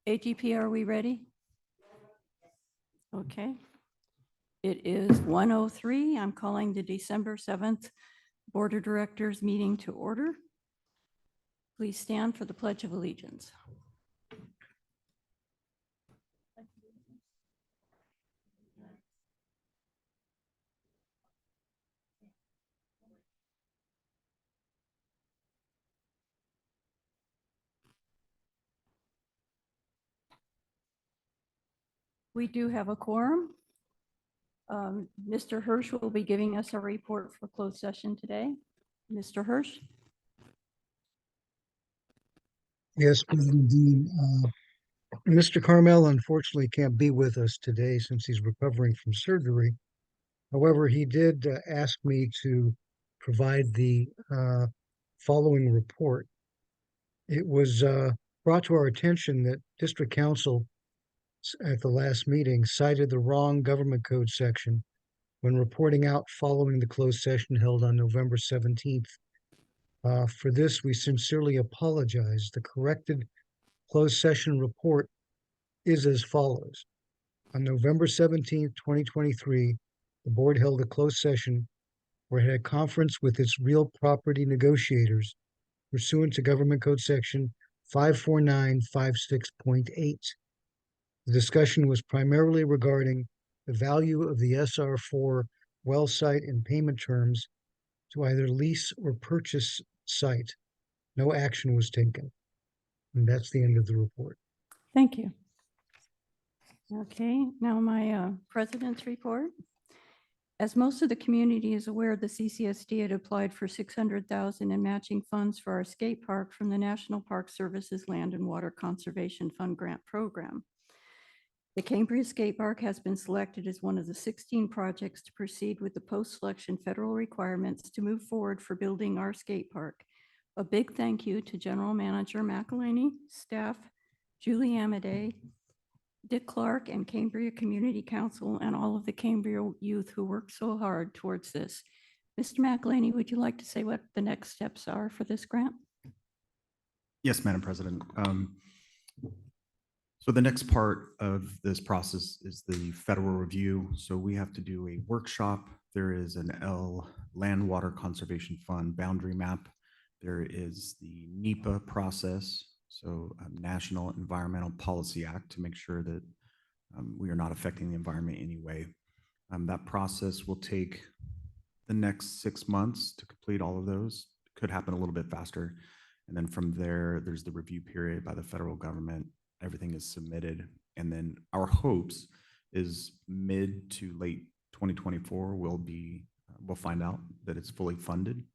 AGP, are we ready? Okay. It is 1:03. I'm calling the December 7th Board of Directors meeting to order. Please stand for the Pledge of Allegiance. We do have a quorum. Mr. Hirsch will be giving us a report for closed session today. Mr. Hirsch? Yes, indeed. Mr. Carmel unfortunately can't be with us today since he's recovering from surgery. However, he did ask me to provide the following report. It was brought to our attention that District Council at the last meeting cited the wrong government code section when reporting out following the closed session held on November 17th. For this, we sincerely apologize. The corrected closed session report is as follows. On November 17th, 2023, the board held a closed session where it had a conference with its real property negotiators pursuant to Government Code Section 54956.8. The discussion was primarily regarding the value of the SR4 well site and payment terms to either lease or purchase site. No action was taken. And that's the end of the report. Thank you. Okay, now my president's report. As most of the community is aware, the CCSD had applied for $600,000 in matching funds for our skate park from the National Park Service's Land and Water Conservation Fund Grant Program. The Cambria Skate Park has been selected as one of the 16 projects to proceed with the post-selection federal requirements to move forward for building our skate park. A big thank you to General Manager McElhaney, staff, Julie Amadei, Dick Clark, and Cambria Community Council, and all of the Cambria youth who worked so hard towards this. Mr. McElhaney, would you like to say what the next steps are for this grant? Yes, Madam President. So the next part of this process is the federal review. So we have to do a workshop. There is an Land Water Conservation Fund boundary map. There is the NEPA process, so National Environmental Policy Act, to make sure that we are not affecting the environment in any way. That process will take the next 6 months to complete all of those. It could happen a little bit faster. And then from there, there's the review period by the federal government. Everything is submitted. And then our hopes is mid to late 2024, we'll find out that it's fully funded.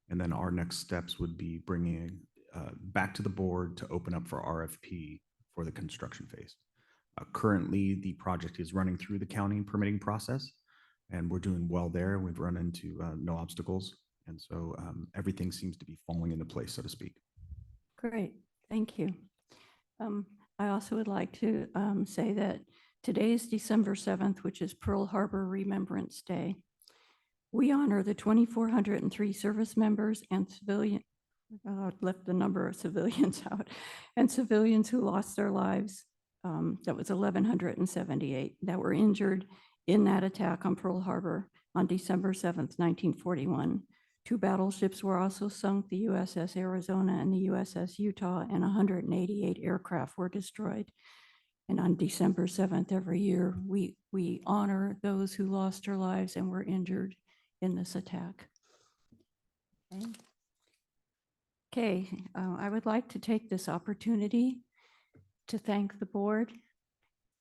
And then our next steps would be bringing it back to the board to open up for RFP for the construction phase. Currently, the project is running through the county permitting process, and we're doing well there. We've run into no obstacles. And so everything seems to be falling into place, so to speak. Great, thank you. I also would like to say that today is December 7th, which is Pearl Harbor Remembrance Day. We honor the 2,403 service members and civilian, left the number of civilians out, and civilians who lost their lives. That was 1,178 that were injured in that attack on Pearl Harbor on December 7th, 1941. 2 battleships were also sunk, the USS Arizona and the USS Utah, and 188 aircraft were destroyed. And on December 7th every year, we honor those who lost their lives and were injured in this attack. Okay, I would like to take this opportunity to thank the board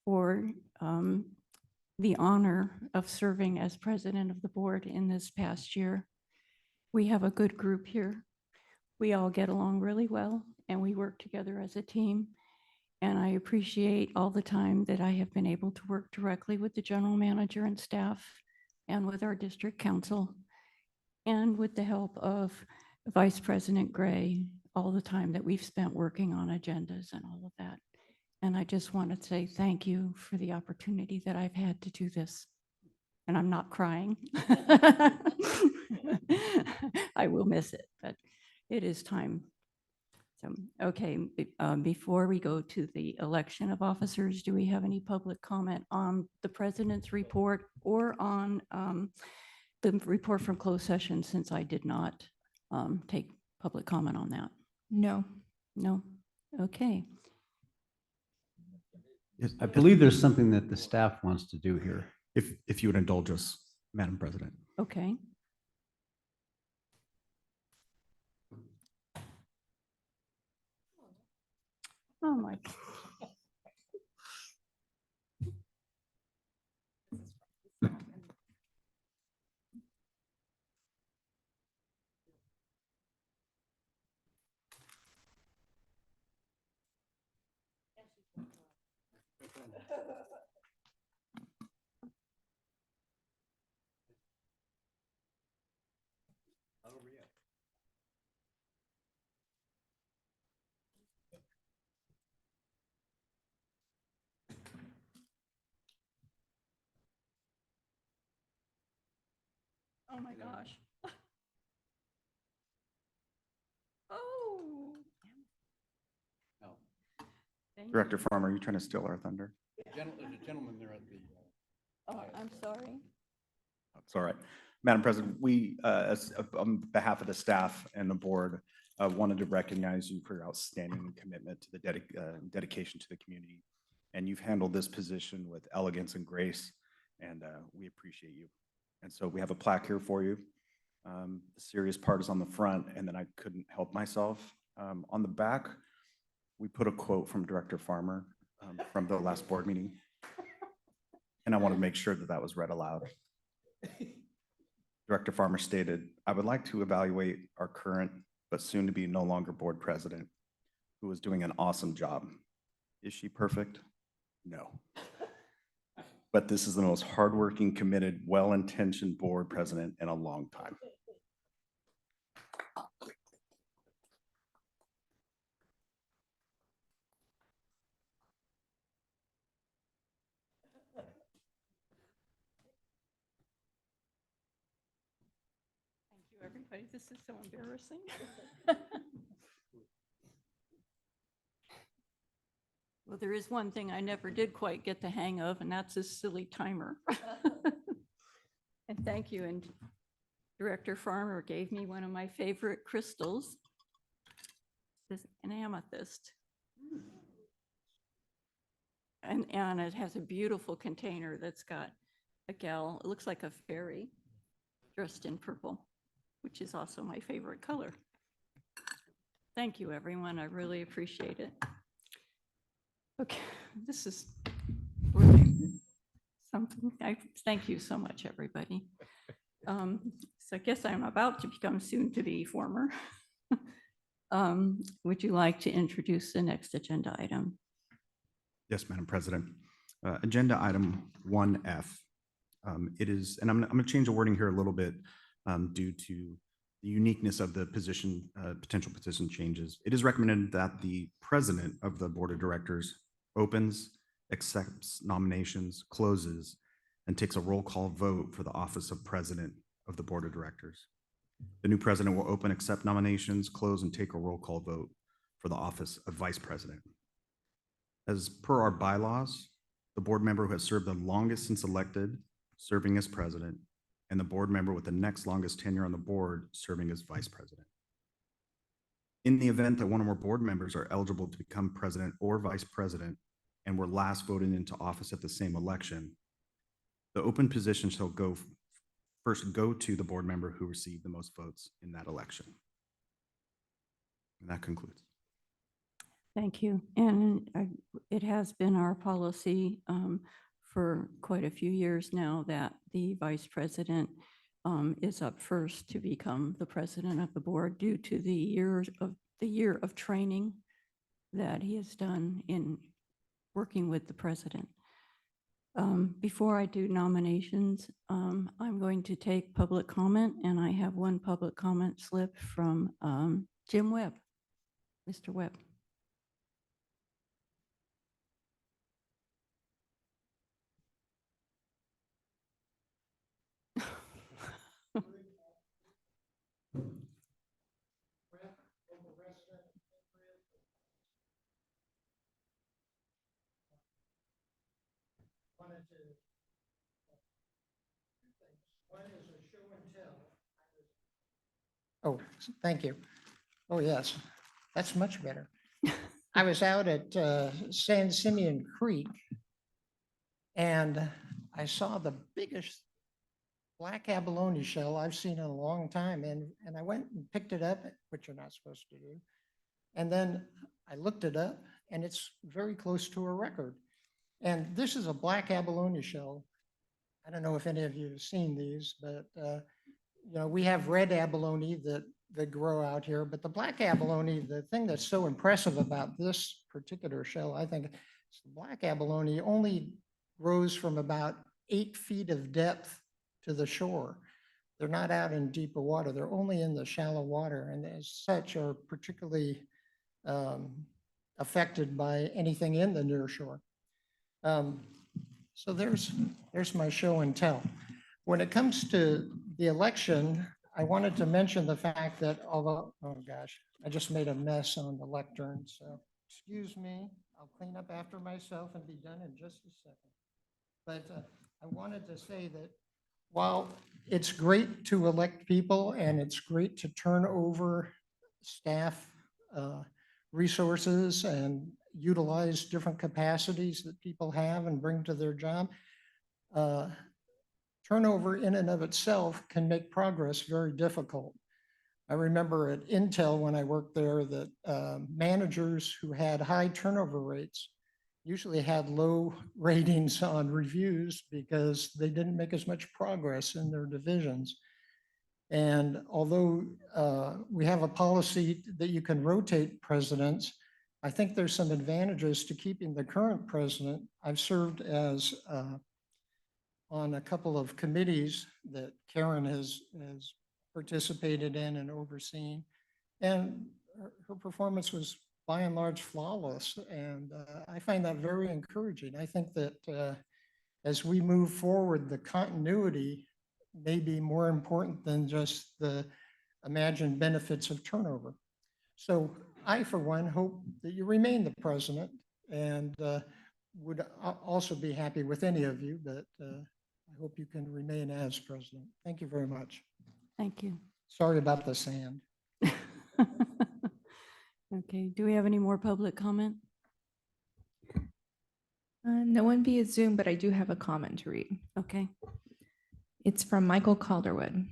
for the honor of serving as president of the board in this past year. We have a good group here. We all get along really well, and we work together as a team. And I appreciate all the time that I have been able to work directly with the general manager and staff, and with our district council, and with the help of Vice President Gray, all the time that we've spent working on agendas and all of that. And I just want to say thank you for the opportunity that I've had to do this. And I'm not crying. I will miss it, but it is time So, okay, before we go to the election of officers, do we have any public comment on the president's report or on the report from closed session, since I did not take public comment on that? No. No? Okay. Yes, I believe there's something that the staff wants to do here. if you would indulge us, Madam President. Okay. Oh, my. Oh, my gosh. Oh. Thank you. Director Farmer, are you trying to steal our thunder? There's a gentleman there at the. Oh, I'm sorry. It's all right. Madam President, we, on behalf of the staff and the board, wanted to recognize you for your outstanding commitment to the dedication to the community. And you've handled this position with elegance and grace, and we appreciate you. And so we have a plaque here for you. The serious part is on the front, and then I couldn't help myself. On the back, we put a quote from Director Farmer from the last board meeting. And I want to make sure that that was read aloud. Director Farmer stated, "I would like to evaluate our current but soon to be no longer board president, who is doing an awesome job. Is she perfect? No. But this is the most hardworking, committed, well-intentioned board president in a long time." Thank you, everybody. This is so embarrassing. Well, there is one thing I never did quite get the hang of, and that's this silly timer. And thank you. And Director Farmer gave me one of my favorite crystals, this an amethyst. And it has a beautiful container that's got a gal, it looks like a fairy dressed in purple, which is also my favorite color. Thank you, everyone. I really appreciate it. Okay, this is really something. Thank you so much, everybody. So I guess I'm about to become soon to be former. Would you like to introduce the next agenda item? Yes, Madam President. Agenda item 1F. It is, and I'm going to change the wording here a little bit due to the uniqueness of the position, potential position changes. It is recommended that the president of the board of directors opens, accepts nominations, closes, and takes a roll call vote for the office of president of the board of directors. The new president will open, accept nominations, close, and take a roll call vote for the office of vice president. As per our bylaws, the board member who has served the longest since elected, serving as president, and the board member with the next longest tenure on the board, serving as vice president. In the event that one or more board members are eligible to become president or vice president and were last voted into office at the same election, the open position shall first go to the board member who received the most votes in that election. And that concludes. Thank you. And it has been our policy for quite a few years now that the vice president is up first to become the president of the board due to the year of training that he has done in working with the president. Before I do nominations, I'm going to take public comment, and I have one public comment slip from Jim Webb. Mr. Webb. wanted to. One is a show and tell. Oh, thank you. Oh, yes, that's much better. I was out at San Simeon Creek and I saw the biggest black abalone shell I've seen in a long time. And I went and picked it up, which you're not supposed to do. And then I looked it up and it's very close to a record. And this is a black abalone shell. I don't know if any of you have seen these, but you know, we have red abalone that grow out here, but the black abalone, the thing that's so impressive about this particular shell, I think, is the black abalone only grows from about 8 feet of depth to the shore. They're not out in deeper water. They're only in the shallow water, and as such are particularly affected by anything in the near shore. So there's my show and tell. When it comes to the election, I wanted to mention the fact that although, oh gosh, I just made a mess on the lectern, so excuse me, I'll clean up after myself and be done in just a second. But I wanted to say that while it's great to elect people and it's great to turn over staff resources and utilize different capacities that people have and bring to their job, turnover in and of itself can make progress very difficult. I remember at Intel when I worked there that managers who had high turnover rates usually had low ratings on reviews because they didn't make as much progress in their divisions. And although we have a policy that you can rotate presidents, I think there's some advantages to keeping the current president. I've served as on a couple of committees that Karen has participated in and overseen. And her performance was by and large flawless. And I find that very encouraging. I think that as we move forward, the continuity may be more important than just the imagined benefits of turnover. So I, for one, hope that you remain the president and would also be happy with any of you, but I hope you can remain as president. Thank you very much. Thank you. Sorry about the sand. Okay, do we have any more public comment? No one via Zoom, but I do have a comment to read. Okay, It's from Michael Calderwood.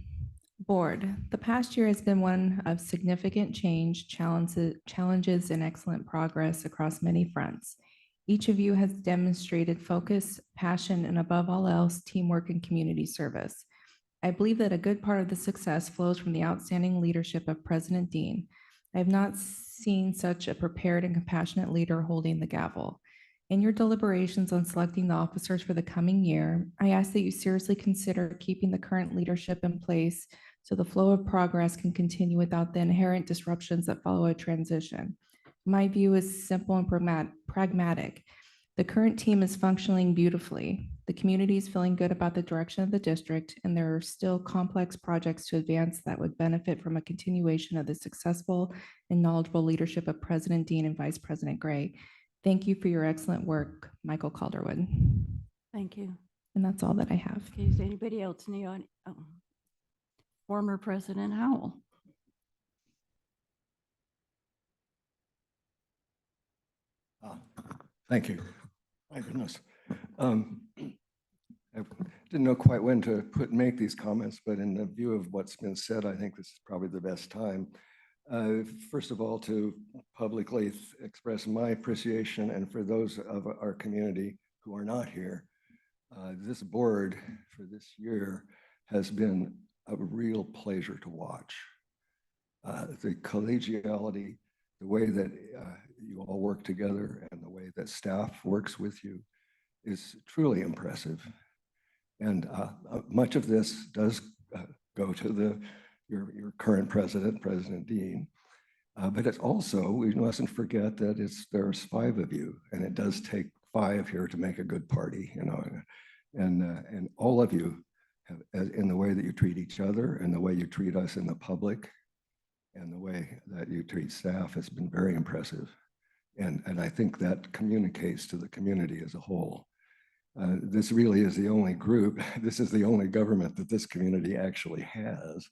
Board, the past year has been one of significant change, challenges, and excellent progress across many fronts. Each of you has demonstrated focus, passion, and above all else, teamwork and community service. I believe that a good part of the success flows from the outstanding leadership of President Dean. I have not seen such a prepared and compassionate leader holding the gavel. In your deliberations on selecting the officers for the coming year, I ask that you seriously consider keeping the current leadership in place so the flow of progress can continue without the inherent disruptions that follow a transition. My view is simple and pragmatic. The current team is functioning beautifully. The community is feeling good about the direction of the district, and there are still complex projects to advance that would benefit from a continuation of the successful and knowledgeable leadership of President Dean and Vice President Gray. Thank you for your excellent work, Michael Calderwood. thank you. And that's all that I have. Okay, is anybody else in the audience? Oh. Former President Howell. Thank you. My goodness. I didn't know quite when to make these comments, but in the view of what's been said, I think this is probably the best time. First of all, to publicly express my appreciation, and for those of our community who are not here, this board for this year has been a real pleasure to watch. The collegiality, the way that you all work together, and the way that staff works with you is truly impressive. And much of this does go to your current president, President Dean. But it's also, we mustn't forget that there's 5 of you, and it does take 5 here to make a good party, you know. And all of you have, in the way that you treat each other, and the way you treat us in the public, and the way that you treat staff has been very impressive. And I think that communicates to the community as a whole. This really is the only group, this is the only government that this community actually has.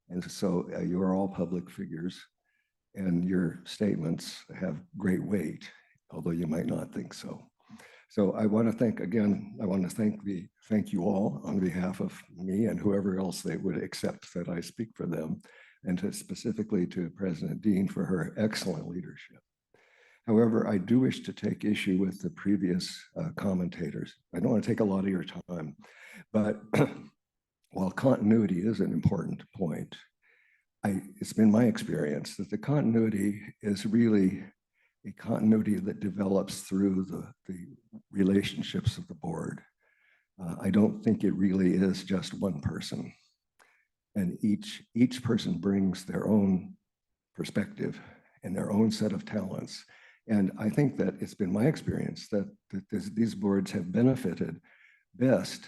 And so you are all public figures and your statements have great weight, although you might not think so. So I want to thank again, I want to thank you all on behalf of me and whoever else they would accept that I speak for them, and specifically to President Dean for her excellent leadership. However, I do wish to take issue with the previous commentators. I don't want to take a lot of your time, but while continuity is an important point, it's been my experience that the continuity is really a continuity that develops through the relationships of the board. I don't think it really is just one person. And each person brings their own perspective and their own set of talents. And I think that it's been my experience that these boards have benefited best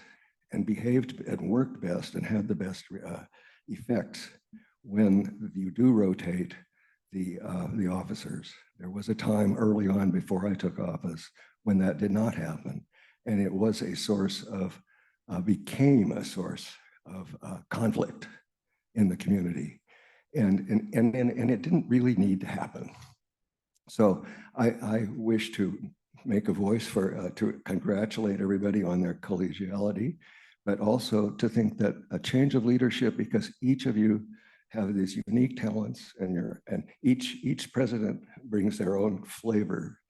and behaved and worked best and had the best effects when you do rotate the officers. There was a time early on before I took office when that did not happen. And it was a source of, became a source of conflict in the community. And it didn't really need to happen. So I wish to make a voice for, to congratulate everybody on their collegiality, but also to think that a change of leadership, because each of you have these unique talents and each president brings their own flavor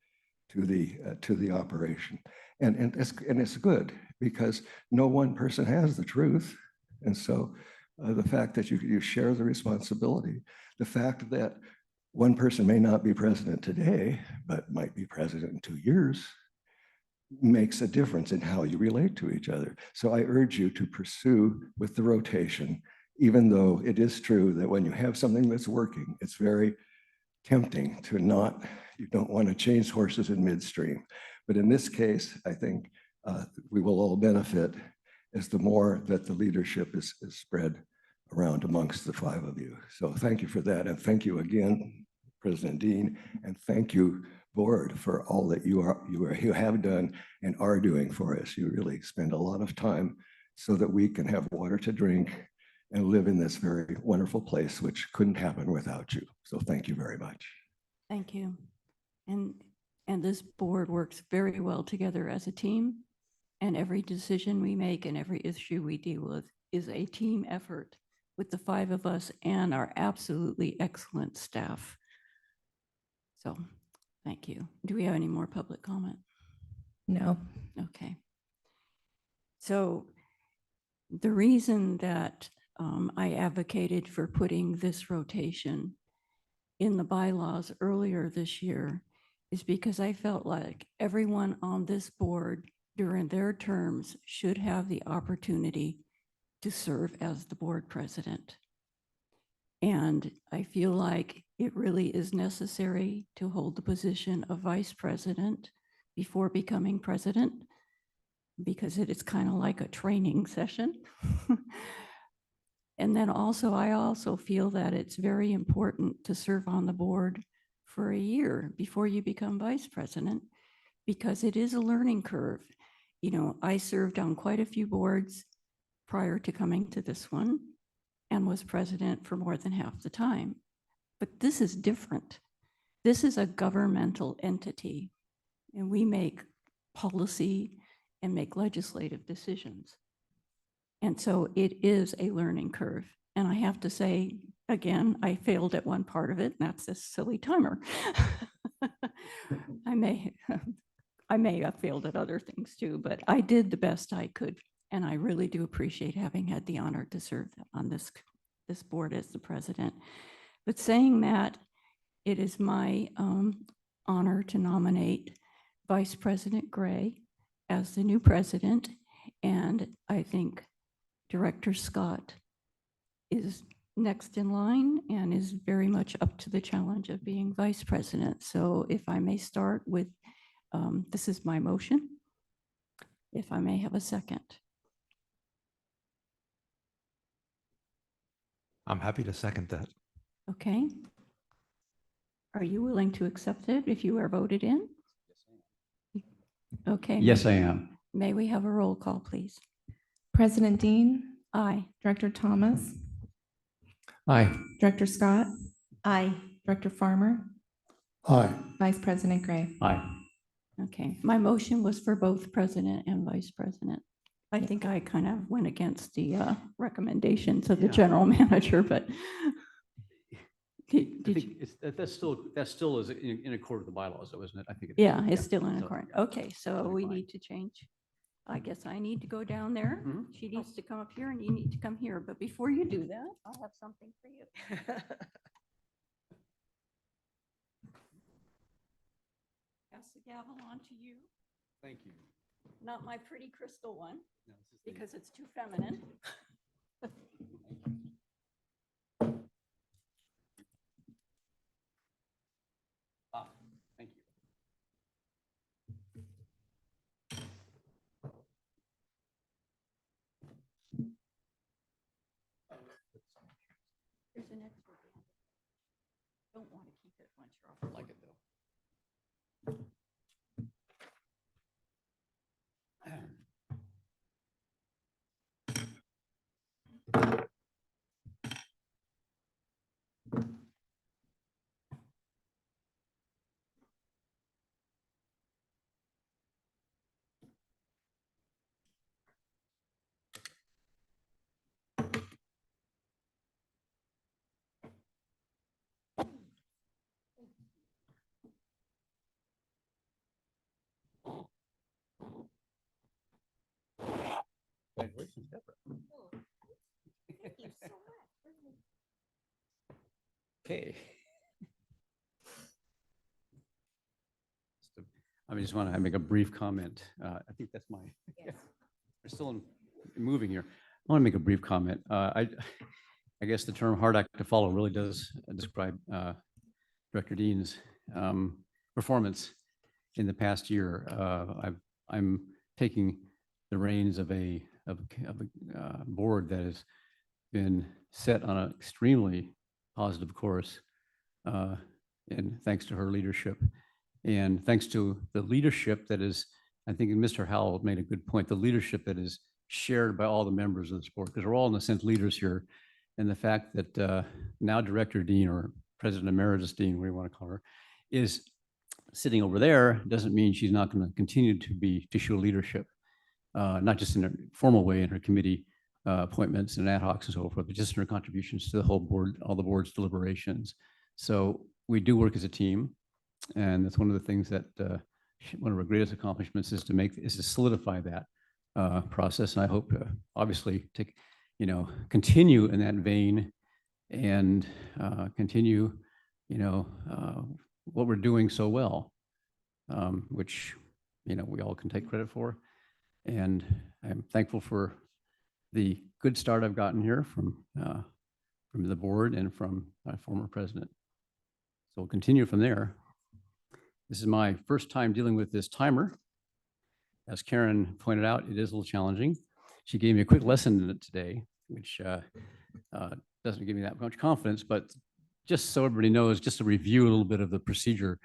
to the operation. And it's good because no one person has the truth. And so the fact that you share the responsibility, the fact that one person may not be president today, but might be president in 2 years, makes a difference in how you relate to each other. So I urge you to pursue with the rotation, even though it is true that when you have something that's working, it's very tempting to not, you don't want to change horses in midstream. But in this case, I think we will all benefit as the more that the leadership is spread around amongst the 5 of you. So thank you for that. And thank you again, President Dean, and thank you, board, for all that you have done and are doing for us. You really spend a lot of time so that we can have water to drink and live in this very wonderful place, which couldn't happen without you. So thank you very much. Thank you. And this board works very well together as a team, and every decision we make and every issue we deal with is a team effort with the 5 of us and our absolutely excellent staff. So thank you. Do we have any more public comment? No. Okay. So the reason that I advocated for putting this rotation in the bylaws earlier this year is because I felt like everyone on this board during their terms should have the opportunity to serve as the board president. And I feel like it really is necessary to hold the position of vice president before becoming president, because it is kind of like a training session. And then also, I also feel that it's very important to serve on the board for a year before you become vice president, because it is a learning curve. You know, I served on quite a few boards prior to coming to this one and was president for more than half the time. But this is different. This is a governmental entity, and we make policy and make legislative decisions. And so it is a learning curve. And I have to say, again, I failed at one part of it, and that's this silly timer. I may have failed at other things too, but I did the best I could. And I really do appreciate having had the honor to serve on this board as the president. But saying that, it is my honor to nominate Vice President Gray as the new president. And I think Director Scott is next in line and is very much up to the challenge of being vice president. So if I may start with, this is my motion. If I may have a second. I'm happy to second that. Okay. Are you willing to accept it if you are voted in? Okay. Yes, I am. May we have a roll call, please? President Dean, Aye. Director Thomas, Aye. Director Scott, Aye. Director Farmer, Aye. Vice President Gray. Aye. Okay, my motion was for both president and vice president. I think I kind of went against the recommendations of the Yeah. general manager, but I did think you? that still is in accord with the bylaws, though, isn't it? I think. it is. Yeah, it's still in so- accord. Okay, so that'll be we fine. need to change. I guess I need to go down there. Mhm. She needs to come up here and you need to come here. But before you do that, I'll have something for you. Pass the gavel on to you. Thank you. Not my pretty crystal one No, this is the- because it's too feminine. Ah, thank you. There's an extra. Don't want to keep it once you're off. I like it, though. Congratulations, Deborah. Thank you so much. Okay. I just want to make a brief comment. I think that's my, we're still moving here. I want to make a brief comment. I guess the term hard act to follow really does describe Director Dean's performance in the past year. I'm taking the reins of a board that has been set on an extremely positive course, and thanks to her leadership, and thanks to the leadership that is, I think Mr. Howell made a good point, the leadership that is shared by all the members of this board, because we're all in a sense leaders here, and the fact that now Director Dean, or President Emeritus Dean, what do you want to call her, is sitting over there doesn't mean she's not going to continue to show leadership, not just in a formal way in her committee appointments and ad hocs and so forth, but just in her contributions to the whole board, all the board's deliberations. So we do work as a team, and that's one of the things that one of our greatest accomplishments is to solidify that process. And I hope to obviously continue in that vein and continue, what we're doing so well, which we all can take credit for. And I'm thankful for the good start I've gotten here from the board and from my former president. So we'll continue from there. This is my first time dealing with this timer. As Karen pointed out, it is a little challenging. She gave me a quick lesson in it today, which doesn't give me that much confidence, but just so everybody knows, just to review a little bit of the procedure,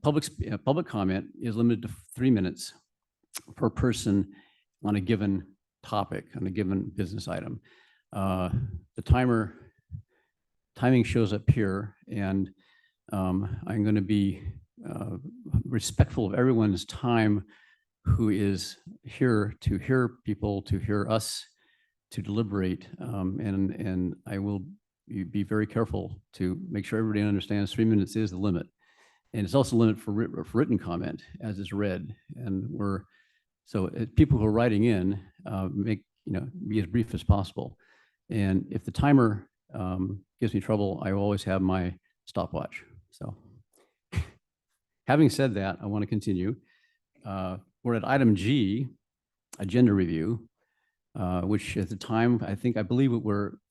public comment is limited to 3 minutes per person on a given topic, on a given business item. The timing shows up here, and I'm going to be respectful of everyone's time who is here to hear people, to hear us, to deliberate, and I will be very careful to make sure everybody understands 3 minutes is the limit. And it's also a limit for written comment as is read. And so people who are writing in, be as brief as possible. And if the timer gives me trouble, I always have my stopwatch. So having said that, I want to continue. We're at item G, agenda review, which at the time, I believe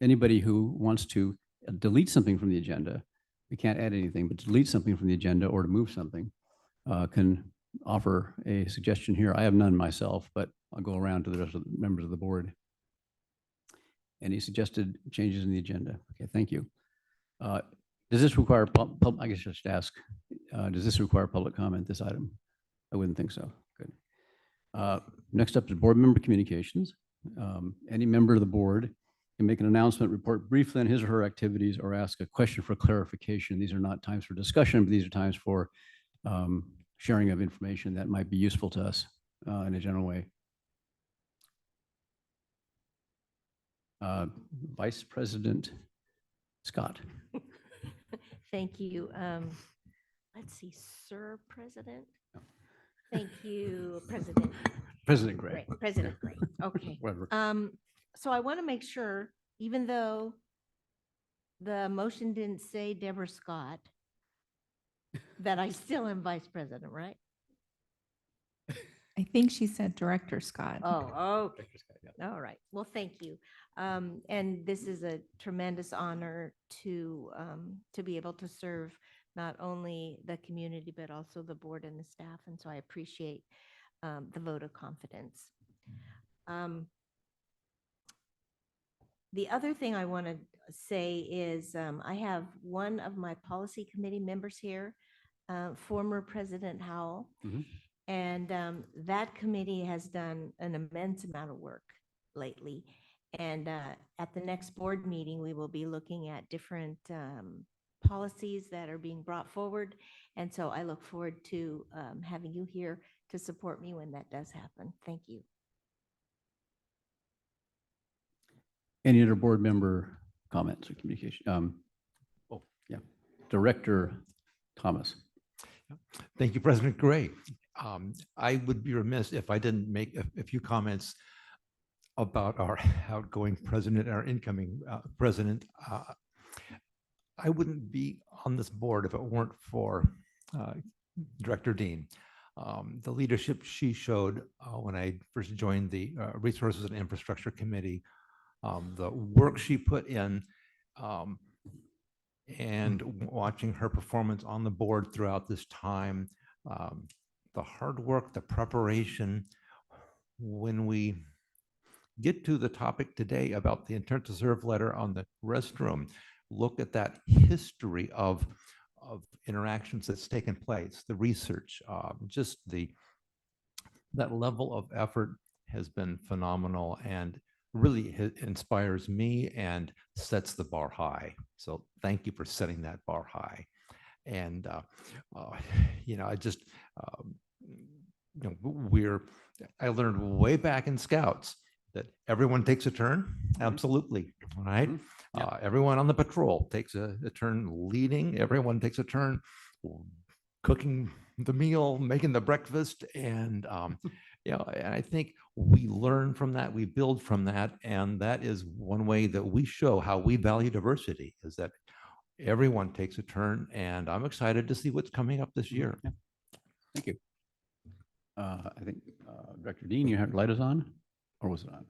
anybody who wants to delete something from the agenda, we can't add anything, but to delete something from the agenda or to move something, can offer a suggestion here. I have none myself, but I'll go around to the rest of the members of the board. Any suggested changes in the agenda? Okay, thank you. Does this require, I guess I should ask, does this require public comment, this item? I wouldn't think so. Good. Next up is board member communications. Any member of the board can make an announcement, report briefly on his or her activities, or ask a question for clarification. These are not times for discussion, but these are times for sharing of information that might be useful to us in a general way. Vice President Scott. Thank you. Let's see, Sir President. Thank you, President. President Gray. Gray. President Gray. Okay. Whatever. So I want to make sure, even though the motion didn't say Deborah Scott, that I still am Vice President, right? I think she said Director Scott. Oh, okay. All right. Well, thank you. And this is a tremendous honor to be able to serve not only the community, but also the board and the staff. And so I appreciate the vote of confidence. The other thing I want to say is I have one of my policy committee members here, former President Howell. Mhm. And that committee has done an immense amount of work lately. And at the next board meeting, we will be looking at different policies that are being brought forward. And so I look forward to having you here to support me when that does happen. Thank you. Any other board member comments or communication? Oh, yeah. Director Thomas. Thank you, President Gray. I would be remiss if I didn't make a few comments about our outgoing president, our incoming president. I wouldn't be on this board if it weren't for Director Dean. The leadership she showed when I first joined the Resources and Infrastructure Committee, the work she put in, and watching her performance on the board throughout this time, the hard work, the preparation. When we get to the topic today about the intent to serve letter on the restroom, look at that history of interactions that's taken place, the research, just that level of effort has been phenomenal and really inspires me and sets the bar high. So thank you for setting that bar high. And, I just, I learned way back in Scouts that everyone takes a turn. Absolutely. All right. Everyone on the patrol takes a turn leading. Everyone takes a turn cooking the meal, making the breakfast. And, and I think we learn from that, we build from that. And that is one way that we show how we value diversity, is that everyone takes a turn. And I'm excited to see what's coming up this year. Yeah. Thank you. I think Director Dean, you had light is on, or was it on?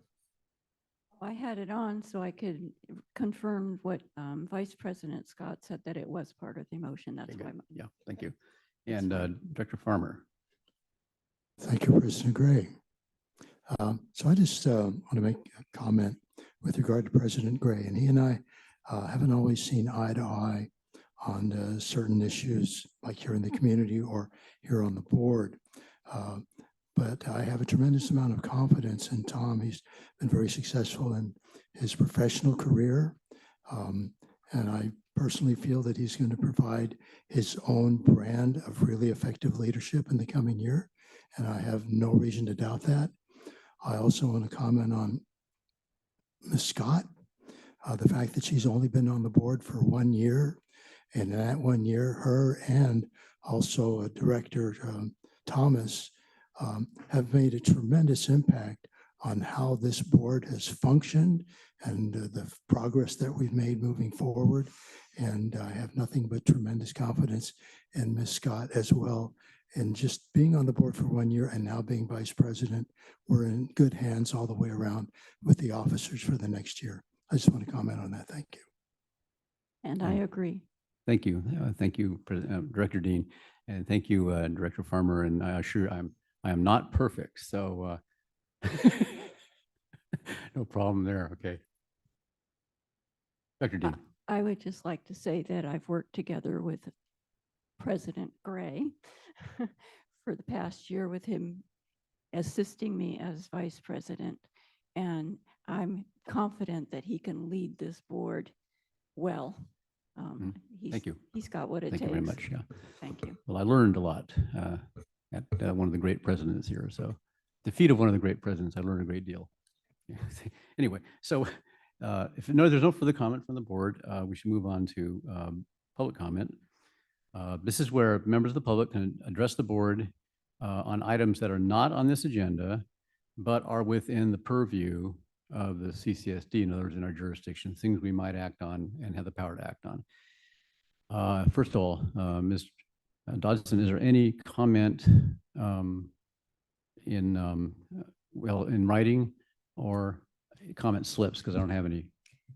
I had it on so I could confirm what Vice President Scott said, that it was part of the motion. That's Okay, why. good. Yeah, thank you. And Director Farmer. Thank you, President Gray. So I just want to make a comment with regard to President Gray, and he and I haven't always seen eye to eye on certain issues, like here in the community or here on the board. But I have a tremendous amount of confidence in Tom. He's been very successful in his professional career. And I personally feel that he's going to provide his own brand of really effective leadership in the coming year. And I have no reason to doubt that. I also want to comment on Ms. Scott, the fact that she's only been on the board for 1 year. And in that 1 year, her and also Director Thomas have made a tremendous impact on how this board has functioned and the progress that we've made moving forward. And I have nothing but tremendous confidence in Ms. Scott as well. And just being on the board for 1 year and now being vice president, we're in good hands all the way around with the officers for the next year. I just want to comment on that. Thank you. And I agree. Thank you. Thank you, Director Dean. And thank you, Director Farmer. And I assure I am not perfect. So no problem there. Okay. Dr. Dean. I would just like to say that I've worked together with President Gray for the past year with him assisting me as vice president. And I'm confident that he can lead this board well. Thank you. He's got what it Thank takes. you very much. Yeah. Thank you. Well, I learned a lot at one of the great presidents here. So the feet of one of the great presidents, I learned a great deal. Anyway, so if there's no further comment from the board, we should move on to public comment. This is where members of the public can address the board on items that are not on this agenda, but are within the purview of the CCSD, in other words, in our jurisdiction, things we might act on and have the power to act on. First of all, Ms. Dodson, is there any comment in writing or comment slips? Because I don't have any.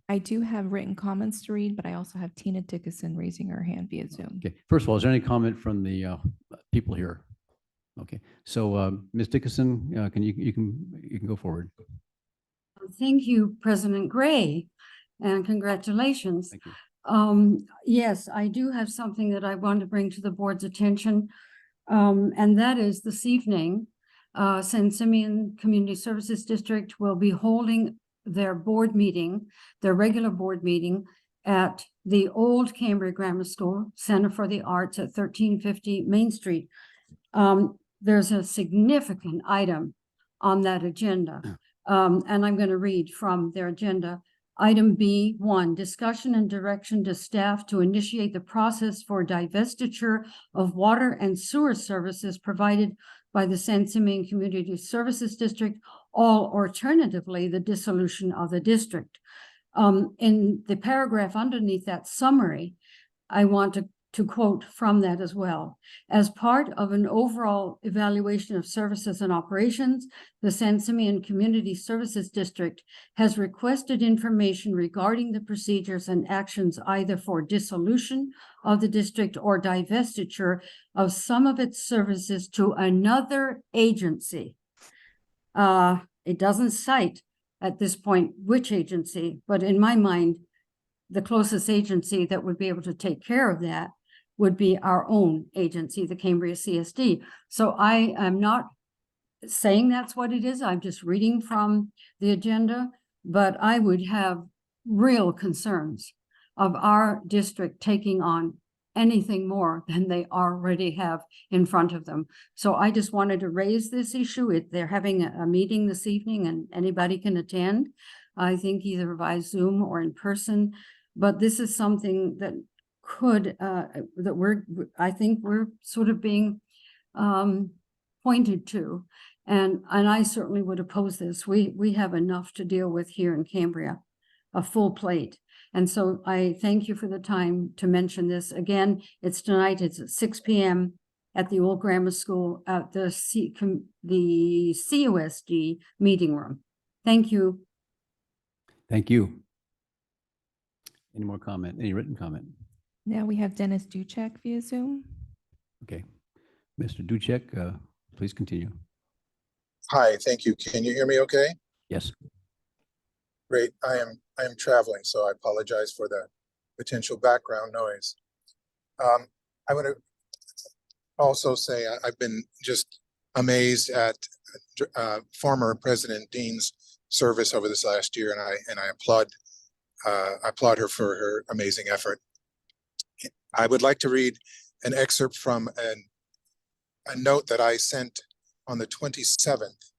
I do have written comments to read, but I also have Tina Dickinson raising her hand via Zoom. Okay. First of all, is there any comment from the people here? Okay. So, Ms. Dickinson, you can go forward. Thank you, President Gray, and congratulations. Thank you. Yes, I do have something that I want to bring to the board's attention, and that is this evening, San Simeon Community Services District will be holding their board meeting, their regular board meeting at the old Cambria Grammar School, Center for the Arts at 1350 Main Street. There's a significant item on that agenda, and I'm going to read from their agenda. Item B1, discussion and direction to staff to initiate the process for divestiture of water and sewer services provided by the San Simeon Community Services District, or alternatively, the dissolution of the district. In the paragraph underneath that summary, I want to quote from that as well. As part of an overall evaluation of services and operations, the San Simeon Community Services District has requested information regarding the procedures and actions either for dissolution of the district or divestiture of some of its services to another agency. It doesn't cite at this point which agency, but in my mind, the closest agency that would be able to take care of that would be our own agency, the Cambria CSD. So I am not saying that's what it is. I'm just reading from the agenda, but I would have real concerns of our district taking on anything more than they already have in front of them. So I just wanted to raise this issue. They're having a meeting this evening and anybody can attend, I think either by Zoom or in person. But this is something that could, I think we're sort of being pointed to. And I certainly would oppose this. We have enough to deal with here in Cambria, a full plate. And so I thank you for the time to mention this. Again, it's tonight, it's at 6 p.m. at the old grammar school at the CUSD meeting room. Thank you. Thank you. Any more comment? Any written comment? Now we have Dennis Duchek via Zoom. Okay. Mr. Duchek, please continue. Hi, thank you. Can you hear me okay? Yes. Great. I am traveling, so I apologize for the potential background noise. I want to also say I've been just amazed at former President Dean's service over this last year, and I applaud her for her amazing effort. I would like to read an excerpt from a note that I sent on the 27th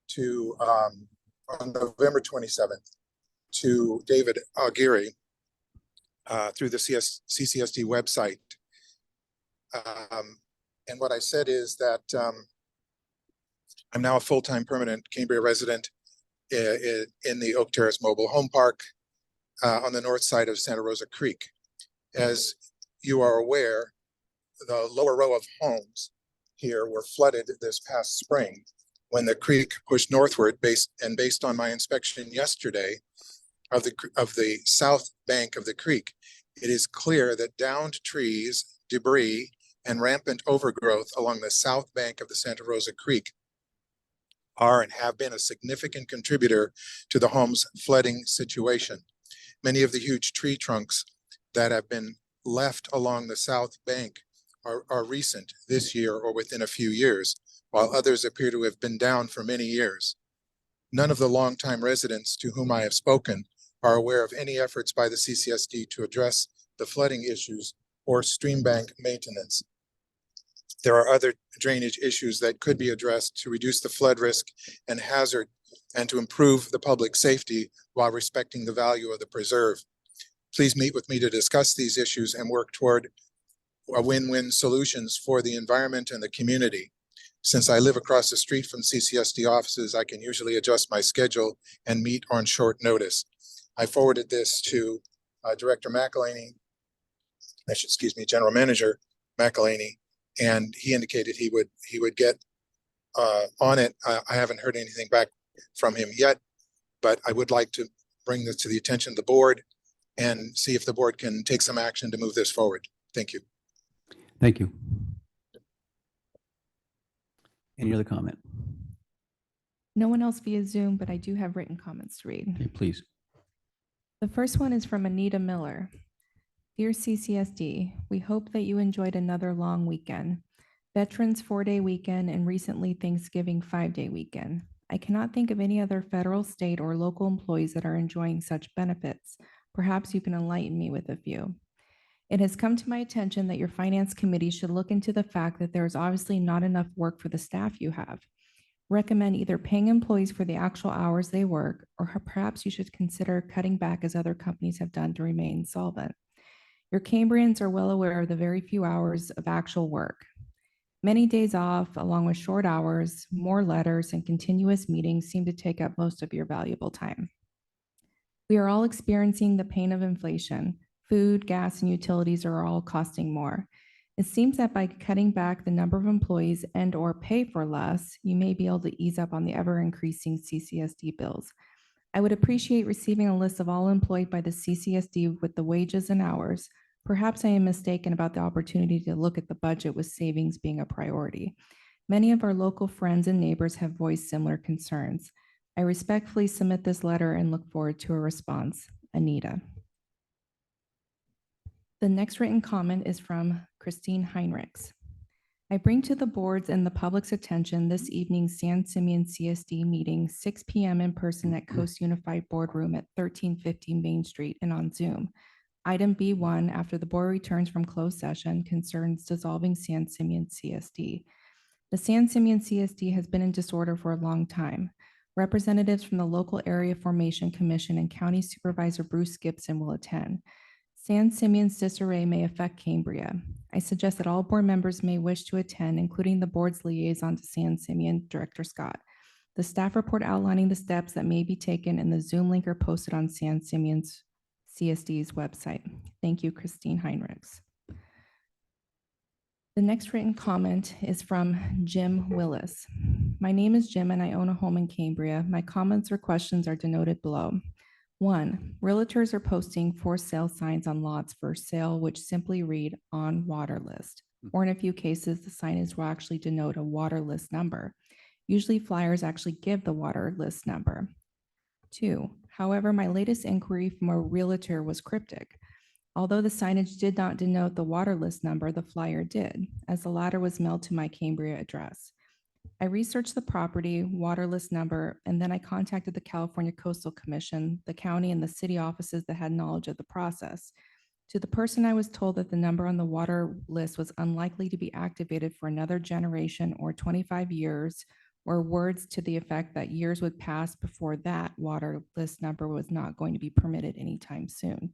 to on November 27th to David Aguirre through the CCSD website. And what I said is that I'm now a full-time permanent Cambria resident in the Oak Terrace Mobile Home Park on the north side of Santa Rosa Creek. As you are aware, the lower row of homes here were flooded this past spring when the creek pushed northward based on my inspection yesterday of the south bank of the creek. It is clear that downed trees, debris, and rampant overgrowth along the south bank of the Santa Rosa Creek are and have been a significant contributor to the home's flooding situation. Many of the huge tree trunks that have been left along the south bank are recent, this year or within a few years. while others appear to have been down for many years. None of the longtime residents to whom I have spoken are aware of any efforts by the CCSD to address the flooding issues or stream bank maintenance. There are other drainage issues that could be addressed to reduce the flood risk and hazard and to improve the public safety while respecting the value of the preserve. Please meet with me to discuss these issues and work toward a win-win solutions for the environment and the community. Since I live across the street from CCSD offices, I can usually adjust my schedule and meet on short notice. I forwarded this to Director McElhaney, General Manager McElhaney, and he indicated he would get on it. I haven't heard anything back from him yet, but I would like to bring this to the attention of the board and see if the board can take some action to move this forward. Thank you. Thank you. Any other comment? No one else via Zoom, but I do have written comments to read. Okay, please. The first one is from Anita Miller. Dear CCSD, we hope that you enjoyed another long weekend. Veterans 4-day weekend and recently Thanksgiving 5-day weekend. I cannot think of any other federal, state, or local employees that are enjoying such benefits. Perhaps you can enlighten me with a few. It has come to my attention that your finance committee should look into the fact that there is obviously not enough work for the staff you have. Recommend either paying employees for the actual hours they work, or perhaps you should consider cutting back as other companies have done to remain solvent. Your Cambrians are well aware of the very few hours of actual work. Many days off, along with short hours, more letters, and continuous meetings seem to take up most of your valuable time. We are all experiencing the pain of inflation. Food, gas, and utilities are all costing more. It seems that by cutting back the number of employees and/or pay for less, you may be able to ease up on the ever-increasing CCSD bills. I would appreciate receiving a list of all employed by the CCSD with the wages and hours. Perhaps I am mistaken about the opportunity to look at the budget with savings being a priority. Many of our local friends and neighbors have voiced similar concerns. I respectfully submit this letter and look forward to a response. Anita. The next written comment is from Christine Heinrichs. I bring to the board's and the public's attention this evening's San Simeon CSD meeting, 6 p.m. in person at Coast Unified Boardroom at 1350 Main Street and on Zoom. Item B1, after the board returns from closed session, concerns dissolving San Simeon CSD. The San Simeon CSD has been in disorder for a long time. Representatives from the local Area Formation Commission and County Supervisor Bruce Gibson will attend. San Simeon's disarray may affect Cambria. I suggest that all board members may wish to attend, including the board's liaison to San Simeon, Director Scott. The staff report outlining the steps that may be taken and the Zoom link are posted on San Simeon's CSD's website. Thank you, Christine Heinrichs. The next written comment is from Jim Willis. My name is Jim and I own a home in Cambria. My comments or questions are denoted below. 1, realtors are posting for sale signs on lots for sale, which simply read on water list, or in a few cases, the signage will actually denote a water list number. Usually flyers actually give the water list number. 2, however, my latest inquiry from a realtor was cryptic. Although the signage did not denote the water list number, the flyer did, as the latter was mailed to my Cambria address. I researched the property, water list number, and then I contacted the California Coastal Commission, the county, and the city offices that had knowledge of the process. To the person, I was told that the number on the water list was unlikely to be activated for another generation or 25 years, or words to the effect that years would pass before that water list number was not going to be permitted anytime soon.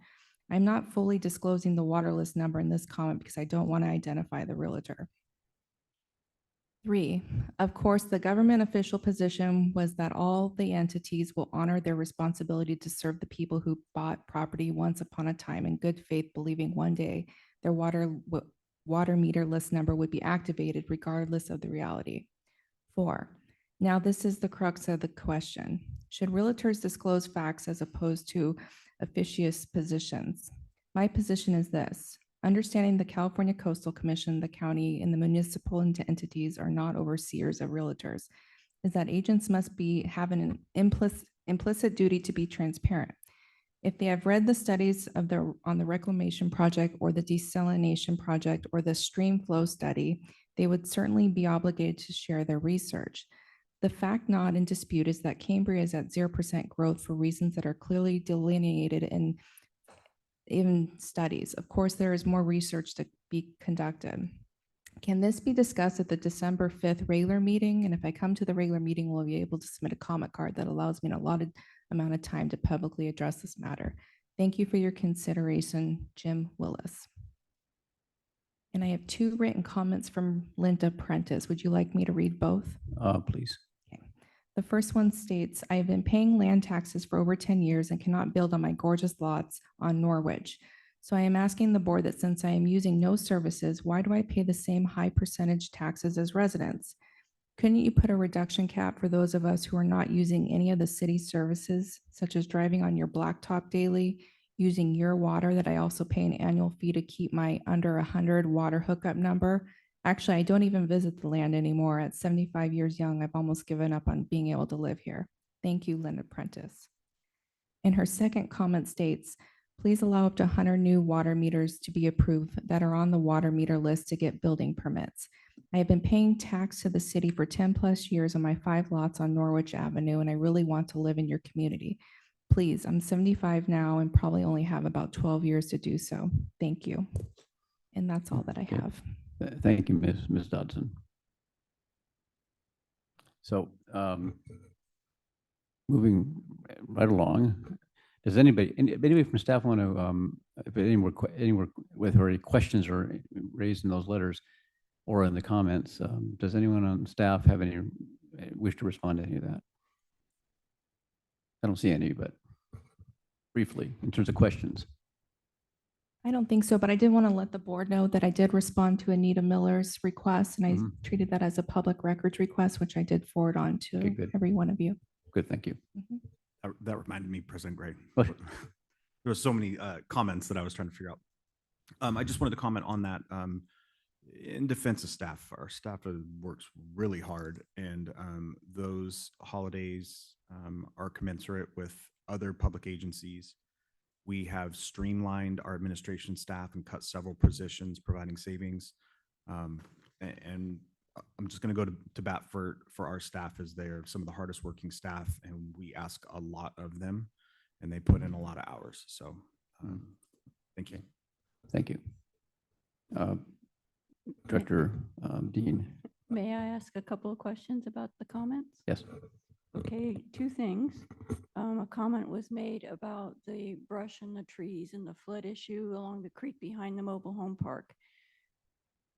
I'm not fully disclosing the water list number in this comment because I don't want to identify the realtor. 3, of course, the government official position was that all the entities will honor their responsibility to serve the people who bought property once upon a time in good faith, believing one day their water meter list number would be activated regardless of the reality. 4, now this is the crux of the question. Should realtors disclose facts as opposed to officious positions? My position is this. Understanding the California Coastal Commission, the county, and the municipal entities are not overseers of realtors, is that agents must have an implicit duty to be transparent. If they have read the studies on the reclamation project or the desalination project or the stream flow study, They would certainly be obligated to share their research. The fact not in dispute is that Cambria is at 0% growth for reasons that are clearly delineated in even studies. Of course, there is more research to be conducted. Can this be discussed at the December 5th regular meeting? And if I come to the regular meeting, we'll be able to submit a comment card that allows me an allotted amount of time to publicly address this matter. Thank you for your consideration, Jim Willis. And I have 2 written comments from Linda Prentice. Would you like me to read both? Please. Okay. The first one states, I have been paying land taxes for over 10 years and cannot build on my gorgeous lots on Norwich. So I am asking the board that since I am using no services, why do I pay the same high percentage taxes as residents? Couldn't you put a reduction cap for those of us who are not using any of the city services, such as driving on your blacktop daily, using your water that I also pay an annual fee to keep my under 100 water hookup number? Actually, I don't even visit the land anymore. At 75 years young, I've almost given up on being able to live here. Thank you, Linda Prentice. And her second comment states, please allow up to 100 new water meters to be approved that are on the water meter list to get building permits. I have been paying tax to the city for 10 plus years on my 5 lots on Norwich Avenue, and I really want to live in your community. Please, I'm 75 now and probably only have about 12 years to do so. Thank you. And that's all that I have. Thank you, Ms. Dodson. So moving right along, does anybody from staff want to, if anywhere with or any questions or raised in those letters or in the comments, does anyone on staff have any wish to respond to any of that? I don't see any, but briefly, in terms of questions. I don't think so, but I did want to let the board know that I did respond to Anita Miller's request, and I treated that as a public records request, which I did forward on to every one of you. Good, thank you. That reminded me, President Gray. What? There were so many comments that I was trying to figure out. I just wanted to comment on that. In defense of staff, our staff works really hard, and those holidays are commensurate with other public agencies. We have streamlined our administration staff and cut several positions, providing savings. And I'm just going to go to bat for our staff, as they're some of the hardest working staff, and we ask a lot of them, and they put in a lot of hours. So thank you. Thank you. Director Dean. May I ask a couple of questions about the comments? Yes. Okay, 2 things. A comment was made about the brush and the trees and the flood issue along the creek behind the mobile home park.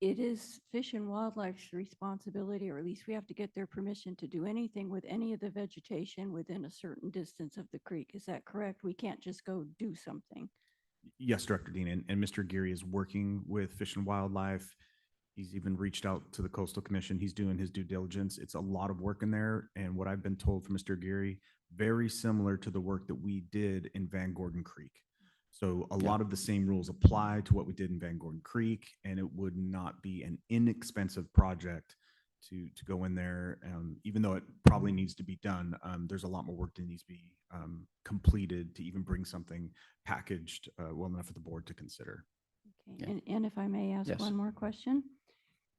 It is Fish and Wildlife's responsibility, or at least we have to get their permission to do anything with any of the vegetation within a certain distance of the creek. Is that correct? We can't just go do something. Yes, Director Dean, and Mr. Geary is working with Fish and Wildlife. He's even reached out to the Coastal Commission. He's doing his due diligence. It's a lot of work in there. And what I've been told from Mr. Geary, very similar to the work that we did in Van Gordon Creek. So a lot of the same rules apply to what we did in Van Gordon Creek, and it would not be an inexpensive project to go in there. Even though it probably needs to be done, there's a lot more work that needs to be completed to even bring something packaged well enough for the board to consider. Okay. And if I may ask Yes. one more question,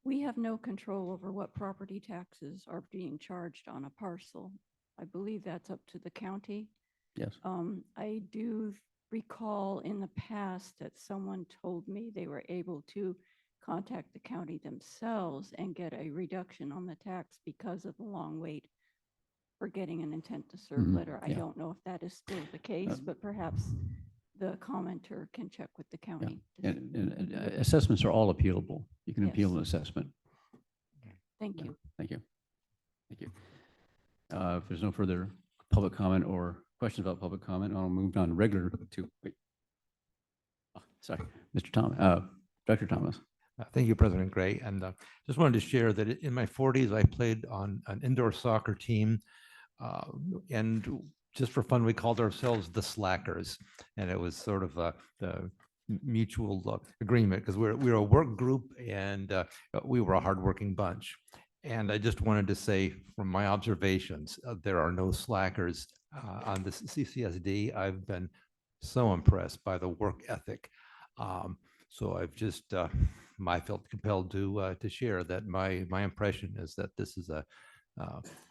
we have no control over what property taxes are being charged on a parcel. I believe that's up to the county. Yes. I do recall in the past that someone told me they were able to contact the county themselves and get a reduction on the tax because of the long wait for getting an intent to serve letter. I don't know if that is still the case, but perhaps the commenter can check with the county. And assessments are all appealable. You can appeal an assessment. Thank you. Thank you. Thank you. If there's no further public comment or questions about public comment, I'll move on regular to, wait. Oh, sorry, Mr. Thomas, Director Thomas. Thank you, President Gray. And just wanted to share that in my 40s, I played on an indoor soccer team. And just for fun, we called ourselves the Slackers. And it was sort of the mutual agreement, because we were a work group, and we were a hardworking bunch. And I just wanted to say, from my observations, there are no slackers on the CCSD. I've been so impressed by the work ethic. So I've just I felt compelled to share that my impression is that this is a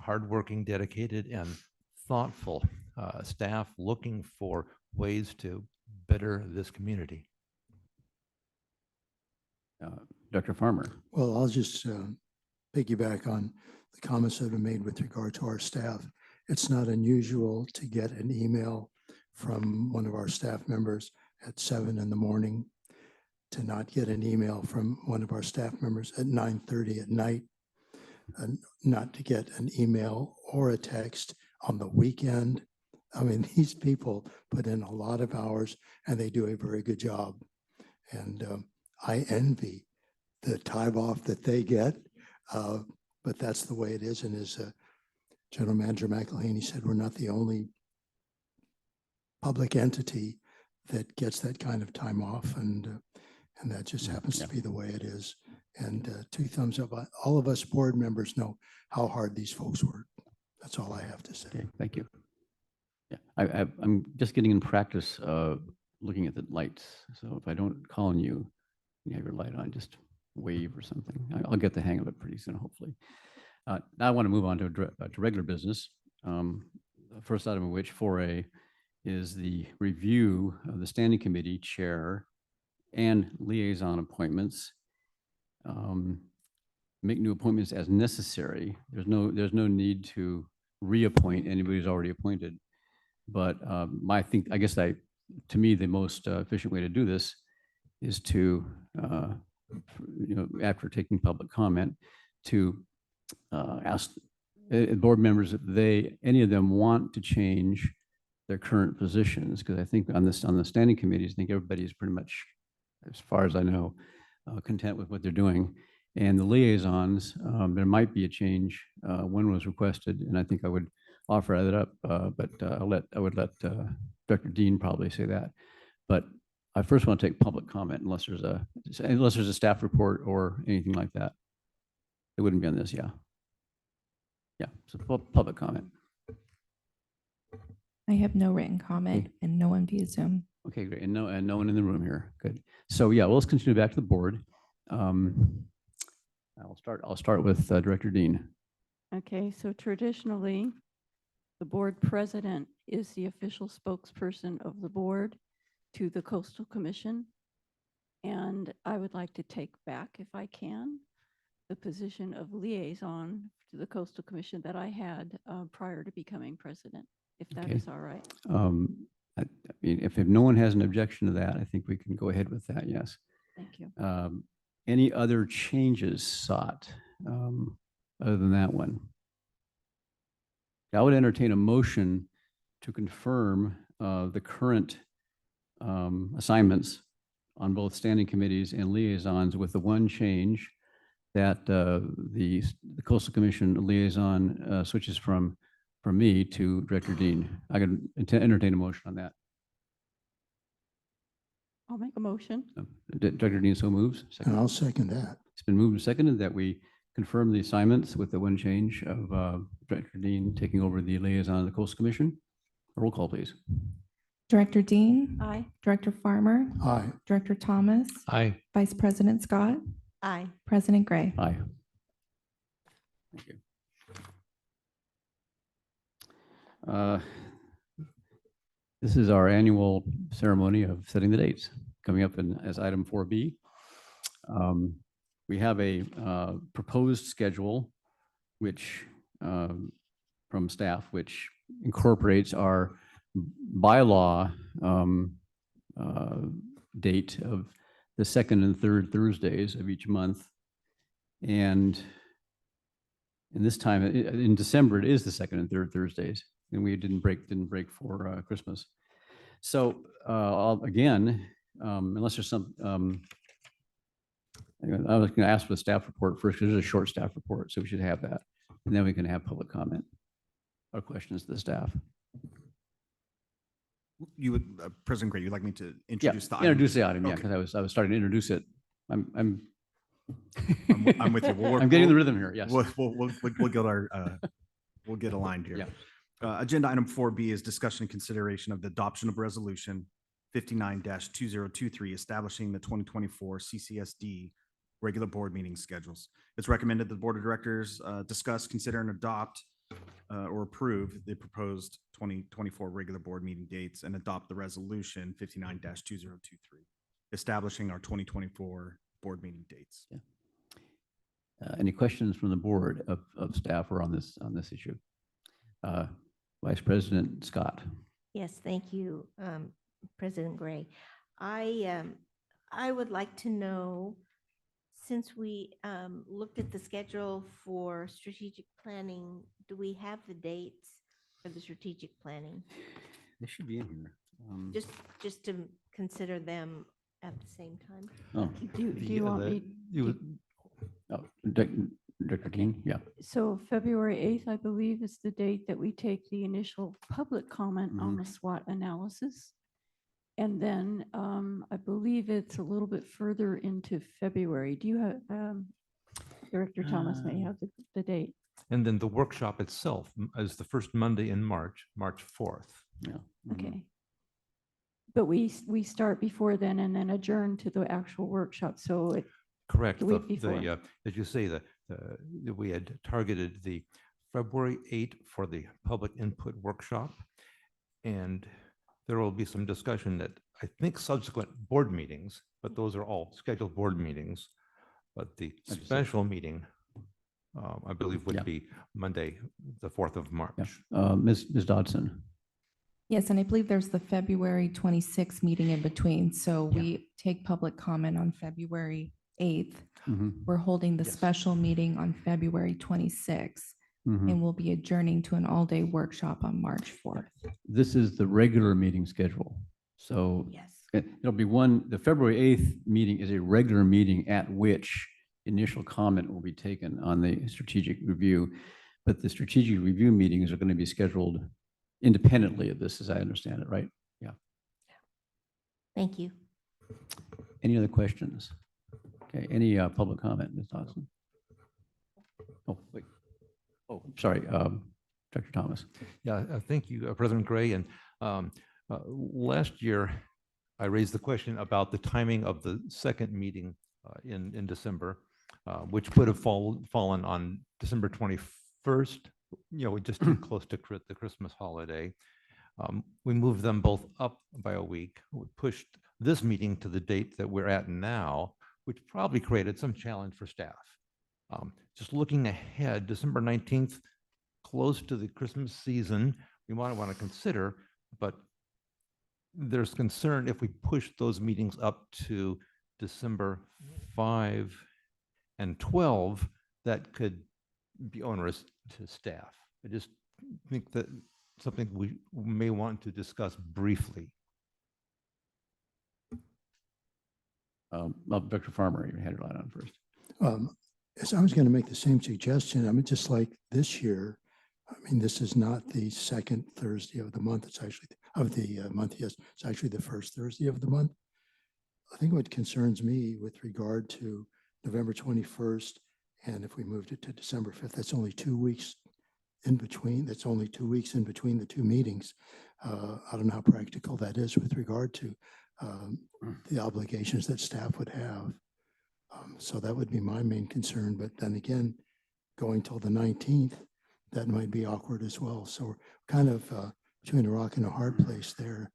hardworking, dedicated, and thoughtful staff looking for ways to better this community. Dr. Farmer. Well, I'll just piggyback on the comments that have been made with regard to our staff. It's not unusual to get an email from one of our staff members at 7 in the morning, to not get an email from one of our staff members at 9:30 at night, and not to get an email or a text on the weekend. I mean, these people put in a lot of hours and they do a very good job. And I envy the time off that they get, but that's the way it is. And as General Manager McElhaney said, we're not the only public entity that gets that kind of time off, and that just happens to be the way it is. And 2 thumbs up. All of us board members know how hard these folks work. That's all I have to say. Okay, thank you. Yeah, I'm just getting in practice looking at the lights. So if I don't call on you, you have your light on, just wave or something. I'll get the hang of it pretty soon, hopefully. Now I want to move on to regular business. The first item of which, 4A, is the review of the standing committee chair and liaison appointments. Make new appointments as necessary. There's no need to reappoint anybody who's already appointed. But to me, the most efficient way to do this is to, after taking public comment, to ask board members if any of them want to change their current positions. Because I think on the standing committees, I think everybody's pretty much, as far as I know, content with what they're doing. And the liaisons, there might be a change. One was requested, and I think I would offer that up, but I would let Dr. Dean probably say that. But I first want to take public comment unless there's a staff report or anything like that. It wouldn't be on this, yeah. Yeah, so public comment. I have no written comment and no one via Zoom. Okay, great. And no one in the room here. Good. So yeah, well, let's continue back to the board. I'll start with Director Dean. Okay, so traditionally, the board president is the official spokesperson of the board to the Coastal Commission. And I would like to take back, if I can, the position of liaison to the Coastal Commission that I had prior to becoming president, if that is all right. I mean, if no one has an objection to that, I think we can go ahead with that, yes. Thank you. Any other changes sought other than that one? I would entertain a motion to confirm the current assignments on both standing committees and liaisons, with the one change that the Coastal Commission liaison switches from me to Director Dean. I can entertain a motion on that. I'll make a motion. Director Dean so moves. And I'll second that. It's been moved and seconded that we confirm the assignments with the one change of Director Dean taking over the liaison of the Coastal Commission. A roll call, please. Director Dean. Aye. Director Farmer. Aye. Director Thomas. Aye. Vice President Scott. Aye. President Gray. Aye. Thank you. This is our annual ceremony of setting the dates, coming up as item 4B. We have a proposed schedule, which from staff, which incorporates our bylaw date of the second and third Thursdays of each month. And this time in December, it is the second and third Thursdays, and we didn't break for Christmas. So again, unless there's some, I was going to ask for the staff report first, because there's a short staff report, so we should have that, and then we can have public comment or questions to the staff. You would, President Gray, you'd like me to introduce the item? Introduce the item, yeah, Okay. because I was starting to introduce it. I'm I'm with you. I'm getting the rhythm here. Yes. We'll get we'll get aligned here. Yeah. Agenda item 4B is discussion and consideration of the adoption of resolution 59-2023, establishing the 2024 CCSD regular board meeting schedules. It's recommended the Board of Directors discuss, consider, and adopt or approve the proposed 2024 regular board meeting dates and adopt the resolution 59-2023, establishing our 2024 board meeting dates. Yeah. Any questions from the board of staff or on this issue? Vice President Scott. Yes, thank you, President Gray. I would like to know, since we looked at the schedule for strategic planning, do we have the dates for the strategic planning? They should be in here. Just to consider them at the same time. Oh, Do you want me? Director King, yeah. So February 8th, I believe, is the date that we take the initial public comment on the SWOT analysis. And then I believe it's a little bit further into February. Do you have, Director Thomas may have the date? And then the workshop itself is the first Monday in March, March 4th. Yeah. Okay. But we start before then and then adjourn to the actual workshop. So it, Correct. the week before. As you say, we had targeted the February 8 for the public input workshop. And there will be some discussion that I think subsequent board meetings, but those are all scheduled board meetings. But the special meeting, I believe, would be Monday, the 4th of March. Yeah. Ms. Dodson. Yes, and I believe there's the February 26th meeting in between. So we take public comment on February 8th. We're holding the special meeting on February 26th, and we'll be adjourning to an all-day workshop on March 4th. This is the regular meeting schedule. So Yes. it'll be the February 8th meeting is a regular meeting at which initial comment will be taken on the strategic review. But the strategic review meetings are going to be scheduled independently of this, as I understand it, right? Yeah. Thank you. Any other questions? Okay, any public comment, Ms. Dodson? Oh, wait. Oh, sorry, Dr. Thomas. Yeah, thank you, President Gray. And last year, I raised the question about the timing of the second meeting in December, which would have fallen on December 21st. You know, just too close to the Christmas holiday. We moved them both up by a week. We pushed this meeting to the date that we're at now, which probably created some challenge for staff. Just looking ahead, December 19th, close to the Christmas season, we might want to consider, but there's concern if we push those meetings up to December 5 and 12, that could be onerous to staff. I just think that something we may want to discuss briefly. Dr. Farmer, you had your light on first. Yes, I was going to make the same suggestion. I mean, just like this year, I mean, this is not the second Thursday of the month. It's actually yes, it's actually the first Thursday of the month. I think what concerns me with regard to November 21st, and if we moved it to December 5th, that's only 2 weeks in between. That's only 2 weeks in between the two meetings. I don't know how practical that is with regard to the obligations that staff would have. So that would be my main concern. But then again, going till the 19th, that might be awkward as well. So we're kind of between a rock and a hard place there.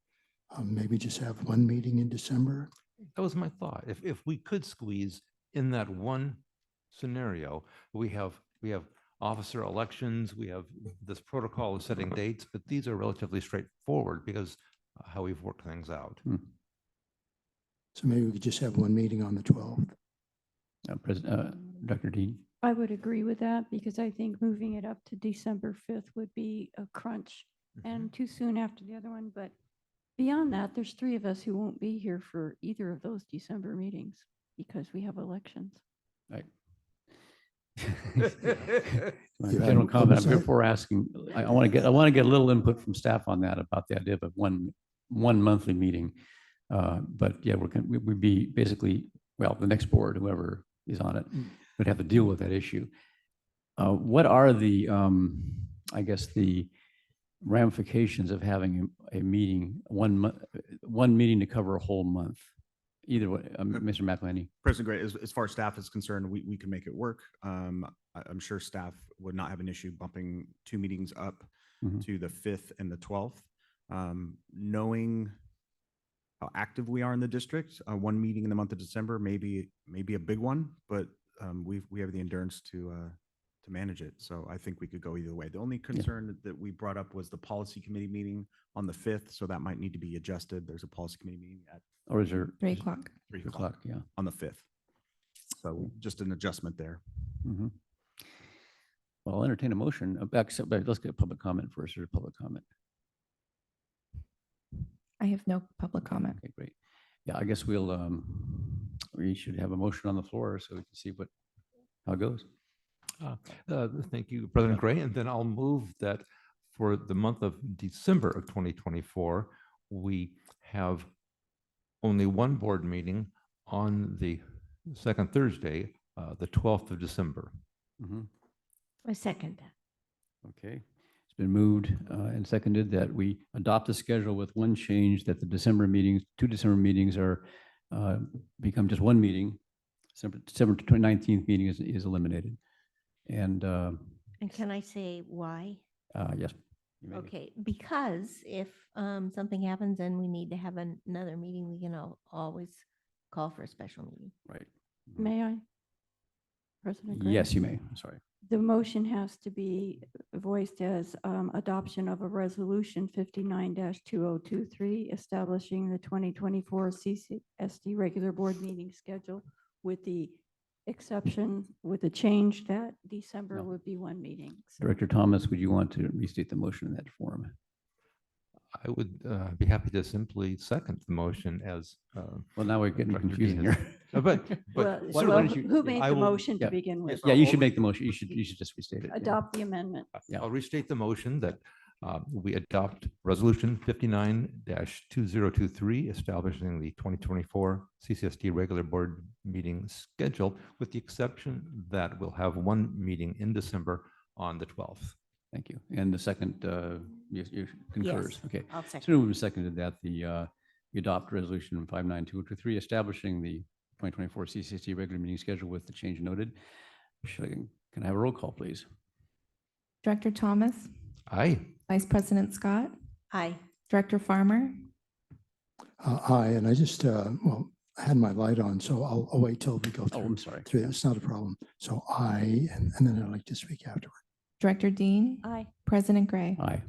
Maybe just have one meeting in December. That was my thought. If we could squeeze in that one scenario, we have officer elections, we have this protocol of setting dates, but these are relatively straightforward because how we've worked things out. So maybe we could just have one meeting on the 12th. Dr. Dean? I would agree with that because I think moving it up to December 5th would be a crunch and too soon after the other one. But beyond that, there's 3 of us who won't be here for either of those December meetings because we have elections. Right. General comment. I'm before asking. I want to get a little input from staff on that about the idea of one monthly meeting. But yeah, we'd be basically, well, the next board, whoever is on it, would have to deal with that issue. What are the, I guess, the ramifications of having a meeting, one meeting to cover a whole month Either way, Mr. McElhenney. President Gray, as far as staff is concerned, we can make it work. I'm sure staff would not have an issue bumping 2 meetings up Mhm. to the 5th and the 12th. Knowing how active we are in the district, 1 meeting in the month of December may be a big one, but we have the endurance to manage it. So I think we could go either way. The only concern that we brought up was the policy committee meeting on the 5th, so that might need to be adjusted. There's a policy committee meeting at Or is there? 3 o'clock. 3 3 o'clock yeah. on the 5th. So just an adjustment there. Mhm. Well, I'll entertain a motion. Except, let's get public comment first. Or public comment. I have no public comment. Okay, great. Yeah, I guess we should have a motion on the floor so we can see how it goes. Thank you, President Gray. And then I'll move that for the month of December of 2024, we have only 1 board meeting on the second Thursday, the 12th of December. Mhm. I second that. Okay, it's been moved and seconded that we adopt the schedule with one change, that the December meetings, 2 December meetings are become just 1 meeting. December 19th meeting is eliminated. And And can I say why? yes. you may. Okay, because if something happens and we need to have another meeting, we can always call for a special meeting. Right. Mhm. May I? President Gray? Yes, you may. I'm sorry. The motion has to be voiced as adoption of a resolution 59-2023, establishing the 2024 CSD regular board meeting schedule with the exception, with the change that December No. would be 1 meeting. So Director Thomas, would you want to restate the motion in that form? I would be happy to simply second the motion as. Well, now we're getting Director Dean confusing has- here. But, Well, but. why so don't you- who made I the will- motion to yeah. begin with? Yeah, you should make the motion. You should just restate it. Yeah. Adopt the amendment. Yeah. I'll restate the motion that we adopt Resolution 59-2023, establishing the 2024 CCSD regular board meeting schedule, with the exception that we'll have 1 meeting in December on the 12th. Thank you. And the second, you concurs. Yes, Okay. I'll So second. we seconded that we adopt resolution 59-2023, establishing the 2024 CCSD regular meeting schedule with the change noted. Can I have a roll call, please? Director Thomas, Aye. Vice President Scott, Aye. Director Farmer, Aye, and I just, well, I had my light on, so I'll wait till we go Oh, through. I'm sorry. Through, it's not a problem. So aye, and then I'd like to speak afterward. Director Dean, Aye. President Gray. Aye.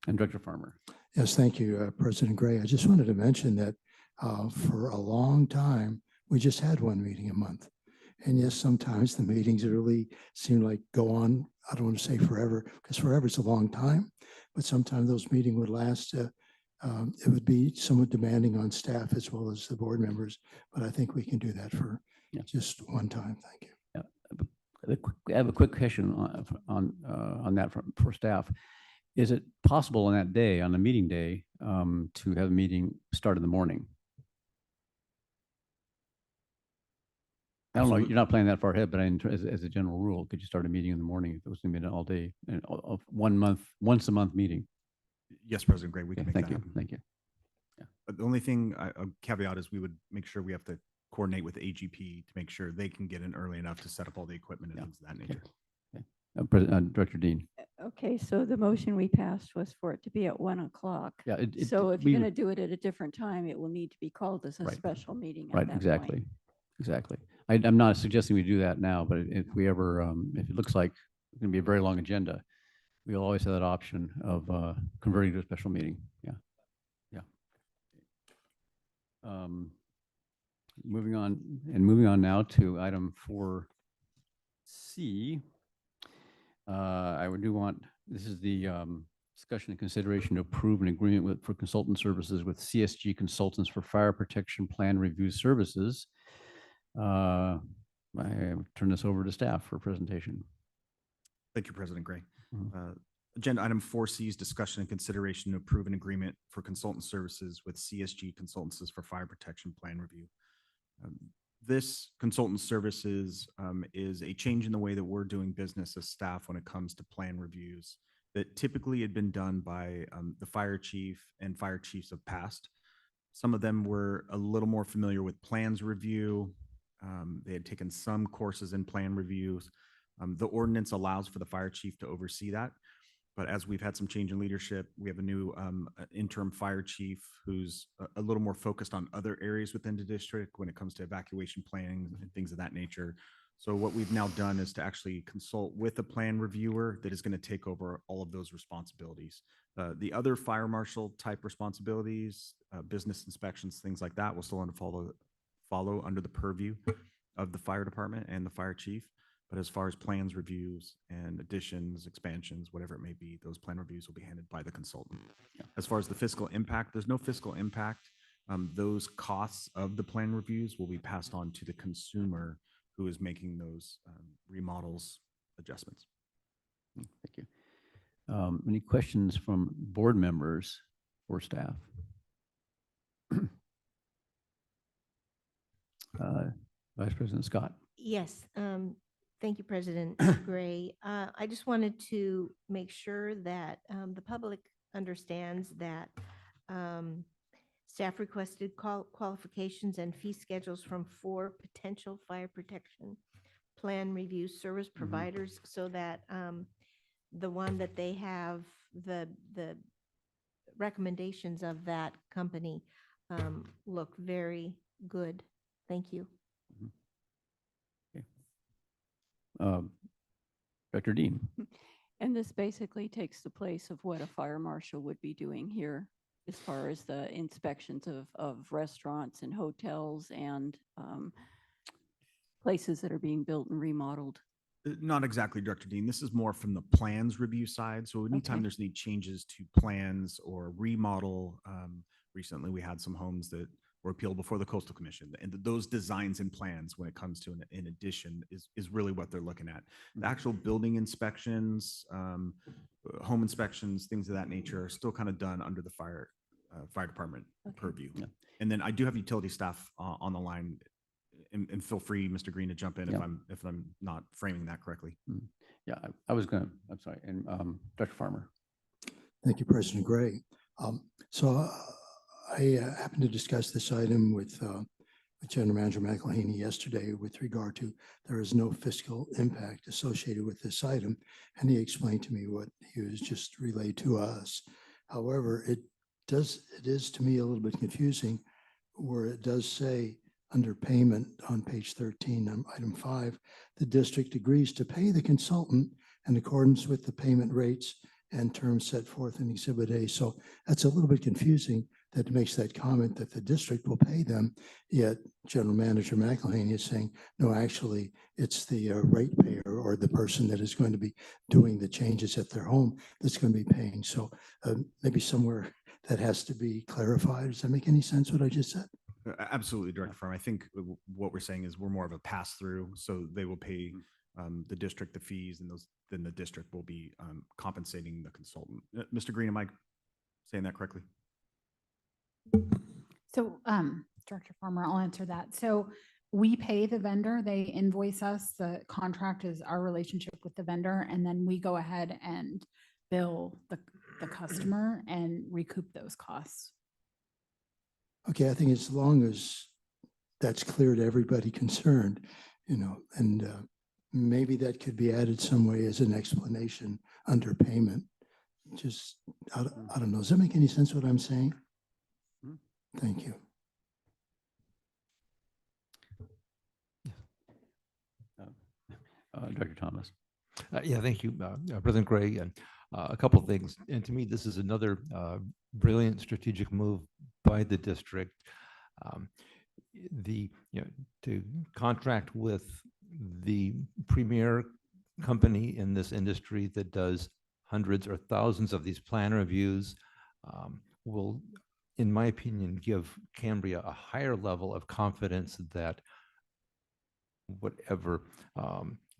And Director Farmer. Yes, thank you, President Gray. I just wanted to mention that for a long time, we just had 1 meeting a month. And yes, sometimes the meetings really seem like go on, I don't want to say forever, because forever is a long time, but sometimes those meetings would last, it would be somewhat demanding on staff as well as the board members, but I think we can do that for Yeah. just one time. Thank you. I have a quick question on that for staff. Is it possible on that day, on the meeting day, to have a meeting start in the morning? I don't know, Absolutely. you're not planning that far ahead, but as a general rule, could you start a meeting in the morning if it was going to be an all day, of 1 month, once a month meeting? Yes, President Gray, we can Okay, make thank that you, happen. thank you. But the only thing, a caveat is we would make sure we have to coordinate with AGP to make sure they can get in early enough to set up all the equipment and Yeah. things of that Okay. nature. Director Dean. Okay, so the motion we passed was for it to be at 1 o'clock. Yeah. So if you're going to do it at a different time, it will need to be called as a Right. special meeting at Right, that exactly, point. exactly. I'm not suggesting we do that now, but if we ever, if it looks like it's going to be a very long agenda, we'll always have that option of converting to a special meeting. Yeah, yeah. Moving on now to item 4C. I would do want, this is the discussion and consideration to approve an agreement for consultant services with CSG Consultants for Fire Protection Plan Review Services. I turn this over to staff for presentation. Thank you, President Gray. Mhm. Agenda item 4C is discussion and consideration to approve an agreement for consultant services with CSG Consultants for Fire Protection Plan Review. This consultant services is a change in the way that we're doing business as staff when it comes to plan reviews that typically had been done by the fire chief and fire chiefs of past. Some of them were a little more familiar with plans review. They had taken some courses in plan reviews. The ordinance allows for the fire chief to oversee that. But as we've had some change in leadership, we have a new interim fire chief who's a little more focused on other areas within the district when it comes to evacuation planning and things of that nature. So what we've now done is to actually consult with a plan reviewer that is going to take over all of those responsibilities. The other fire marshal type responsibilities, business inspections, things like that will still follow under the purview of the fire department and the fire chief. But as far as plans reviews and additions, expansions, whatever it may be, those plan reviews will be handled by the consultant. As far as the fiscal impact, there's no fiscal impact. Those costs of the plan reviews will be passed on to the consumer who is making those remodels adjustments. Thank you. Any questions from board members or staff? Vice President Scott. Yes, thank you, President Gray. I just wanted to make sure that the public understands that staff requested qualifications and fee schedules from 4 potential fire protection plan review service providers, so that the one that they have, the recommendations of that company look very good. Thank you. Dr. Dean. And this basically takes the place of what a fire marshal would be doing here as far as the inspections of restaurants and hotels and places that are being built and remodeled. Not exactly, Director Dean. This is more from the plans review side. So anytime Okay. there's any changes to plans or remodel, recently we had some homes that were appealed before the Coastal Commission, and those designs and plans when it comes to an addition is really what they're looking at. The actual building inspections, home inspections, things of that nature are still kind of done under the fire department purview. Yeah. And then I do have utility staff on the line, and feel free, Mr. Green, to jump in Yeah. if I'm not framing that correctly. Yeah, I'm sorry, and Dr. Farmer. Thank you, President Gray. So I happened to discuss this item with General Manager McElhaney yesterday with regard to there is no fiscal impact associated with this item. And he explained to me what he was just relayed to us. However, it is to me a little bit confusing where it does say under payment on page 13, item 5, the district agrees to pay the consultant in accordance with the payment rates and terms set forth in Exhibit A. So that's a little bit confusing that makes that comment that the district will pay them, yet General Manager McElhaney is saying, no, actually, it's the ratepayer or the person that is going to be doing the changes at their home that's going to be paying. So maybe somewhere that has to be clarified. Does that make any sense what I just said? Absolutely, Director Farm. I think what we're saying is we're more of a pass-through, so they will pay the district the fees, and then the district will be compensating the consultant. Mr. Green, am I saying that correctly? So, Director Farmer, I'll answer that. So we pay the vendor, they invoice us, the contract is our relationship with the vendor, and then we go ahead and bill the customer and recoup those costs. Okay, I think as long as that's clear to everybody concerned, and maybe that could be added some way as an explanation under payment. Just, I don't know. Does that make any sense what I'm saying? Thank you. Dr. Thomas. Yeah, thank you, President Gray. And a couple of things. And to me, this is another brilliant strategic move by the district. To contract with the premier company in this industry that does hundreds or thousands of these plan reviews will, in my opinion, give Cambria a higher level of confidence that whatever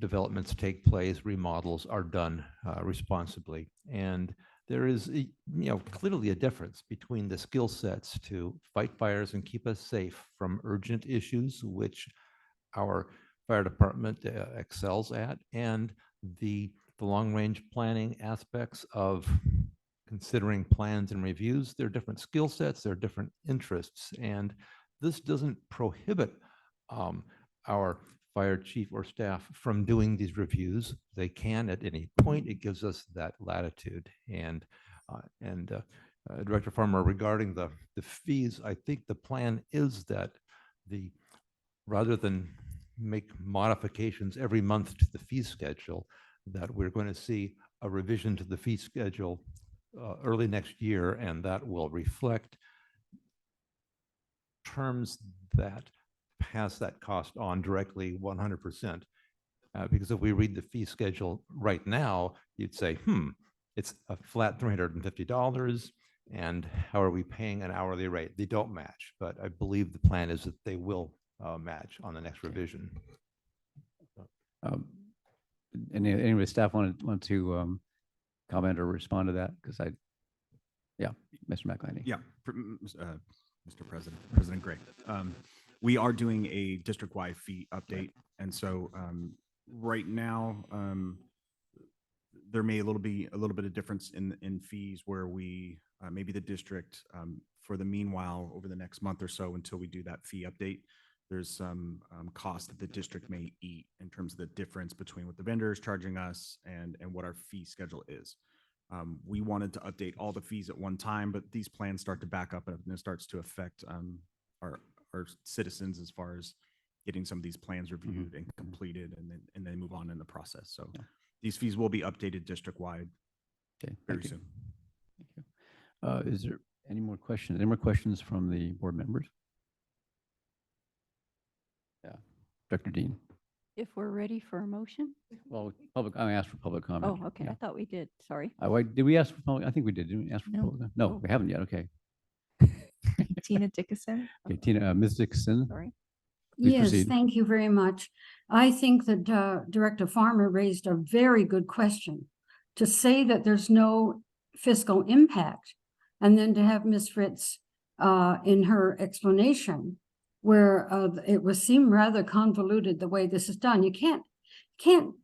developments take place, remodels are done responsibly. And there is, clearly a difference between the skill sets to fight fires and keep us safe from urgent issues, which our fire department excels at, and the long-range planning aspects of considering plans and reviews. There are different skill sets, there are different interests, and this doesn't prohibit our fire chief or staff from doing these reviews. They can at any point. It gives us that latitude. And Director Farmer, regarding the fees, I think the plan is that rather than make modifications every month to the fee schedule, that we're going to see a revision to the fee schedule early next year, and that will reflect terms that pass that cost on directly 100%. Because if we read the fee schedule right now, you'd say, it's a flat $350, and how are we paying an hourly rate? They don't match, but I believe the plan is that they will match on the next revision. Anyway, staff want to comment or respond to that? Because Mr. McElhaney. Yeah, Mr. President, President Gray. We are doing a district-wide fee update, and so right now there may a little bit of difference in fees where we maybe the district for the meanwhile over the next month or so until we do that fee update. There's some cost that the district may eat in terms of the difference between what the vendor is charging us and what our fee schedule is. We wanted to update all the fees at one time, but these plans start to back up and it starts to affect our citizens as far as getting some of these plans reviewed and completed and then move on in the process. So these fees will be updated district-wide very soon. Thank you. Is there any more questions? Any more questions from the board members? Yeah, Dr. Dean. If we're ready for a motion? Well, I asked for public comment. Oh, okay. Yeah. I thought we did. Sorry. Did we ask for public? I think we did. Didn't we ask for No. public? No, we haven't yet. Okay. Tina Dickinson. Okay, Tina, Ms. Dixon. Sorry. Please Yes, proceed. thank you very much. I think that Director Farmer raised a very good question. To say that there's no fiscal impact, and then to have Ms. Fritz in her explanation, where it would seem rather convoluted the way this is done. You can't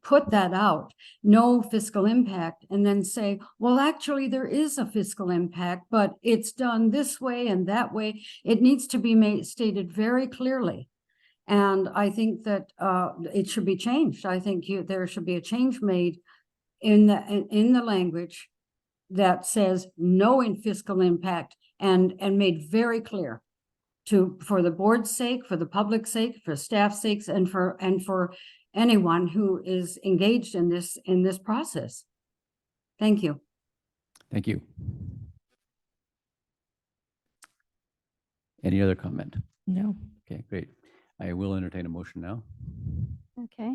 put that out, no fiscal impact, and then say, well, actually there is a fiscal impact, but it's done this way and that way. It needs to be stated very clearly. And I think that it should be changed. I think there should be a change made in the language that says no fiscal impact and made very clear for the board's sake, for the public's sake, for staff's sakes, and for anyone who is engaged in this process. Thank you. Thank you. Any other comment? No. Okay, great. I will entertain a motion now. Okay.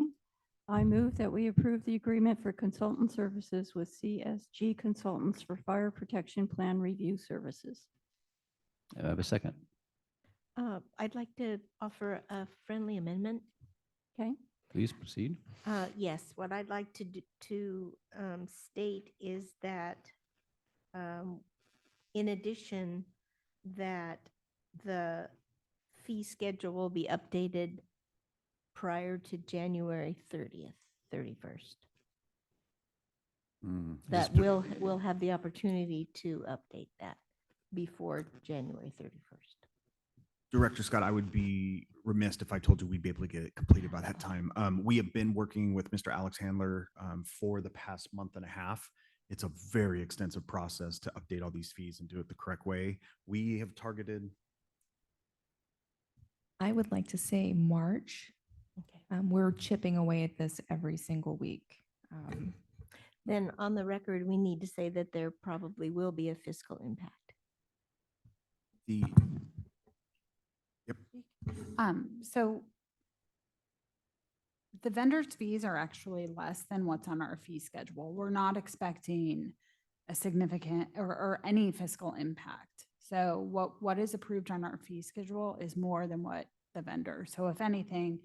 I move that we approve the agreement for consultant services with CSG Consultants for Fire Protection Plan Review Services. I have a second. I'd like to offer a friendly amendment. Okay. Please proceed. Yes, what I'd like to state is that in addition, that the fee schedule will be updated prior to January 31st. That we'll have the opportunity to update that before January 31st. Director Scott, I would be remiss if I told you we'd be able to get it completed by that time. We have been working with Mr. Alex Handler for the past month and a half. It's a very extensive process to update all these fees and do it the correct way. We have targeted. I would like to say March. Okay. We're chipping away at this every single week. Then on the record, we need to say that there probably will be a fiscal impact. So the vendor's fees are actually less than what's on our fee schedule. We're not expecting a significant or any fiscal impact. So what is approved on our fee schedule is more than what the vendor. So if anything,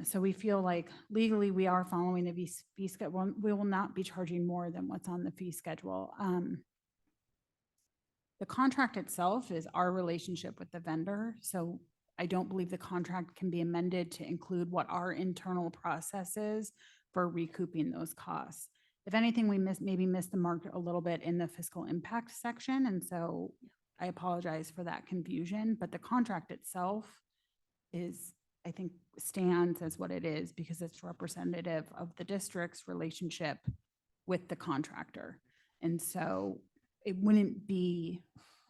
so we feel like legally we are following the fee schedule. We will not be charging more than what's on the fee schedule. The contract itself is our relationship with the vendor. So I don't believe the contract can be amended to include what our internal process is for recouping those costs. if anything, we maybe missed the mark a little bit in the fiscal impact section. And so I apologize for that confusion, but the contract itself is, I think, stands as what it is because it's representative of the district's relationship with the contractor. And so it wouldn't be,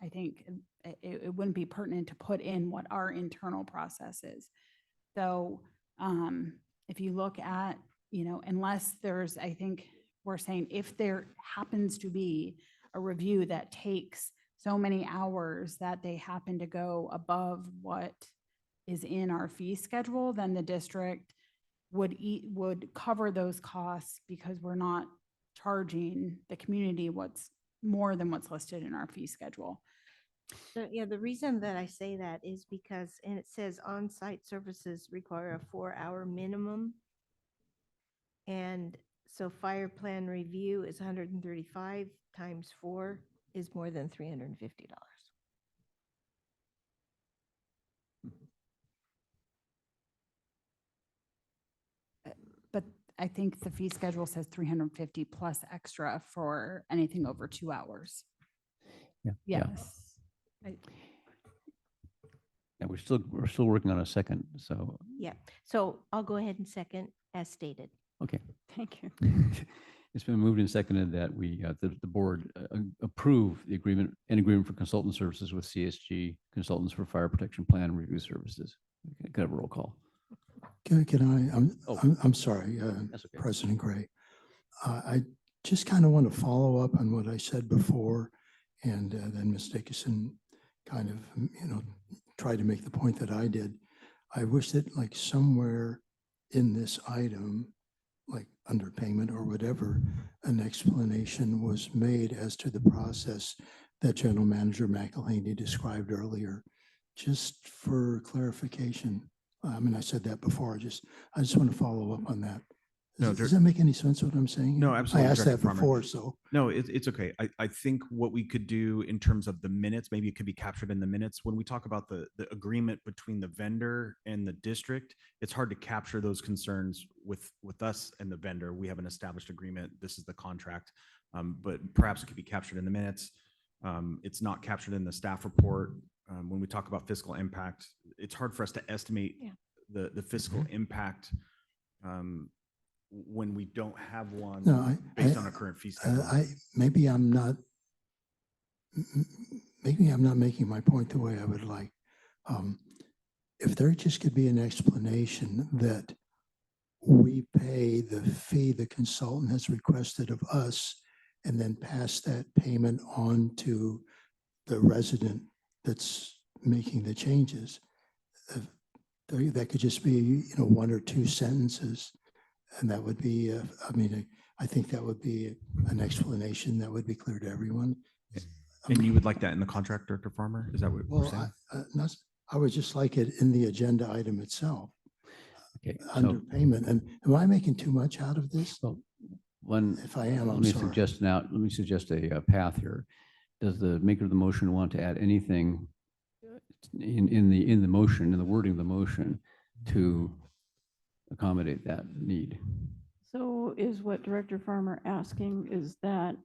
I think, it wouldn't be pertinent to put in what our internal process is. So if you look at, unless there's, I think we're saying if there happens to be a review that takes so many hours that they happen to go above what is in our fee schedule, then the district would cover those costs because we're not charging the community what's more than what's listed in our fee schedule. Yeah, the reason that I say that is because, and it says on-site services require a 4-hour minimum. And so fire plan review is 135 times 4 is more than $350. But I think the fee schedule says 350 plus extra for anything over 2 hours. Yeah. Yes. And we're still working on a second. So, Yeah, so I'll go ahead and second as stated. okay. Thank you. It's been moved and seconded that the board approve the agreement for consultant services with CSG Consultants for Fire Protection Plan and Review Services. Could I have a roll call? I'm sorry, That's okay. President Gray. I just kind of want to follow up on what I said before, and then Ms. Dickinson kind of, tried to make the point that I did. I wish that like somewhere in this item, like underpayment or whatever, an explanation was made as to the process that General Manager McElhaney described earlier, just for clarification. I mean, I said that before. I just want to follow up on that. No, Does that make any sense what I'm saying? No, absolutely. I asked Director that Farmer. before, so. No, it's okay. I think what we could do in terms of the minutes, maybe it could be captured in the minutes. When we talk about the agreement between the vendor and the district, it's hard to capture those concerns with us and the vendor. We have an established agreement. This is the contract, but perhaps it could be captured in the minutes. It's not captured in the staff report. When we talk about fiscal impact, it's hard for us to estimate the fiscal impact when we don't have one based on a current fee schedule. Maybe I'm not making my point the way I would like. If there just could be an explanation that we pay the fee the consultant has requested of us and then pass that payment on to the resident that's making the changes. That could just be, 1 or 2 sentences. And that would be, I think that would be an explanation that would be clear to everyone. And you would like that in the contract, Director Farmer? Is that what we're saying? I would just like it in the agenda item itself. Okay. Under payment. And am I making too much out of this? So If I am, let I'm me sorry. suggest a path here. Does the maker of the motion want to add anything in the motion, in the wording of the motion, to accommodate that need? So is what Director Farmer asking is that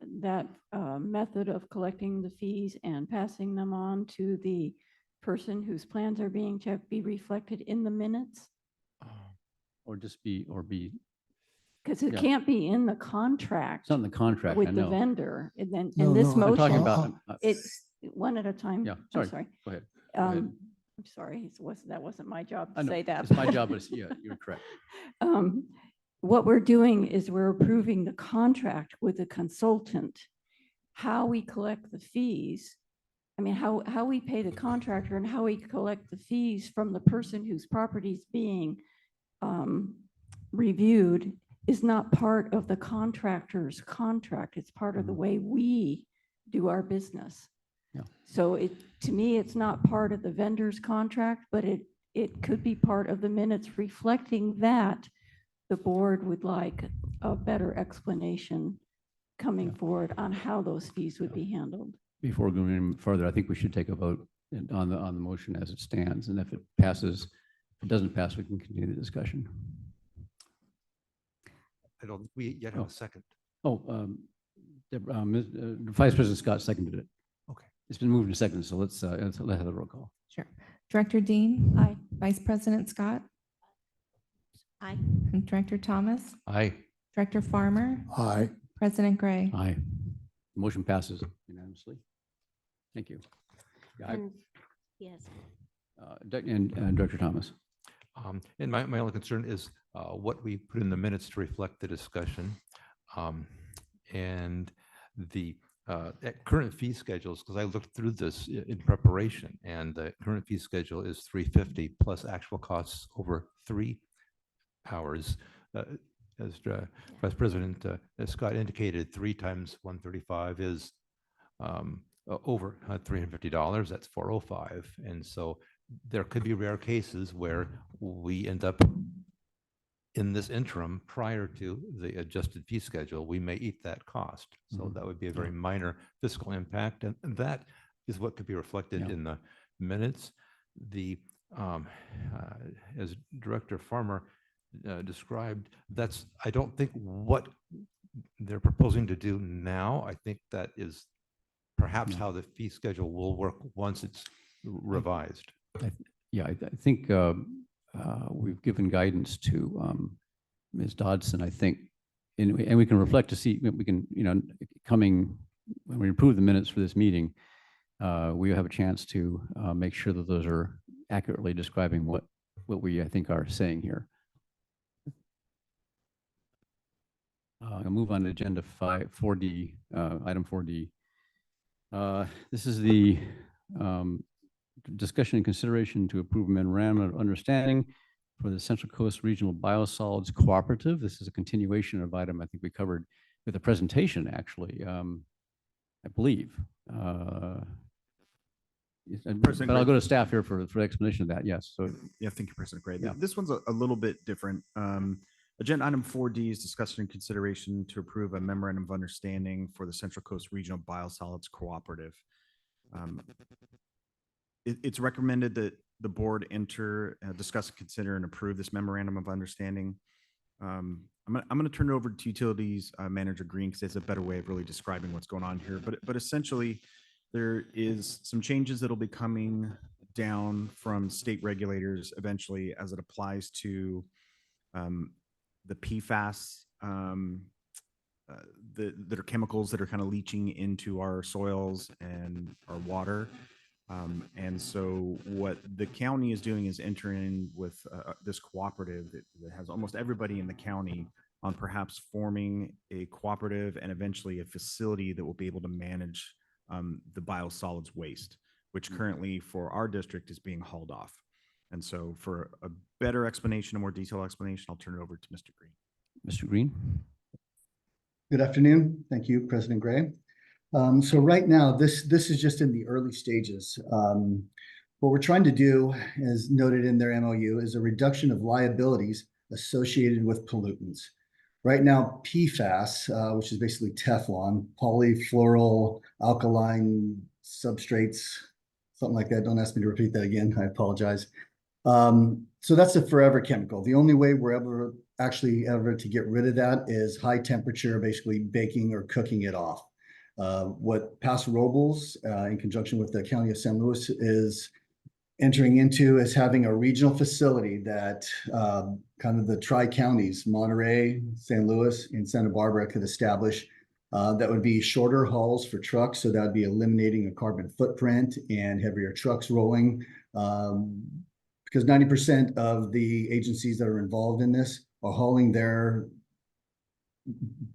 method of collecting the fees and passing them on to the person whose plans are being checked be reflected in the minutes? Or be, Because it Yeah. can't be in the contract it's not in the contract, I with the know. vendor. And then, No, and this no, I'm I'm talking motion, about, it's one at a time. yeah, I'm sorry, sorry. go ahead. ahead. I'm sorry, that wasn't my job I to know, say that. it's my job, but yeah, you're correct. What we're doing is we're approving the contract with the consultant. How we collect the fees, I mean, how we pay the contractor and how we collect the fees from the person whose property is being reviewed is not part of the contractor's contract. It's part of the way we do our business. Yeah. So to me, it's not part of the vendor's contract, but it could be part of the minutes reflecting that the board would like a better explanation coming forward on how those fees would be handled. Before going any further, I think we should take a vote on the motion as it stands. And if it passes, if it doesn't pass, we can continue the discussion. I don't think we yet have a second. Oh, Vice President Scott seconded it. Okay. It's been moved and seconded, so let's have the roll call. Sure. Director Dean. Aye. Vice President Scott. Aye. And Director Thomas. Aye. Director Farmer. Aye. President Gray. Aye. Motion passes unanimously. Thank you. Yeah, And- Yes. and Director Thomas. And my only concern is what we put in the minutes to reflect the discussion. And the current fee schedules, because I looked through this in preparation, and the current fee schedule is $350 plus actual costs over 3 hours. As Vice President Scott indicated, 3 times 135 is over $350. That's $405. And so there could be rare cases where we end up in this interim prior to the adjusted fee schedule, we may eat that cost. So that would be a very minor fiscal impact. And that is what could be reflected in the minutes. The as Director Farmer described, that's, I don't think what they're proposing to do now. I think that is perhaps how the fee schedule will work once it's revised. I think we've given guidance to Ms. Dodson, I think, and we can reflect to see, we can, coming, when we approve the minutes for this meeting, we have a chance to make sure that those are accurately describing what we, I think, are saying here. I'll move on to agenda 4D, item 4D. This is the discussion and consideration to approve a memorandum of understanding for the Central Coast Regional Biosolids Cooperative. This is a continuation of item I think we covered with a presentation, actually, I believe. But I'll go to staff here for the explanation of that. Yes. So Yeah, thank you, President Gray. Yeah. This one's a little bit different. Agenda item 4D is discussion and consideration to approve a memorandum of understanding for the Central Coast Regional Biosolids Cooperative. It's recommended that the board enter, discuss, consider, and approve this memorandum of understanding. I'm going to turn it over to Utilities Manager Green because it's a better way of really describing what's going on here. But essentially, there is some changes that'll be coming down from state regulators eventually as it applies to the PFAS that are chemicals that are kind of leaching into our soils and our water. And so what the county is doing is entering with this cooperative that has almost everybody in the county on perhaps forming a cooperative and eventually a facility that will be able to manage the biosolids waste, which currently for our district is being hauled off. And so for a better explanation, a more detailed explanation, I'll turn it over to Mr. Green. Mr. Green. Good afternoon. Thank you, President Gray. So right now, this is just in the early stages. What we're trying to do, as noted in their MOU, is a reduction of liabilities associated with pollutants. Right now, PFAS, which is basically Teflon, polyfluoral alkaline substrates, something like that. Don't ask me to repeat that again. I apologize. So that's a forever chemical. The only way we're ever to get rid of that is high temperature, basically baking or cooking it off. What Paso Robles, in conjunction with the County of San Luis, is entering into is having a regional facility that kind of the tri-counties, Monterey, San Luis, and Santa Barbara could establish. That would be shorter hauls for trucks, so that would be eliminating a carbon footprint and heavier trucks rolling. Because 90% of the agencies that are involved in this are hauling their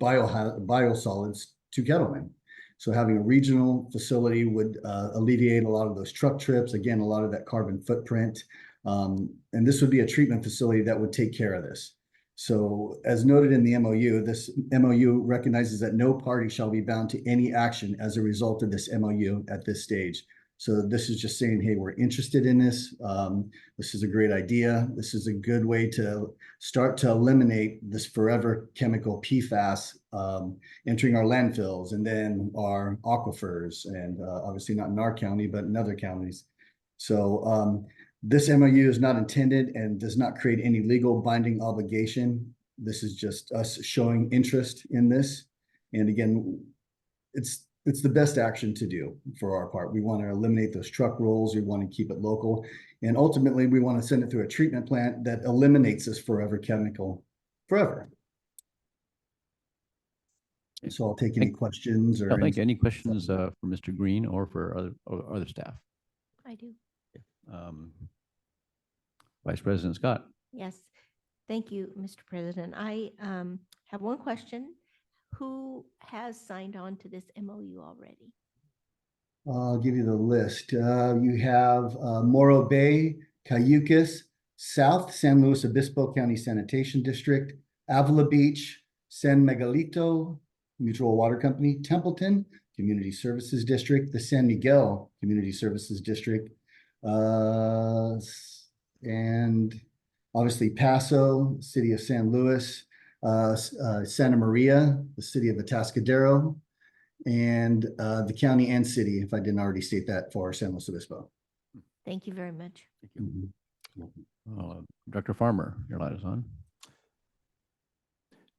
biosolids to Kettleman. So having a regional facility would alleviate a lot of those truck trips, again, a lot of that carbon footprint. And this would be a treatment facility that would take care of this. So as noted in the MOU, this MOU recognizes that no party shall be bound to any action as a result of this MOU at this stage. So this is just saying, hey, we're interested in this. This is a great idea. This is a good way to start to eliminate this forever chemical PFAS entering our landfills and then our aquifers, and obviously not in our county, but in other counties. So this MOU is not intended and does not create any legal binding obligation. This is just us showing interest in this. And again, it's the best action to do for our part. We want to eliminate those truck rolls. We want to keep it local. And ultimately, we want to send it through a treatment plant that eliminates this forever chemical forever. So I'll take any questions or. Thank you. Any questions for Mr. Green or for other staff? I do. Vice President Scott. Yes. Thank you, Mr. President. I have one question. Who has signed on to this MOU already? I'll give you the list. You have Morro Bay, Cayucas, South San Luis Obispo County Sanitation District, Avila Beach, San Miguelito Mutual Water Company, Templeton Community Services District, the San Miguel Community Services District, and obviously Paso, City of San Luis, Santa Maria, the City of Atascadero, and the county and city, if I didn't already state that, for San Luis Obispo. Thank you very much. Thank you. Dr. Farmer, your light is on.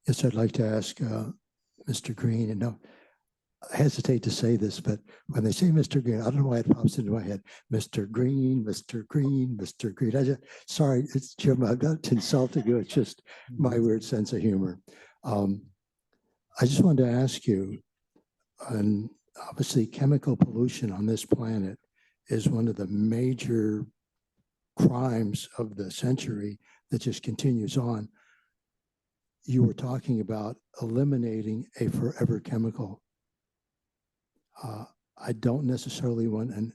Yes, I'd like to ask Mr. Green, and no, I hesitate to say this, but when they say Mr. Green, I don't know why it pops into my head. Mr. Green, Mr. Green, Mr. Green. Sorry, it's Jim. I'm not insulting you. It's just my weird sense of humor. I just wanted to ask you, and obviously chemical pollution on this planet is one of the major crimes of the century that just continues on. You were talking about eliminating a forever chemical. I don't necessarily want a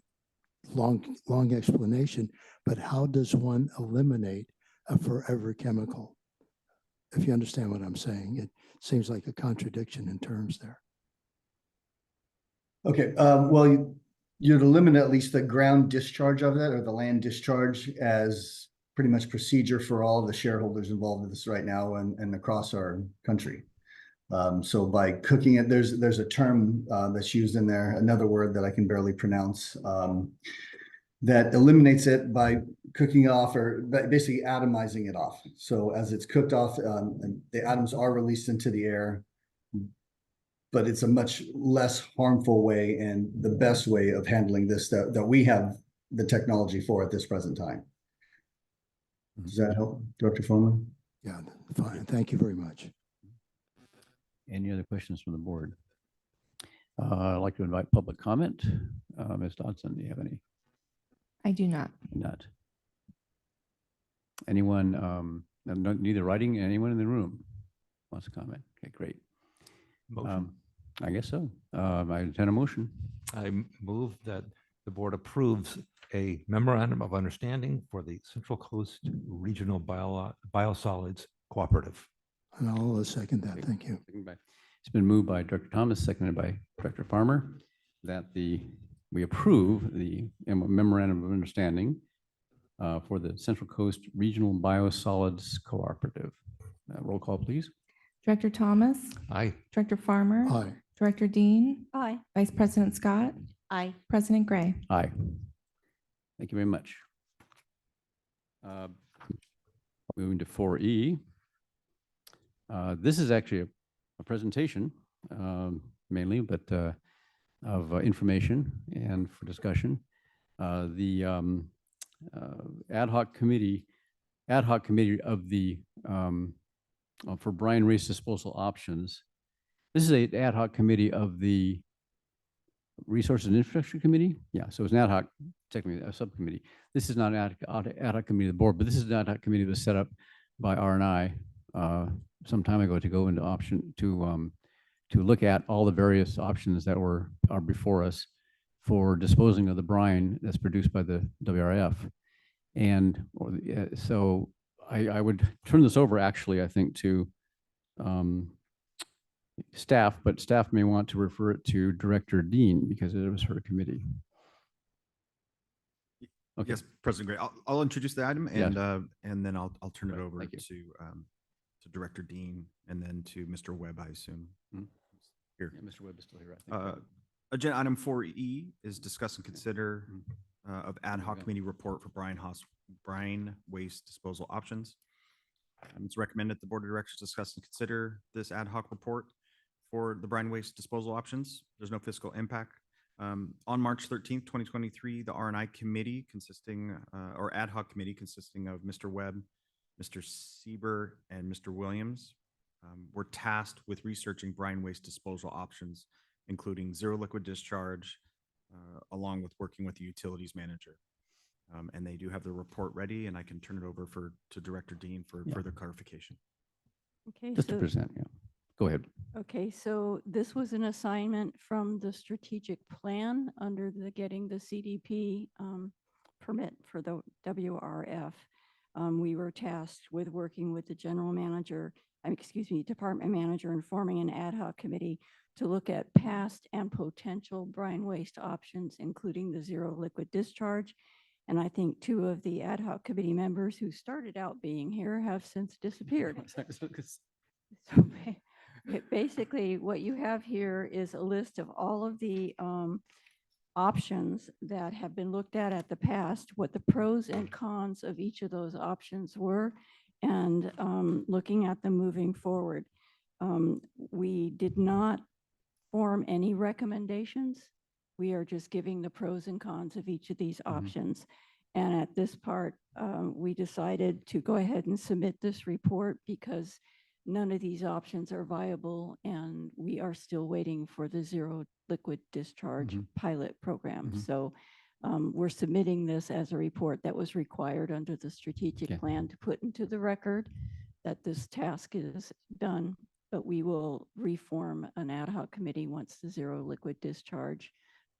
long explanation, but how does one eliminate a forever chemical? If you understand what I'm saying, it seems like a contradiction in terms there. Okay, well, you'd eliminate at least the ground discharge of that, or the land discharge, as pretty much procedure for all of the shareholders involved in this right now and across our country. So by cooking it, there's a term that's used in there, another word that I can barely pronounce, that eliminates it by cooking off, or basically atomizing it off. So as it's cooked off, the atoms are released into the air, but it's a much less harmful way and the best way of handling this that we have the technology for at this present time. Does that help, Dr. Foreman? Yeah, fine. Thank you very much. Any other questions from the board? I'd like to invite public comment. Ms. Dodson, do you have any? I do not. Not. Anyone, neither writing, anyone in the room wants to comment? Okay, great. Motion. I guess so. I entertain a motion. I move that the board approves a memorandum of understanding for the Central Coast Regional Biosolids Cooperative. And I'll second that. Thank you. It's been moved by Dr. Thomas, seconded by Dr. Farmer, that we approve the memorandum of understanding for the Central Coast Regional Biosolids Cooperative. Roll call, please. Director Thomas? Aye. Director Farmer? Aye. Director Dean? Aye. Vice President Scott? Aye. President Gray? Aye. Thank you very much. Moving to 4E. This is actually a presentation, mainly, but of information and for discussion. The ad hoc committee of the for brine waste disposal options. This is an ad hoc committee of the Resources and Infrastructure Committee. Yeah, so it's an ad hoc, technically a subcommittee. This is not an ad hoc committee of the board, but this is an ad hoc committee that was set up by R&I some time ago to go into option to look at all the various options that are before us for disposing of the brine that's produced by the WRF. And so I would turn this over, actually, I think, to staff, but staff may want to refer it to Director Dean because it was her committee. Okay. Yes, President Gray, I'll introduce the item and Yes. And then I'll turn it Right, over thank you. to Director Dean and then to Mr. Webb, I assume. Here. Yeah, Mr. Webb is still here, I think. Agenda item 4E is discuss and consider of ad hoc go. committee report for brine waste disposal options. It's recommended the board of directors discuss and consider this ad hoc report for the brine waste disposal options. There's no fiscal impact. On March 13th, 2023, the R&I committee consisting, or ad hoc committee consisting of Mr. Webb, Mr. Sieber, and Mr. Williams were tasked with researching brine waste disposal options, including zero liquid discharge, along with working with the utilities manager. And they do have the report ready, and I can turn it over to Director Dean for further clarification. Okay, Just to present, yeah. Go ahead. Okay, so this was an assignment from the strategic plan under the getting the CDP permit for the WRF. We were tasked with working with the general manager, department manager, and forming an ad hoc committee to look at past and potential brine waste options, including the zero liquid discharge. And I think 2 of the ad hoc committee members who started out being here have since disappeared. So basically, what you have here is a list of all of the options that have been looked at the past, what the pros and cons of each of those options were, and looking at them moving forward. We did not form any recommendations. We are just giving the pros and cons of each of these options. And at this part, we decided to go ahead and submit this report because none of these options are viable, and we are still waiting for the zero liquid discharge pilot program. So we're submitting this as a report that was required under the strategic plan to put into the record that this task is done, but we will reform an ad hoc committee once the zero liquid discharge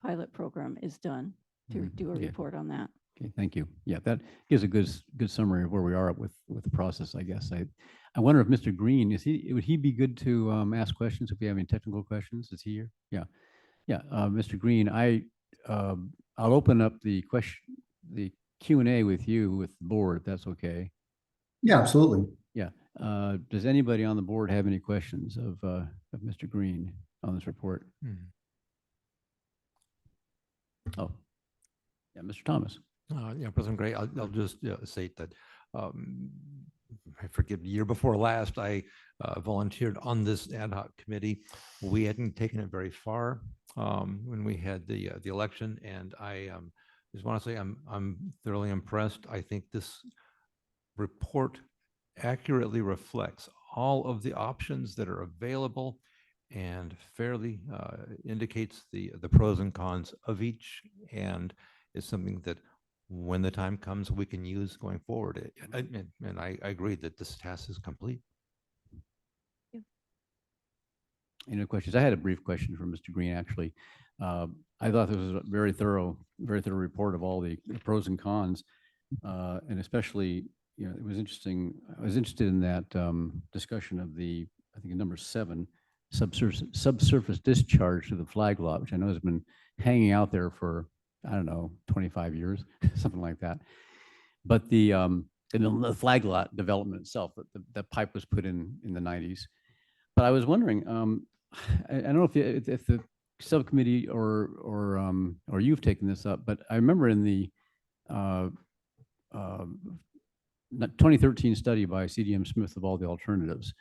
pilot program is done to do a report on that. Okay, thank you. Yeah, that gives a good summary of where we are with the process, I guess. I wonder if Mr. Green, would he be good to ask questions if we have any technical questions? Is he here? Yeah. Yeah, Mr. Green, I'll open up the Q&A with you with the board, if that's okay. Yeah, absolutely. Yeah. Does anybody on the board have any questions of Mr. Green on this report? Oh, yeah, Mr. Thomas. Yeah, President Gray, I'll just state that I forget, the year before last, I volunteered on this ad hoc committee. We hadn't taken it very far when we had the election, and I just want to say I'm thoroughly impressed. I think this report accurately reflects all of the options that are available and fairly indicates the pros and cons of each, and is something that when the time comes, we can use going forward. And I agree that this task is complete. Any other questions? I had a brief question for Mr. Green, actually. I thought this was a very thorough report of all the pros and cons, and especially, it was interesting. I was interested in that discussion of I think number 7, subsurface discharge to the flag lot, which I know has been hanging out there for, I don't know, 25 years, something like that. But the flag lot development itself, the pipe was put in the 90s. But I was wondering, I don't know if the subcommittee or you've taken this up, but I remember in the 2013 study by CDM Smith of all the alternatives,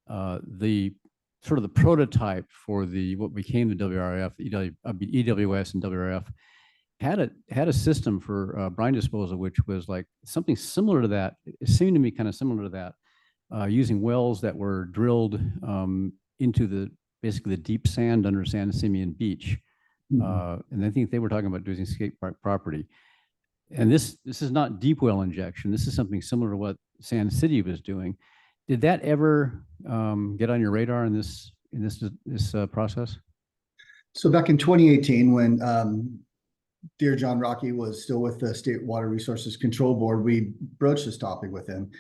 the sort of the prototype for what became the WRF, EWS and WRF, had a system for brine disposal, which was like something similar to that. It seemed to me kind of similar to that, using wells that were drilled into basically the deep sand under San Simeon Beach. And I think they were talking about doing skate park property. And this is not deep well injection. This is something similar to what Sand City was doing. Did that ever get on your radar in this process? So back in 2018, when Dear John Rocky was still with the State Water Resources Control Board, we broached this topic with him.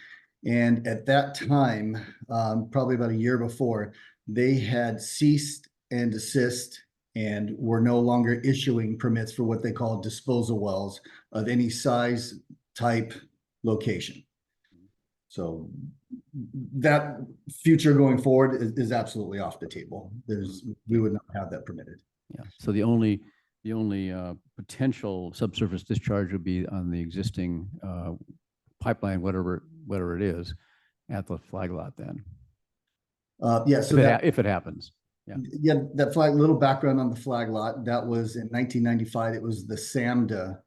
And at that time, probably about a year before, they had ceased and desist and were no longer issuing permits for what they call disposal wells of any size, type, location. So that future going forward is absolutely off the table. We would not have that permitted. Yeah. So the only potential subsurface discharge would be on the existing pipeline, whatever it is, at the flag lot then. Yeah. So if it happens. Yeah, that flag, little background on the flag lot, that was in 1995. It was the SAMDA.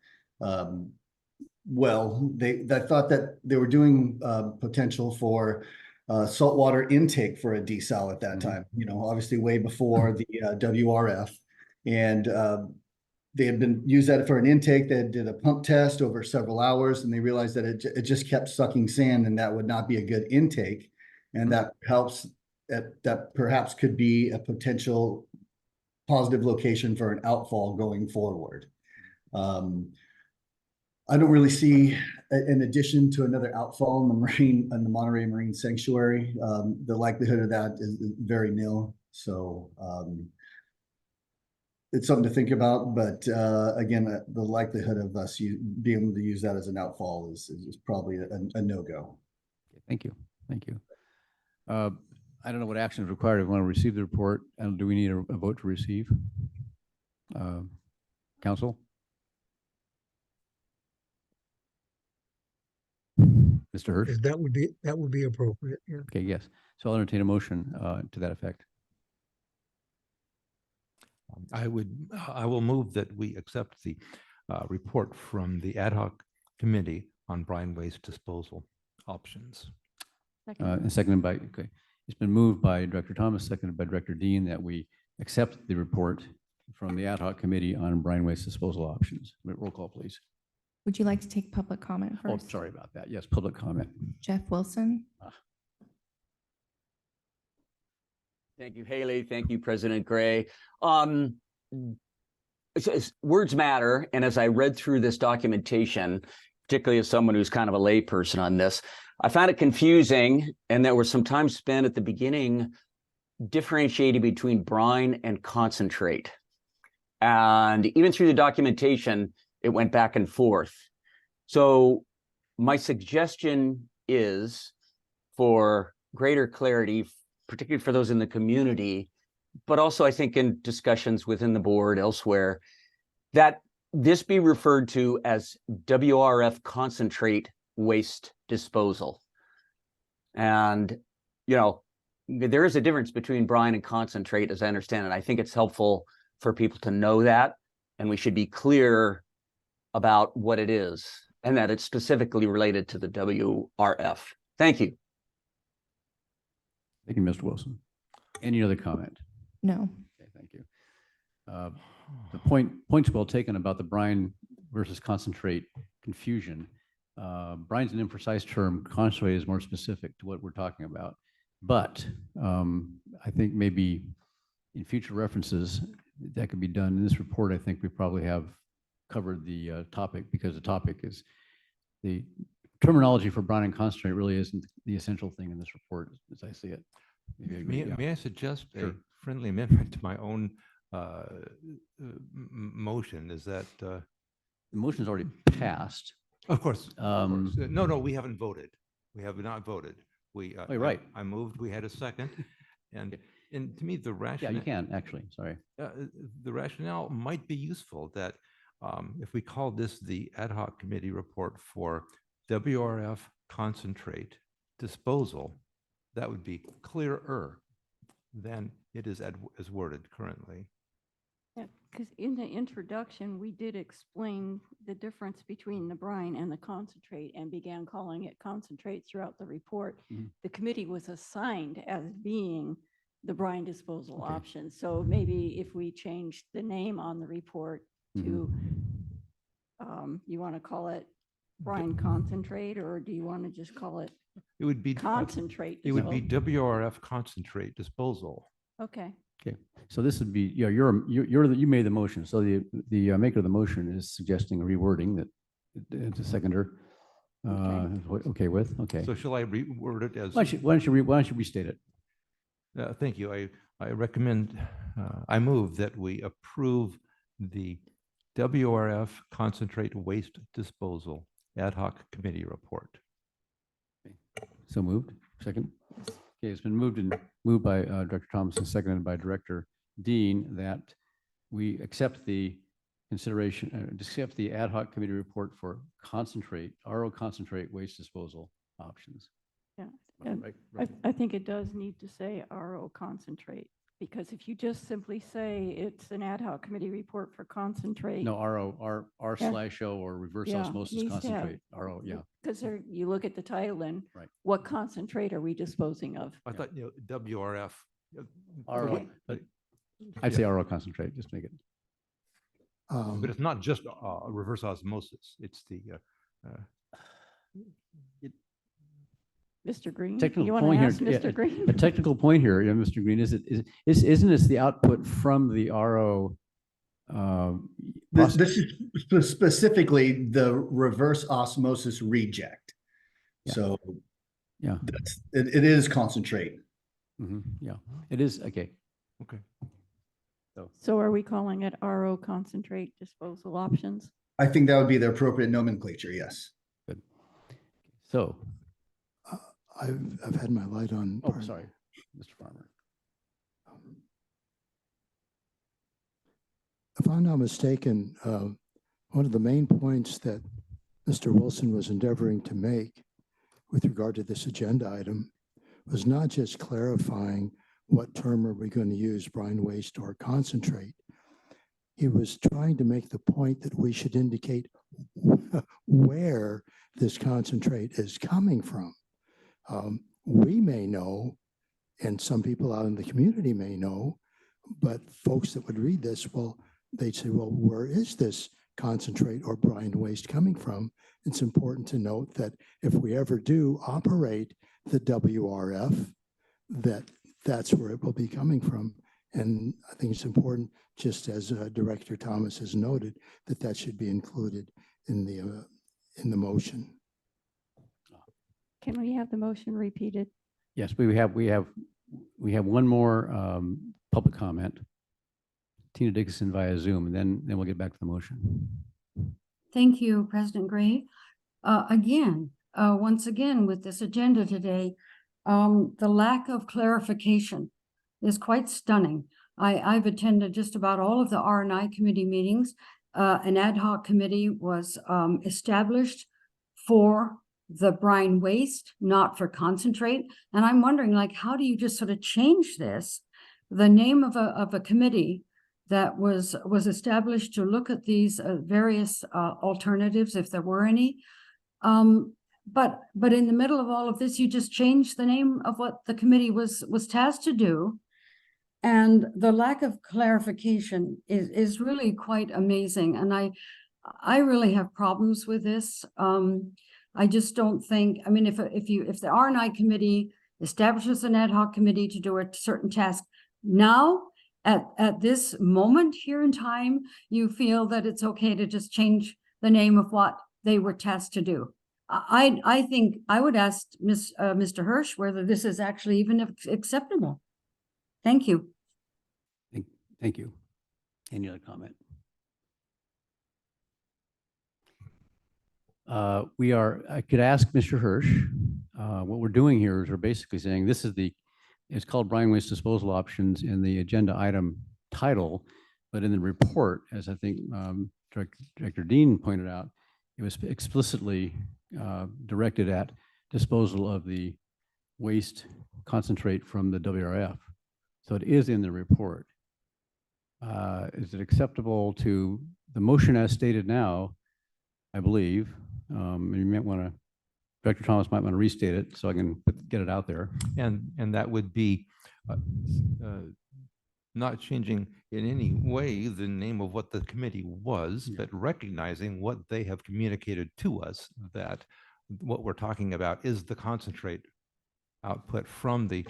Well, they thought that they were doing potential for saltwater intake for a desal at that time, you know, obviously way before the WRF. And they had been used that for an intake. They did a pump test over several hours, and they realized that it just kept sucking sand, and that would not be a good intake. And that helps, that perhaps could be a potential positive location for an outfall going forward. I don't really see, in addition to another outfall in the Monterey Marine Sanctuary, the likelihood of that is very nil. So it's something to think about, but again, the likelihood of us being able to use that as an outfall is probably a no-go. Thank you. Thank you. I don't know what action is required. If we want to receive the report, and do we need a vote to receive? Council? Mr. Hirsch? That would be appropriate. Yeah. Okay, yes. So I'll entertain a motion to that effect. I will move that we accept the report from the ad hoc committee on brine waste disposal options. And seconded by, okay. It's been moved by Director Thomas, seconded by Director Dean, that we accept the report from the ad hoc committee on brine waste disposal options. Roll call, please. Would you like to take public comment Oh, first? sorry about that. Yes, public comment. Jeff Wilson? Thank you, Haley. Thank you, President Gray. Words matter. And as I read through this documentation, particularly as someone who's kind of a layperson on this, I found it confusing. And there was some time spent at the beginning differentiating between brine and concentrate. And even through the documentation, it went back and forth. So my suggestion is, for greater clarity, particularly for those in the community, but also I think in discussions within the board elsewhere, that this be referred to as WRF concentrate waste disposal. And, you know, there is a difference between brine and concentrate, as I understand it. I think it's helpful for people to know that, and we should be clear about what it is and that it's specifically related to the WRF. Thank you. Thank you, Mr. Wilson. Any other comment? No. Okay, thank you. The point's well taken about the brine versus concentrate confusion. Brine's an imprecise term. Concentrate is more specific to what we're talking about. But I think maybe in future references that could be done. In this report, I think we probably have covered the topic, because the topic is the terminology for brine and concentrate really isn't the essential thing in this report, as I see it. May I suggest Sure. a friendly amendment to my own motion? Is that The motion's already passed. of course, No, we haven't voted. We have not voted. We Oh, you're right. I moved. We had a second, and to me the Yeah, rationale. you can actually. Sorry. The rationale might be useful that if we call this the ad hoc committee report for WRF concentrate disposal, that would be clearer than it is as worded currently. Yeah, because in the introduction, we did explain the difference between the brine and the concentrate and began calling it concentrate throughout the report. Mhm. The committee was assigned as being the brine disposal Okay. option. So maybe if we changed the name on the report to, you want to call it brine concentrate, or do you want to just call it It would be concentrate? It would be disposal? WRF concentrate disposal. Okay. Okay. So this would be, yeah, you made the motion. So the maker of the motion is suggesting rewording that the seconder is okay with. Okay. So shall I reword it as? Why don't you restate it? Thank you. I recommend, I move that we approve the WRF concentrate waste disposal ad hoc committee report. So moved. Second. Okay, it's been moved by Director Thompson, seconded by Director Dean, that we accept the consideration, accept the ad hoc committee report for concentrate, RO concentrate waste disposal options. Yeah. And Right. I think it does need to say RO concentrate. Because if you just simply say it's an ad hoc committee report for concentrate. No, R Yeah. slash O or reverse Yeah, osmosis needs to have- concentrate, RO, yeah. Because you look at the title and Right. what concentrate are we disposing of? I thought, WRF. RO, Okay. but I'd say RO concentrate, just make it. But it's not just reverse osmosis. It's the Mr. Green, Technical you want point to here, ask yeah, Mr. Green? a technical point here, Mr. Green, isn't this the output from the RO? This is specifically the reverse osmosis reject. Yeah. So Yeah. it is concentrate. Yeah, it is. Okay. Okay. So are we calling it RO concentrate disposal options? I think that would be the appropriate nomenclature. Yes. Good. So. I've had my light on. Oh, sorry, Mr. Farmer. If I'm not mistaken, one of the main points that Mr. Wilson was endeavoring to make with regard to this agenda item was not just clarifying what term are we going to use, brine waste or concentrate. He was trying to make the point that we should indicate where this concentrate is coming from. We may know, and some people out in the community may know, but folks that would read this, well, they'd say, well, where is this concentrate or brine waste coming from? It's important to note that if we ever do operate the WRF, that's where it will be coming from. And I think it's important, just as Director Thomas has noted, that should be included in the motion. Can we have the motion repeated? Yes, we have one more public comment. Tina Dickinson via Zoom, and then we'll get back to the motion. Thank you, President Gray. Once again, with this agenda today, the lack of clarification is quite stunning. I've attended just about all of the R&I committee meetings. An ad hoc committee was established for the brine waste, not for concentrate. And I'm wondering, like, how do you just sort of change this? The name of a committee that was established to look at these various alternatives, if there were any. But in the middle of all of this, you just changed the name of what the committee was tasked to do. And the lack of clarification is really quite amazing. And I really have problems with this. I just don't think, I mean, if the R&I committee establishes an ad hoc committee to do a certain task, now at this moment here in time, you feel that it's okay to just change the name of what they were tasked to do. I think I would ask Mr. Hirsch whether this is actually even acceptable. Thank you. Thank you. Any other comment? I could ask Mr. Hirsch, what we're doing here is we're basically saying it's called brine waste disposal options in the agenda item title, but in the report, as I think Director Dean pointed out, it was explicitly directed at disposal of the waste concentrate from the WRF. So it is in the report. Is it acceptable to the motion as stated now? I believe. You might want to, Director Thomas might want to restate it so I can get it out there. And that would be not changing in any way the name of what the committee was, but recognizing what they have communicated to us, that what we're talking about is the concentrate output from the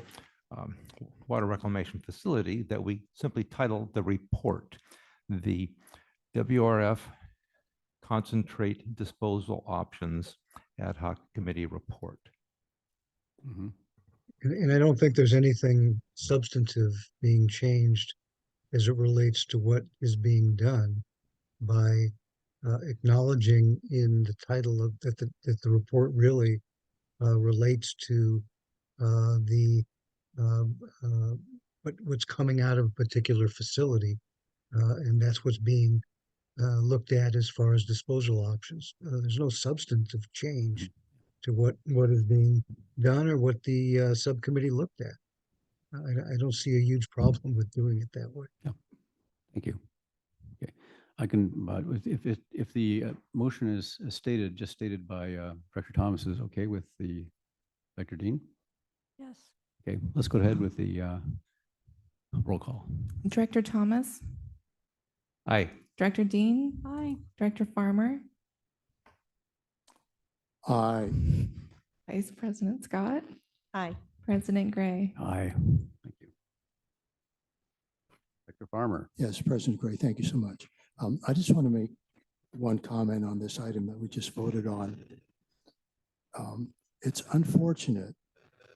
water reclamation facility that we simply title the report, the WRF Concentrate Disposal Options Ad Hoc Committee Report. And I don't think there's anything substantive being changed as it relates to what is being done by acknowledging in the title of that the report really relates to what's coming out of a particular facility, and that's what's being looked at as far as disposal options. There's no substantive change to what is being done or what the subcommittee looked at. I don't see a huge problem with doing it that way. Thank you. Okay, I can, but if the motion is stated, just stated by Director Thomas is okay with the Director Dean? Yes. Okay, let's go ahead with the roll call. Director Thomas, Aye. Director Dean, Aye. Director Farmer, Aye. Vice President Scott, Aye. President Gray. Aye. Thank you. Director Farmer. Yes, President Gray, thank you so much. I just want to make one comment on this item that we just voted on. It's unfortunate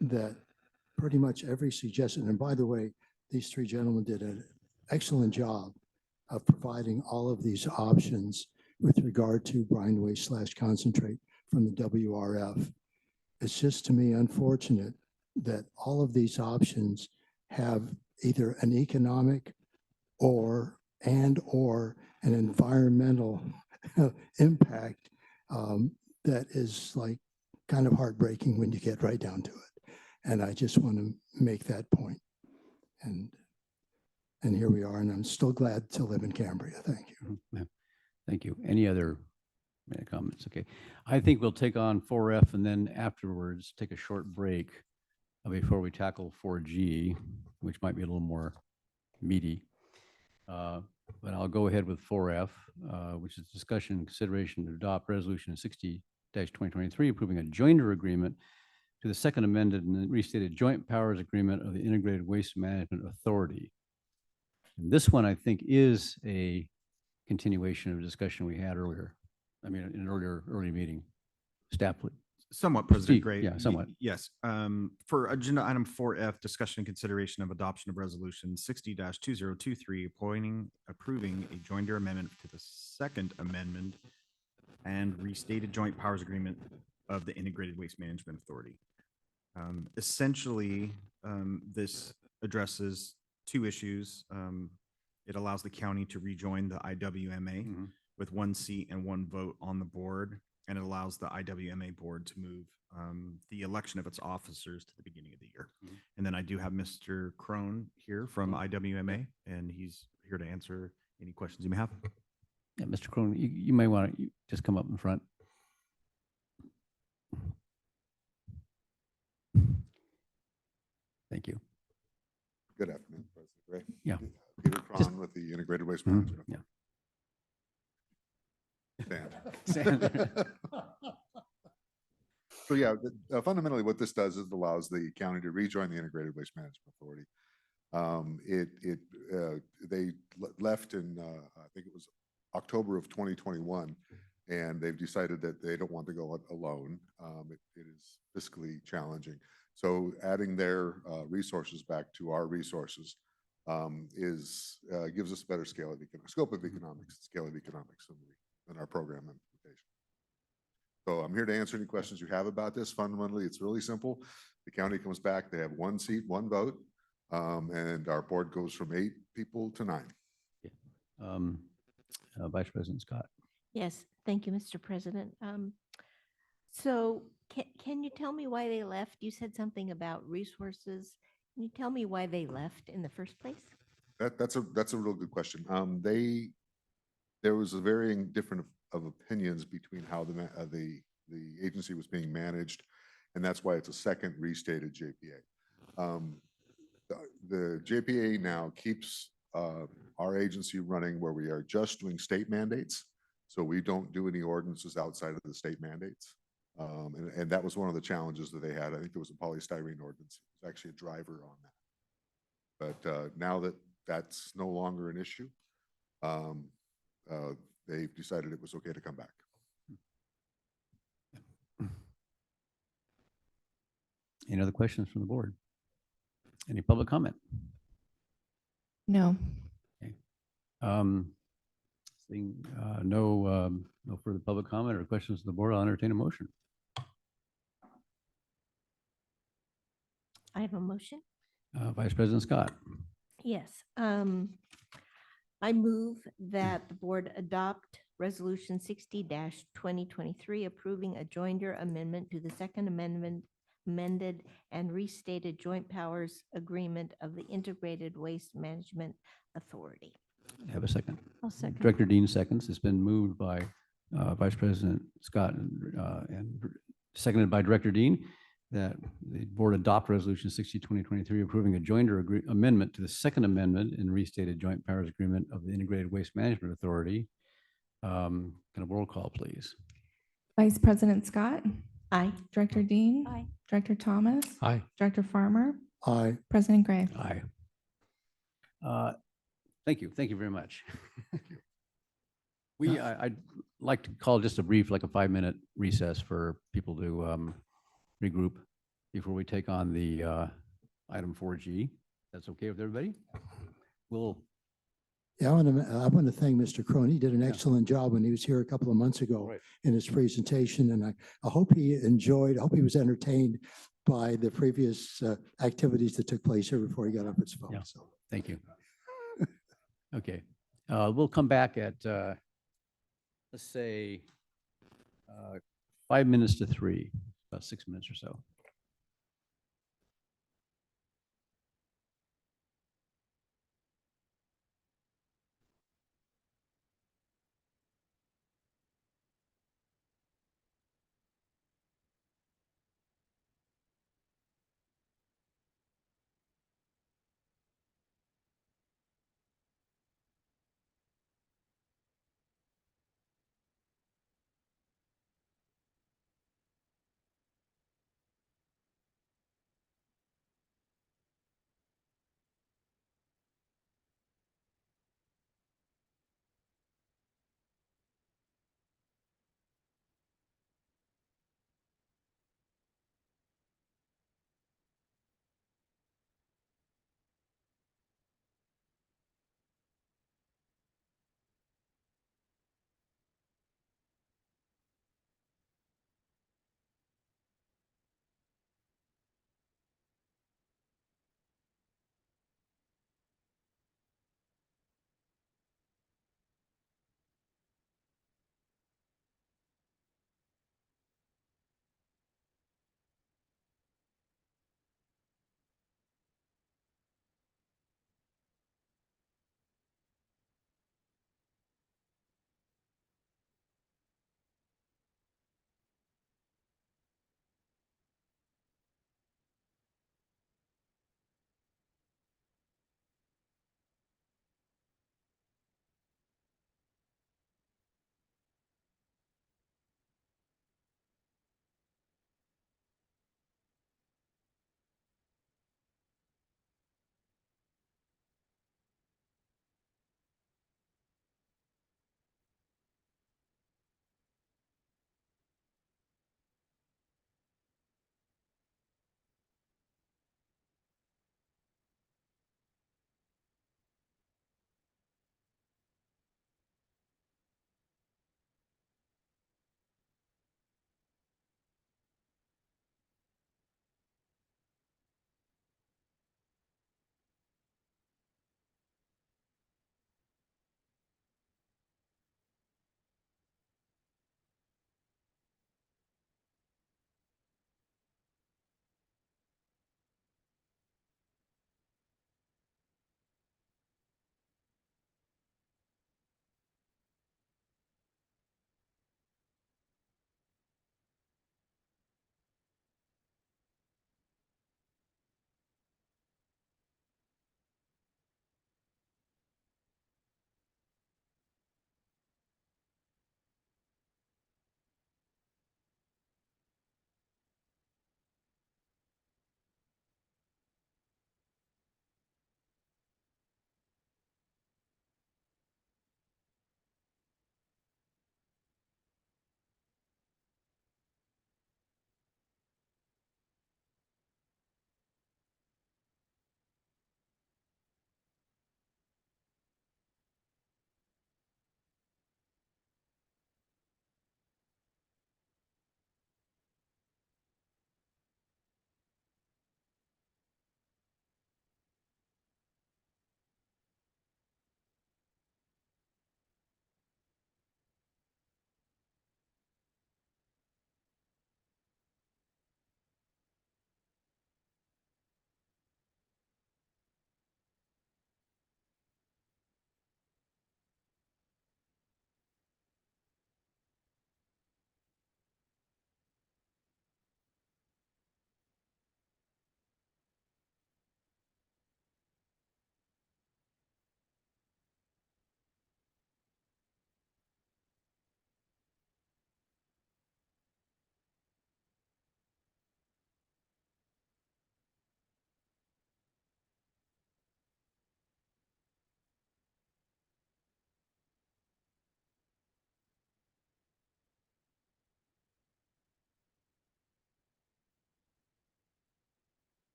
that pretty much every suggestion, and by the way, these three gentlemen did an excellent job of providing all of these options with regard to brine waste / concentrate from the WRF. It's just to me unfortunate that all of these options have either an economic or an environmental impact that is like kind of heartbreaking when you get right down to it. And I just want to make that point. And here we are, and I'm still glad to live in Cambria. Thank you. Thank you. Any other comments? Okay. I think we'll take on 4F and then afterwards take a short break before we tackle 4G, which might be a little more meaty. But I'll go ahead with 4F, which is discussion and consideration to adopt resolution 60-2023, approving a joinder agreement to the second amended and restated joint powers agreement of the Integrated Waste Management Authority. And this one, I think, is a continuation of a discussion we had earlier. I mean, in an earlier meeting. Staff, please. Somewhat, President Steve, Gray. yeah, somewhat. Yes. For agenda item 4F, discussion and consideration of adoption of resolution 60-2023, approving a joinder amendment to the second amendment and restated joint powers agreement of the Integrated Waste Management Authority. Essentially, this addresses two issues. It allows the county to rejoin the IWMA with one seat and one vote on the board, and it allows the IWMA board to move the election of its officers to the beginning of the year. And then I do have Mr. Crone here from IWMA, and he's here to answer any questions you may have. Yeah, Mr. Crone, you may want to just come up in front. Thank you. Good afternoon, President Gray. Yeah. Peter Cron with the Integrated Waste Management. Yeah. Stand. So yeah, fundamentally what this does is it allows the county to rejoin the Integrated Waste Management Authority. They left in, I think it was October of 2021, and they've decided that they don't want to go alone. It is fiscally challenging. So adding their resources back to our resources gives us better scope of economics, scale of economics in our program implementation. So I'm here to answer any questions you have about this. Fundamentally, it's really simple. The county comes back, they have one seat, one vote, and our board goes from 8 people to 9. Vice President Scott. Yes, thank you, Mr. President. So can you tell me why they left? You said something about resources. Can you tell me why they left in the first place? That's a real good question. There was a varying different of opinions between how the agency was being managed, and that's why it's a second restated JPA. The JPA now keeps our agency running where we are just doing state mandates, so we don't do any ordinances outside of the state mandates. And that was one of the challenges that they had. I think there was a polystyrene ordinance. It was actually a driver on that. But now that that's no longer an issue, they've decided it was okay to come back. Any other questions from the board? Any public comment? No. Okay. Seeing no further public comment or questions from the board, I'll entertain a motion. I have a motion. Vice President Scott. Yes. I move that the board adopt resolution 60-2023, approving a joinder amendment to the second amendment amended and restated joint powers agreement of the Integrated Waste Management Authority. Have a second. I'll second. Director Dean seconds. It's been moved by Vice President Scott and seconded by Director Dean that the board adopt resolution 60/2023 approving a jointer amendment to the second amendment and restated joint powers agreement of the Integrated Waste Management Authority. Can I have a roll call, please? Vice President Scott, Aye. Director Dean, Aye. Director Thomas, Aye. Director Farmer, Aye. President Gray. Aye. Thank you. Thank you very much. I'd like to call just a brief, like a 5-minute recess for people to regroup before we take on the item 4G. That's okay with everybody? Yeah, I want to thank Mr. Crone. He did an excellent job when he was here a couple of months ago Right. in his presentation, and I hope he enjoyed, I hope he was entertained by the previous activities that took place here before he got off his phone. Yeah. So. Thank you. Okay, we'll come back at, let's say, 5 minutes to 3, about 6 minutes or so.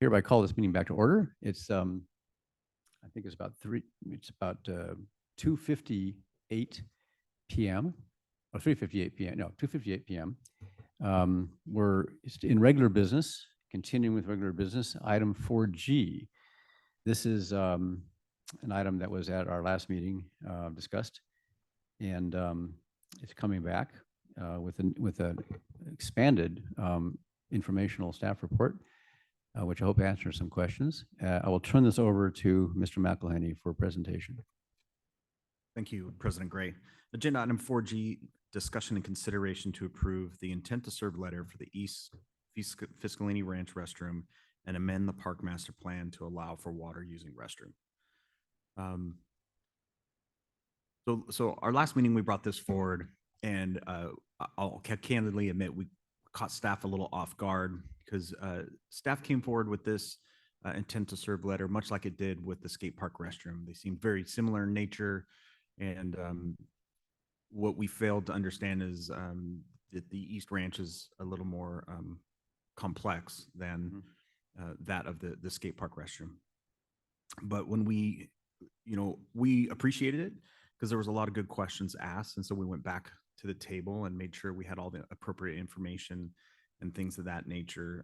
hereby call this meeting back to order. It's, I think it's about 2:58 p.m. or 3:58 p.m. No, 2:58 p.m. We're in regular business, continuing with regular business. Item 4G. This is an item that was at our last meeting discussed, and it's coming back with an expanded informational staff report, which I hope answers some questions. I will turn this over to Mr. McElhenney for presentation. Thank you, President Gray. Agenda item 4G, discussion and consideration to approve the intent to serve letter for the East Fiscalini Ranch restroom and amend the park master plan to allow for water using restroom. So our last meeting, we brought this forward, and I'll candidly admit we caught staff a little off guard because staff came forward with this intent to serve letter, much like it did with the skate park restroom. They seem very similar in nature, and what we failed to understand is that the East Ranch is a little more complex than that of the skate park restroom. But when we appreciated it because there was a lot of good questions asked, and so we went back to the table and made sure we had all the appropriate information and things of that nature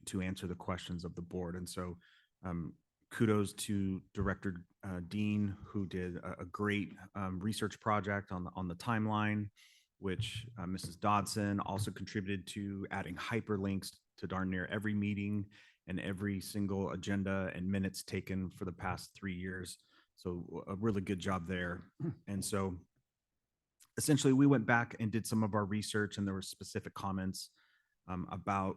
to answer the questions of the board. And so kudos to Director Dean, who did a great research project on the timeline, which Mrs. Dodson also contributed to, adding hyperlinks to darn near every meeting and every single agenda and minutes taken for the past 3 years. So a really good job there. And so essentially we went back and did some of our research, and there were specific comments about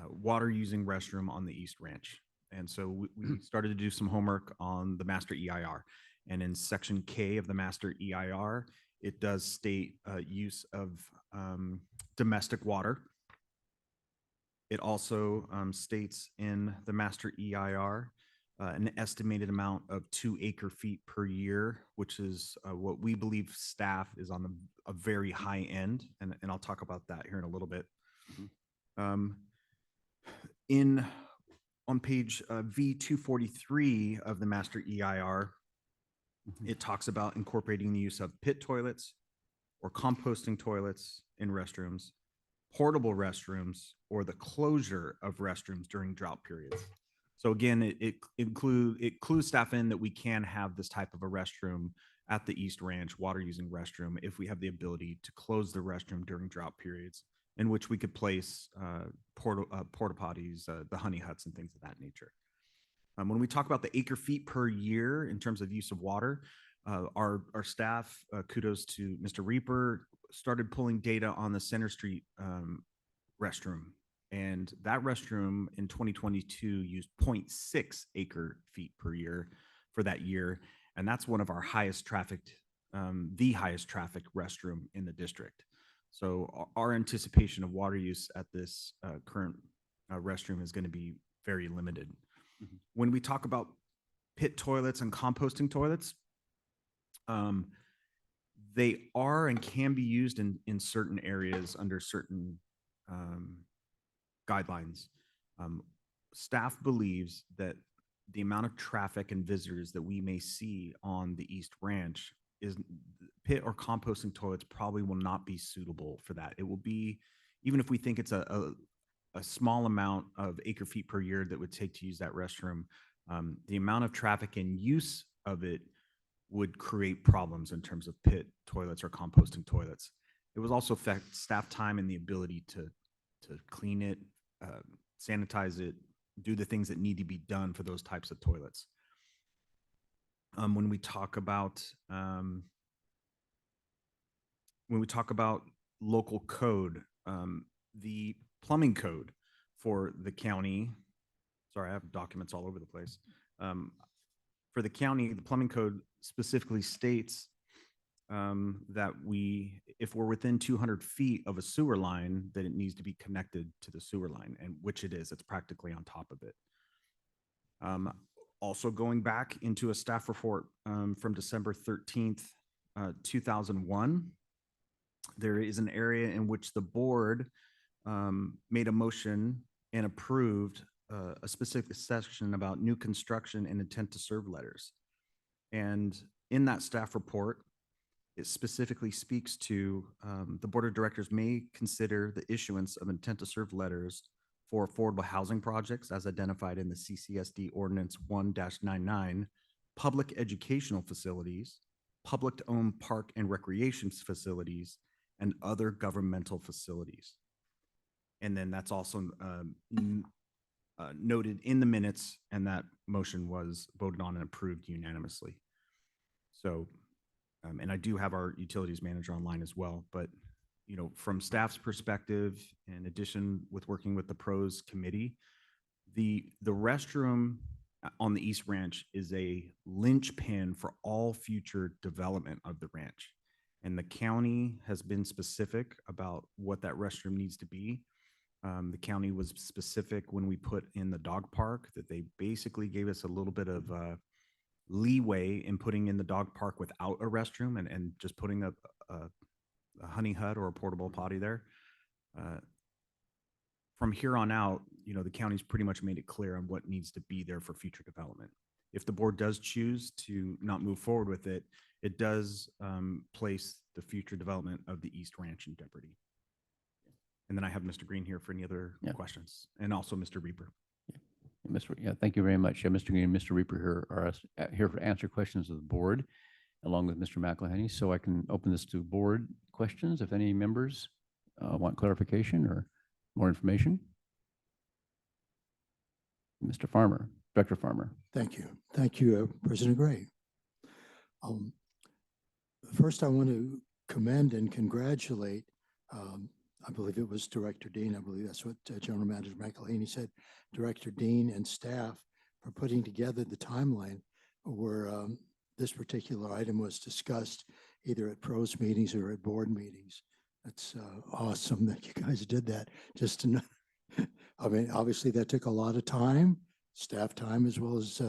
water using restroom on the East Ranch. And so we started to do some homework on the master EIR. And in section K of the master EIR, it does state use of domestic water. It also states in the master EIR an estimated amount of 2 acre-feet per year, which is what we believe staff is on a very high end. And I'll talk about that here in a little bit. On page V243 of the master EIR, it talks about incorporating the use of pit toilets or composting toilets in restrooms, portable restrooms, or the closure of restrooms during drought periods. So again, it clues staff in that we can have this type of a restroom at the East Ranch, water using restroom, if we have the ability to close the restroom during drought periods, in which we could place porta potties, the honey huts, and things of that nature. When we talk about the acre feet per year in terms of use of water, our staff, kudos to Mr. Reaper, started pulling data on the Center Street restroom. And that restroom in 2022 used 0.6 acre feet per year for that year. And that's one of our highest trafficked, the highest trafficked restroom in the district. So our anticipation of water use at this current restroom is going to be very limited. Mm-hmm. When we talk about pit toilets and composting toilets, they are and can be used in certain areas under certain guidelines. Staff believes that the amount of traffic and visitors that we may see on the East Ranch is pit or composting toilets probably will not be suitable for that. It will be, even if we think it's a small amount of acre feet per year that would take to use that restroom, the amount of traffic and use of it would create problems in terms of pit toilets or composting toilets. It would also affect staff time and the ability to clean it, sanitize it, do the things that need to be done for those types of toilets. When we talk about local code, the plumbing code for the county, sorry, I have documents all over the place. For the county, the plumbing code specifically states that if we're within 200 feet of a sewer line, that it needs to be connected to the sewer line, and which it is. It's practically on top of it. Also going back into a staff report from December 13th, 2001, there is an area in which the board made a motion and approved a specific section about new construction and intent to serve letters. And in that staff report, it specifically speaks to the board of directors may consider the issuance of intent to serve letters for affordable housing projects as identified in the CCSD ordinance 1-99, public educational facilities, public-owned park and recreation facilities, and other governmental facilities. And then that's also noted in the minutes, and that motion was voted on and approved unanimously. So, and I do have our utilities manager online as well, but you know, from staff's perspective, in addition with working with the pros committee, the restroom on the East Ranch is a linchpin for all future development of the ranch. And the county has been specific about what that restroom needs to be. The county was specific when we put in the dog park that they basically gave us a little bit of leeway in putting in the dog park without a restroom and just putting a honey hut or a portable potty there. From here on out, you know, the county's pretty much made it clear on what needs to be there for future development. If the board does choose to not move forward with it, it does place the future development of the East Ranch in jeopardy. And then I have Mr. Green here for any other questions, and also Mr. Reaper. Thank you very much. Mr. Green and Mr. Reaper here are here to answer questions of the board, along with Mr. McElhenney. So I can open this to board questions if any members want clarification or more information. Mr. Farmer, Director Farmer. Thank you. Thank you, President Gray. First, I want to commend and congratulate, I believe it was Director Dean, I believe that's what General Manager McElhaney said, Director Dean and staff for putting together the timeline where this particular item was discussed either at pros meetings or at board meetings. That's awesome that you guys did that. Just to know, I mean, obviously that took a lot of time, staff time, as well as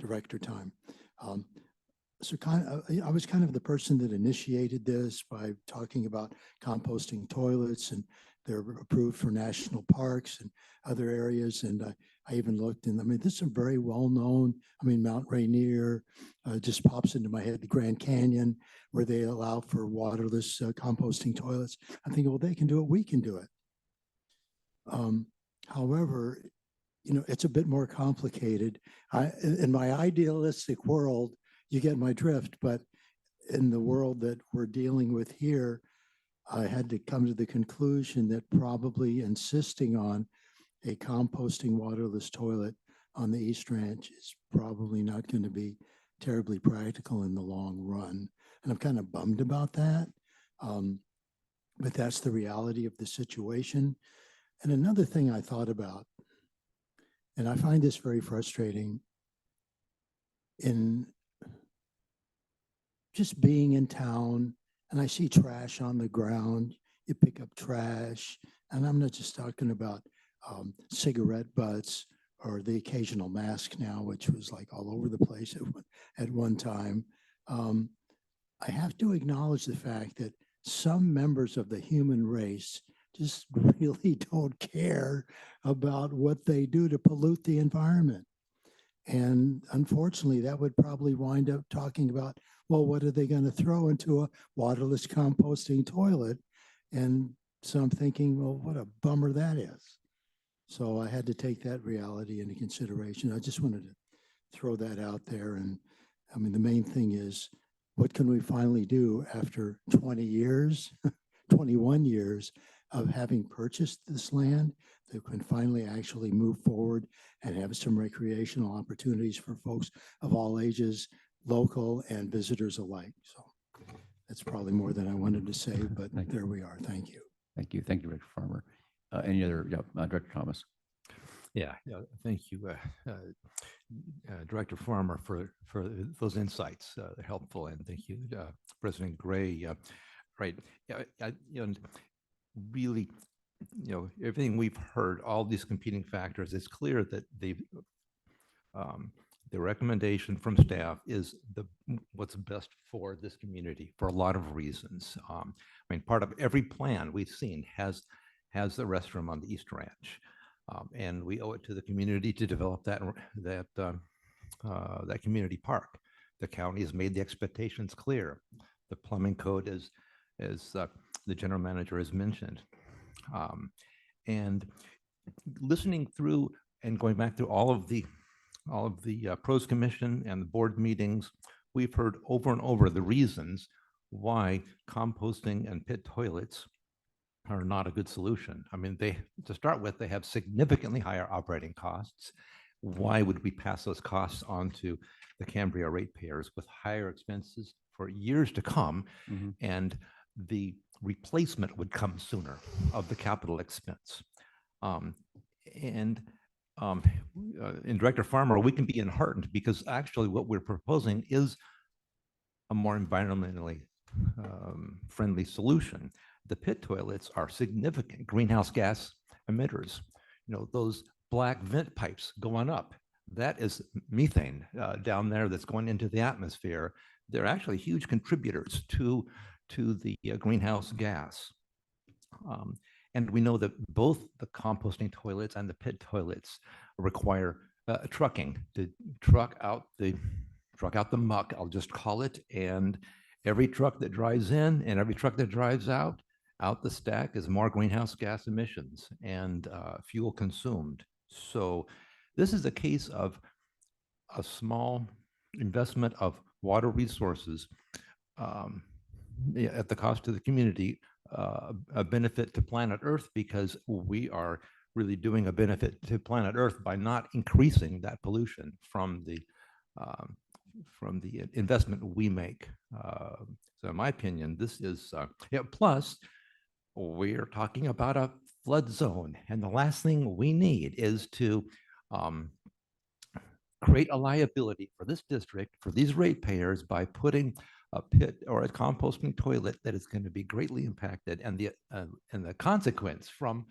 director time. So I was kind of the person that initiated this by talking about composting toilets, and they're approved for national parks and other areas. And I even looked, and I mean, this is very well known. I mean, Mount Rainier just pops into my head, the Grand Canyon, where they allow for waterless composting toilets. I'm thinking, well, they can do it, we can do it. However, you know, it's a bit more complicated. In my idealistic world, you get my drift, but in the world that we're dealing with here, I had to come to the conclusion that probably insisting on a composting waterless toilet on the East Ranch is probably not going to be terribly practical in the long run. And I'm kind of bummed about that. But that's the reality of the situation. And another thing I thought about, and I find this very frustrating, in just being in town and I see trash on the ground, you pick up trash, and I'm not just talking about cigarette butts or the occasional mask now, which was like all over the place at one time. I have to acknowledge the fact that some members of the human race just really don't care about what they do to pollute the environment. And unfortunately, that would probably wind up talking about, well, what are they going to throw into a waterless composting toilet? And so I'm thinking, well, what a bummer that is. So I had to take that reality into consideration. I just wanted to throw that out there. And I mean, the main thing is, what can we finally do after 20 years, 21 years of having purchased this land, that can finally actually move forward and have some recreational opportunities for folks of all ages, local and visitors alike. So that's probably more than I wanted to say, but there we are. Thank you. Thank you. Thank you, Director Farmer. Any other, Director Thomas? Yeah, thank you, Director Farmer, for those insights. They're helpful, and thank you, President Gray. Right, and really, you know, everything we've heard, all these competing factors, it's clear that the recommendation from staff is what's best for this community for a lot of reasons. I mean, part of every plan we've seen has the restroom on the East Ranch. And we owe it to the community to develop that community park. The county has made the expectations clear. The plumbing code is, as the general manager has mentioned. And listening through and going back through all of the pros commission and the board meetings, we've heard over and over the reasons why composting and pit toilets are not a good solution. I mean, to start with, they have significantly higher operating costs. Why would we pass those costs on to the Cambria ratepayers with higher expenses for years to come? And the replacement would come sooner of the capital expense. And Director Farmer, we can be enheartened because actually what we're proposing is a more environmentally friendly solution. The pit toilets are significant greenhouse gas emitters. You know, those black vent pipes going up, that is methane down there that's going into the atmosphere. They're actually huge contributors to the greenhouse gas. And we know that both the composting toilets and the pit toilets require trucking to truck out the muck, I'll just call it. And every truck that drives in and every truck that drives out the stack is more greenhouse gas emissions and fuel consumed. So this is a case of a small investment of water resources at the cost to the community, a benefit to planet Earth, because we are really doing a benefit to planet Earth by not increasing that pollution from the investment we make. So in my opinion, this is, plus we're talking about a flood zone, and the last thing we need is to create a liability for this district, for these ratepayers, by putting a pit or a composting toilet that is going to be greatly impacted, and the consequence from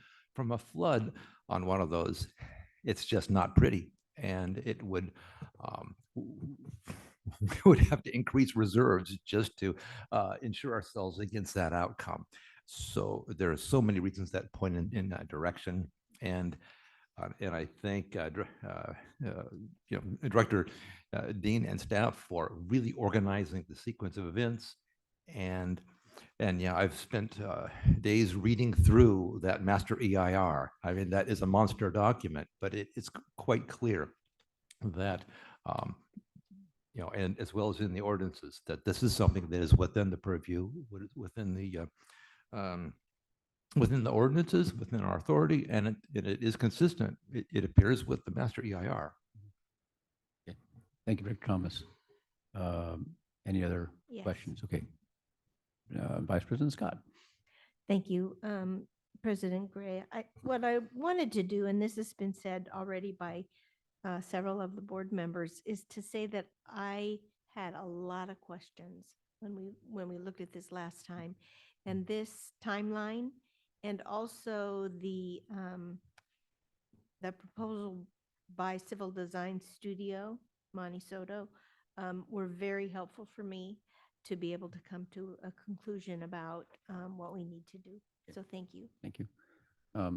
a flood on one of those, it's just not pretty, and it would we would have to increase reserves just to ensure ourselves against that outcome. So there are so many reasons that point in that direction, and I thank Director Dean and staff for really organizing the sequence of events. And yeah, I've spent days reading through that master EIR. I mean, that is a monster document, but it's quite clear that and as well as in the ordinances, that this is something that is within the purview, within the ordinances, within our authority, and it is consistent. It appears with the master EIR. Okay. Thank you, Director Thomas. Any other questions? Okay. Vice President Scott. Thank you, President Gray. What I wanted to do, and this has been said already by several of the board members, is to say that I had a lot of questions when we looked at this last time, and this timeline, and also the proposal by Civil Design Studio, Monty Soto, were very helpful for me to be able to come to a conclusion about what we need to do. So thank you. Thank you. I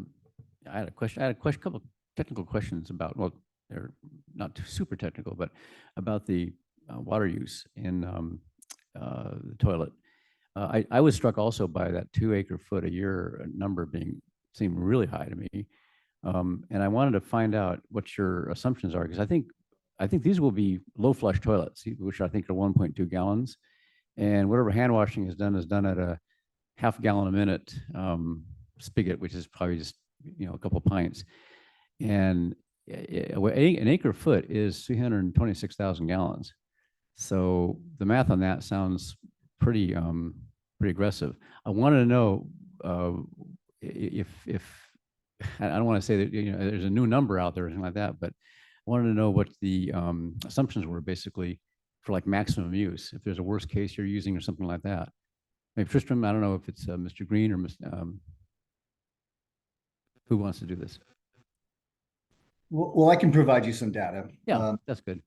had a question. I had a couple technical questions about, well, they're not too super technical, but about the water use in the toilet. I was struck also by that 2 acre-foot a year number seemed really high to me. And I wanted to find out what your assumptions are, because I think these will be low flush toilets, which I think are 1.2 gallons. And whatever hand washing is done at a half gallon a minute spigot, which is probably just a couple pints. And an acre foot is 326,000 gallons. So the math on that sounds pretty aggressive. I wanted to know if I don't want to say that there's a new number out there or anything like that, but I wanted to know what the assumptions were basically for like maximum use. If there's a worst case you're using or something like that. Maybe Tristram, I don't know if it's Mr. Green or who wants to do this. Well, I can provide you some data. Yeah, that's good.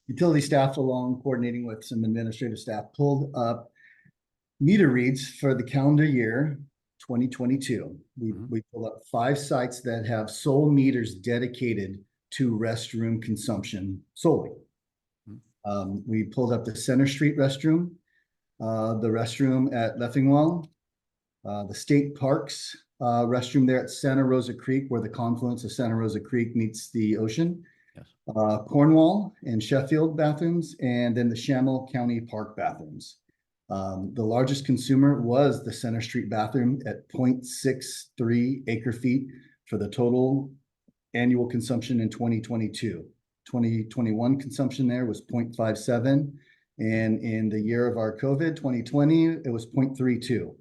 Utility staff, along coordinating with some administrative staff, pulled up meter reads for the calendar year 2022, Mhm. we pulled up 5 sites that have sole meters dedicated to restroom consumption solely. We pulled up the Center Street restroom, the restroom at Leffingwell, the state parks restroom there at Santa Rosa Creek, where the confluence of Santa Rosa Creek meets the ocean. Yes. Cornwall and Sheffield bathrooms, and then the Shamel County Park bathrooms. The largest consumer was the Center Street bathroom at 0.63 acre feet for the total annual consumption in 2022. 2021 consumption there was 0.57. And in the year of our COVID, 2020, it was 0.32.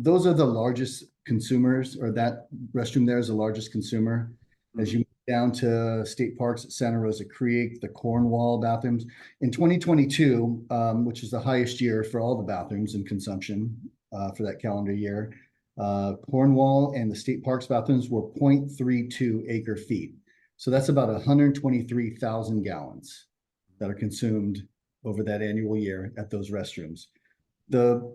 Those are the largest consumers, or that restroom there is the largest consumer. As you move down to state parks at Santa Rosa Creek, the Cornwall bathrooms. In 2022, which is the highest year for all the bathrooms in consumption for that calendar year, Cornwall and the state parks bathrooms were 0.32 acre feet. So that's about 123,000 gallons that are consumed over that annual year at those restrooms. The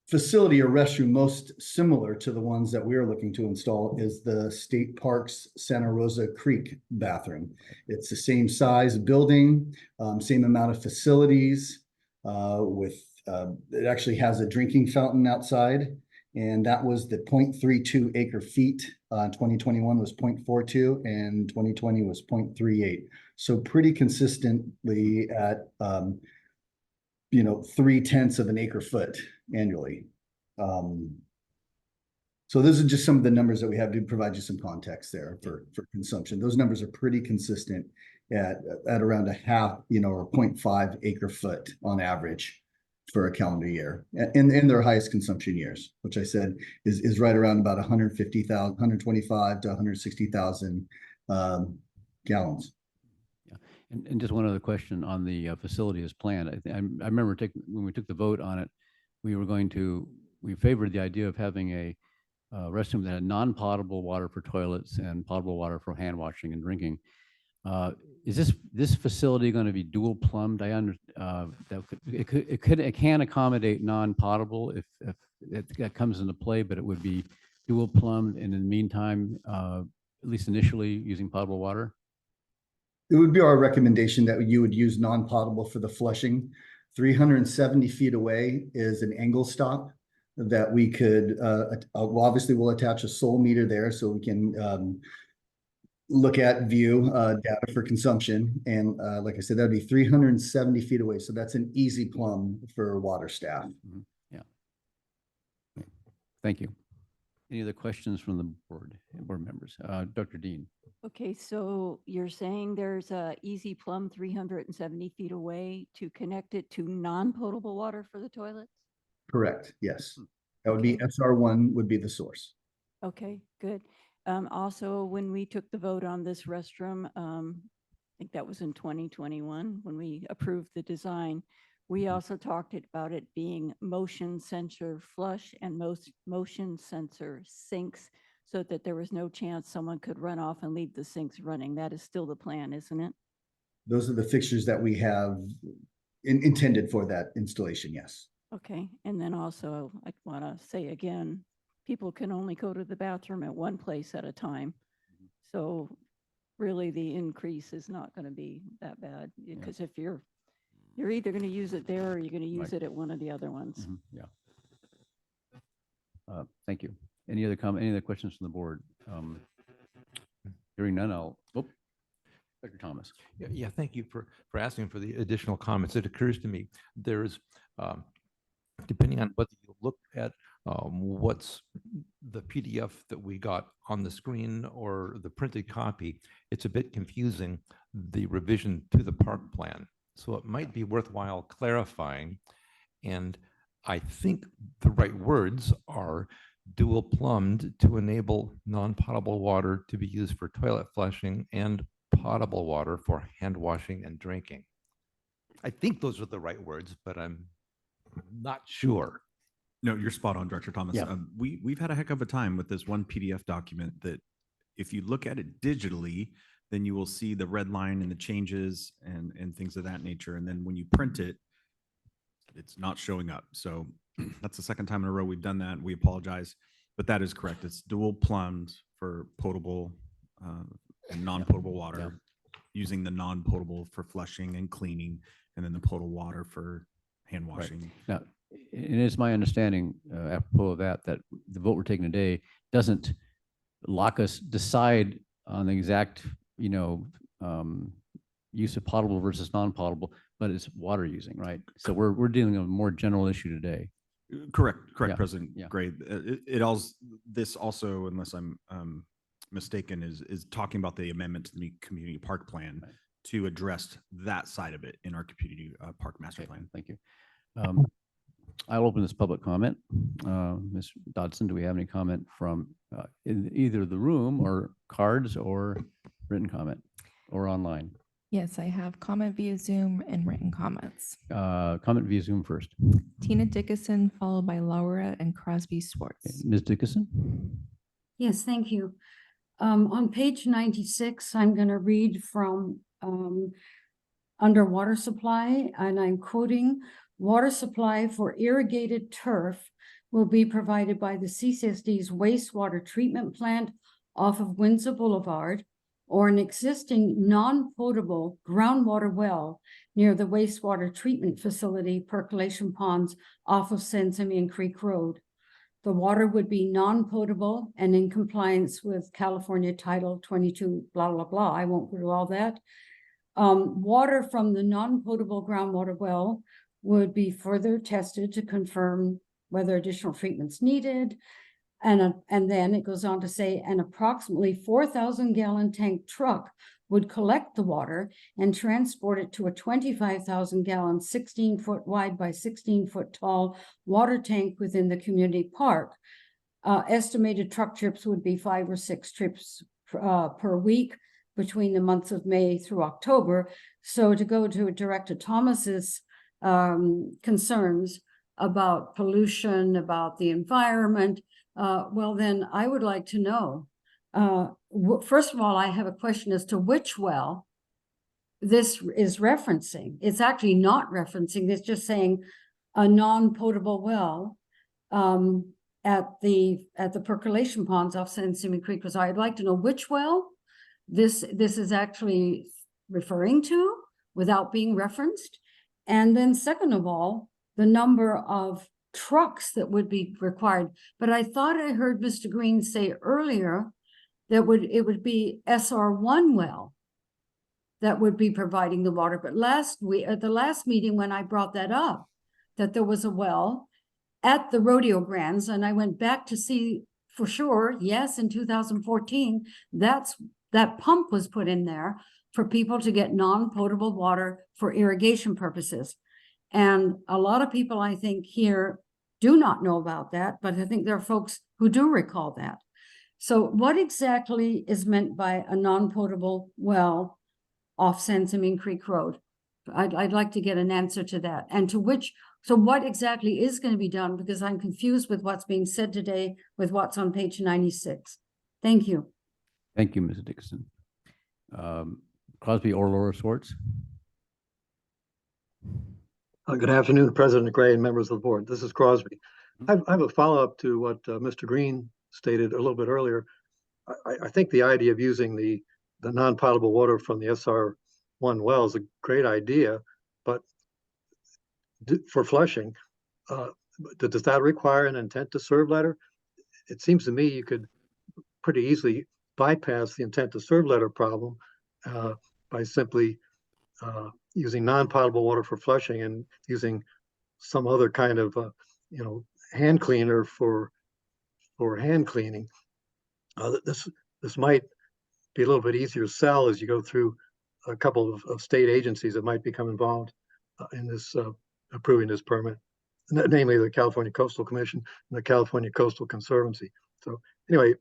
facility or restroom most similar to the ones that we are looking to install is the State Parks Santa Rosa Creek bathroom. It's the same size building, same amount of facilities, it actually has a drinking fountain outside, and that was the 0.32 acre feet. 2021 was 0.42 and 2020 was 0.38. So pretty consistently at 0.3 of an acre foot annually. So those are just some of the numbers that we have to provide you some context there for consumption. Those numbers are pretty consistent at around a half, or 0.5 acre foot on average for a calendar year in their highest consumption years, which I said is right around about 150,000, 125 to 160,000 gallons. And just one other question on the facility as planned. I remember when we took the vote on it, we favored the idea of having a restroom that had non-potable water for toilets and potable water for hand washing and drinking. Is this facility going to be dual plumbed? It can accommodate non-potable if that comes into play, but it would be dual plumbed, and in the meantime, at least initially, using potable water. It would be our recommendation that you would use non-potable for the flushing. 370 feet away is an angle stop that we could, obviously we'll attach a soul meter there so we can look at view data for consumption. And like I said, that'd be 370 feet away. So that's an easy plumb for water staff. Mm-hmm. Yeah. Okay. Thank you. Any other questions from the board members? Dr. Dean. Okay, so you're saying there's a easy plumb 370 feet away to connect it to non-potable water for the toilets? Correct, yes. That would be SR1 would be the source. Okay, good. Also, when we took the vote on this restroom, I think that was in 2021, when we approved the design, we also talked about it being motion sensor flush and motion sensor sinks, so that there was no chance someone could run off and leave the sinks running. That is still the plan, isn't it? Those are the fixtures that we have intended for that installation, yes. Okay, and then also I want to say again, people can only go to the bathroom at one place at a time. So really the increase is not going to be that bad, because if you're either going to use it there or you're going to use it at one of the other ones. Mm-hmm. Yeah. Thank you. Any other questions from the board? Hearing none, Dr. Thomas. Yeah, thank you for asking for the additional comments. It occurs to me there's, depending on whether you look at what's the PDF that we got on the screen or the printed copy, it's a bit confusing, the revision to the park plan. So it might be worthwhile clarifying. And I think the right words are dual plumbed to enable non-potable water to be used for toilet flushing and potable water for hand washing and drinking. I think those are the right words, but I'm not sure. No, you're spot on, Director Thomas. Yeah. We've had a heck of a time with this one PDF document that if you look at it digitally, then you will see the red line and the changes and things of that nature. And then when you print it, it's not showing up. So that's the second time in a row we've done that. We apologize. But that is correct. It's dual plumbed for potable and non-potable water, using the non-potable for flushing and cleaning, and then the potable water for hand washing. Now, it is my understanding, apropos of that, that the vote we're taking today doesn't lock us, decide on the exact, use of potable versus non-potable, but it's water using, right? So we're dealing with a more general issue today. Correct, Yeah, President yeah. Gray. This also, unless I'm mistaken, is talking about the amendment to the community park plan to address that side of it in our community park master plan. Thank you. I'll open this public comment. Ms. Dodson, do we have any comment from in either the room or cards or written comment or online? Yes, I have comment via Zoom and written comments. Comment via Zoom first. Tina Dickinson, followed by Laura and Crosby Swartz. Ms. Dickinson? Yes, thank you. On page 96, I'm going to read from under water supply, and I'm quoting, "Water supply for irrigated turf will be provided by the CSD's wastewater treatment plant off of Windsor Boulevard or an existing non-potable groundwater well near the wastewater treatment facility percolation ponds off of San Simeon Creek Road. The water would be non-potable and in compliance with California Title 22, blah, blah, blah. I won't go through all that. Water from the non-potable groundwater well would be further tested to confirm whether additional treatment's needed. And then it goes on to say, an approximately 4,000 gallon tank truck would collect the water and transport it to a 25,000 gallon, 16-foot wide by 16-foot tall water tank within the community park. Estimated truck trips would be 5 or 6 trips per week between the months of May through October. So to go to Director Thomas's concerns about pollution, about the environment, well, then I would like to know, first of all, I have a question as to which well this is referencing. It's actually not referencing, it's just saying a non-potable well at the percolation ponds off San Simeon Creek. So I'd like to know which well this is actually referring to without being referenced. And then second of all, the number of trucks that would be required. But I thought I heard Mr. Green say earlier that it would be SR1 well that would be providing the water. But at the last meeting when I brought that up, that there was a well at the rodeo grounds, and I went back to see for sure, yes, in 2014, that pump was put in there for people to get non-potable water for irrigation purposes. And a lot of people, I think, here do not know about that, but I think there are folks who do recall that. So what exactly is meant by a non-potable well off San Simeon Creek Road? I'd like to get an answer to that. And so what exactly is going to be done? Because I'm confused with what's being said today with what's on page 96. Thank you. Thank you, Mrs. Dickinson. Crosby or Laura Swartz? Good afternoon, President Gray and members of the board. This is Crosby. I have a follow-up to what Mr. Green stated a little bit earlier. I think the idea of using the non-potable water from the SR1 well is a great idea, but for flushing, does that require an intent to serve letter? It seems to me you could pretty easily bypass the intent to serve letter problem by simply using non-potable water for flushing and using some other kind of hand cleaner for hand cleaning. This might be a little bit easier to sell as you go through a couple of state agencies that might become involved in this approving this permit, namely the California Coastal Commission and the California Coastal Conservancy. So anyway,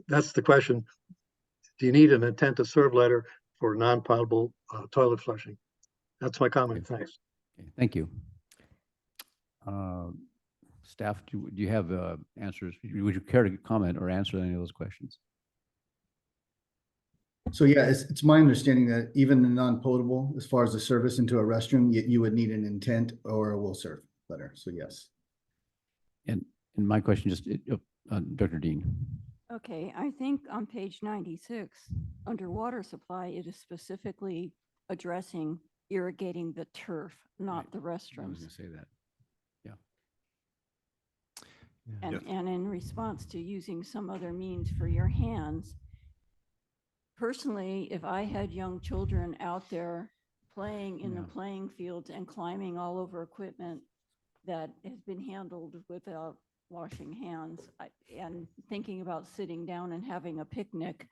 that's the question. Do you need an intent to serve letter for non-potable toilet flushing? That's my comment. Okay. Thanks. Okay, thank you. Staff, do you have answers? Would you care to comment or answer any of those questions? So yeah, it's my understanding that even the non-potable, as far as the service into a restroom, you would need an intent or a will serve letter. So yes. And my question just, Dr. Dean. Okay, I think on page 96, under water supply, it is specifically addressing irrigating the turf, not the I was restrooms. going to say that. Yeah. And in response to using some other means for your hands, personally, if I had young children out there playing in the playing fields and climbing all over equipment that has been handled without washing hands, and thinking about sitting down and having a picnic,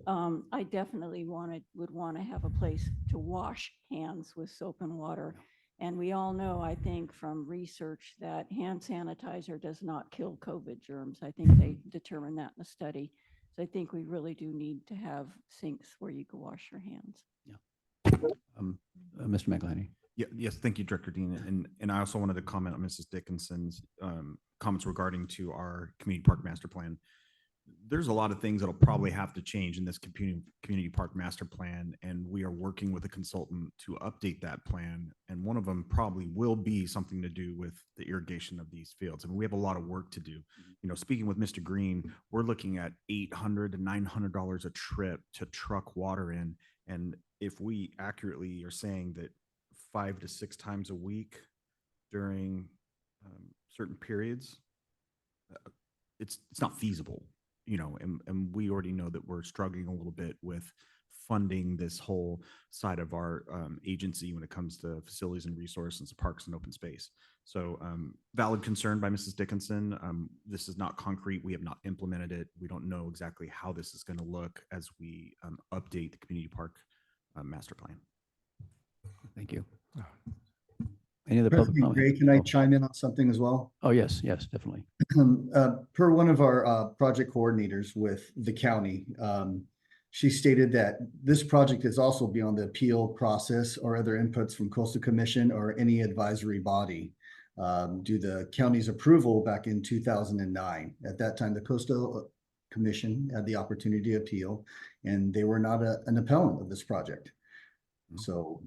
I definitely would want to have a place to wash hands with soap and water. And we all know, I think, from research that hand sanitizer does not kill COVID germs. I think they determined that in a study. So I think we really do need to have sinks where you can wash your hands. Mr. McElhenney. Yes, thank you, Director Dean. And I also wanted to comment on Mrs. Dickinson's comments regarding to our community park master plan. There's a lot of things that'll probably have to change in this community park master plan, and we are working with a consultant to update that plan. And one of them probably will be something to do with the irrigation of these fields. I mean, we have a lot of work to do. You know, speaking with Mr. Green, we're looking at $800 to $900 a trip to truck water in. And if we accurately are saying that 5 to 6 times a week during certain periods, it's not feasible. You know, and we already know that we're struggling a little bit with funding this whole side of our agency when it comes to facilities and resources, parks and open space. So valid concern by Mrs. Dickinson. This is not concrete. We have not implemented it. We don't know exactly how this is going to look as we update the community park master plan. Thank you. Any other public President comment? Gray, can I chime in on something as well? Oh, yes, definitely. Per one of our project coordinators with the county, she stated that this project is also beyond the appeal process or other inputs from Coastal Commission or any advisory body due to the county's approval back in 2009. At that time, the Coastal Commission had the opportunity to appeal, and they were not an appellant of this project. So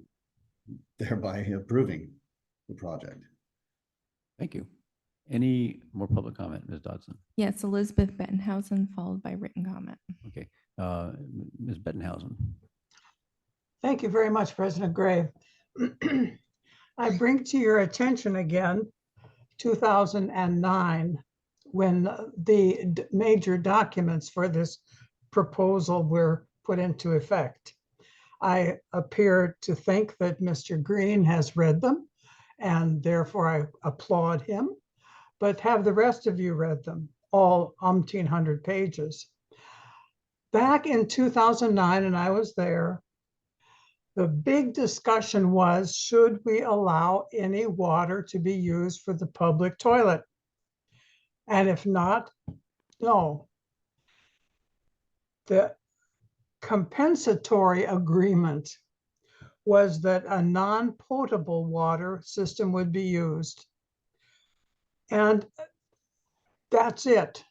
thereby approving the project. Thank you. Any more public comment, Ms. Dodson? Yes, Elizabeth Bettenhausen, followed by written comment. Okay, Ms. Bettenhausen. Thank you very much, President Gray. I bring to your attention again 2009, when the major documents for this proposal were put into effect. I appear to think that Mr. Green has read them, and therefore I applaud him. But have the rest of you read them, all 1,800 pages? Back in 2009, and I was there, the big discussion was, should we allow any water to be used for the public toilet? And if not, no. The compensatory agreement was that a non-potable water system would be used. And that's it.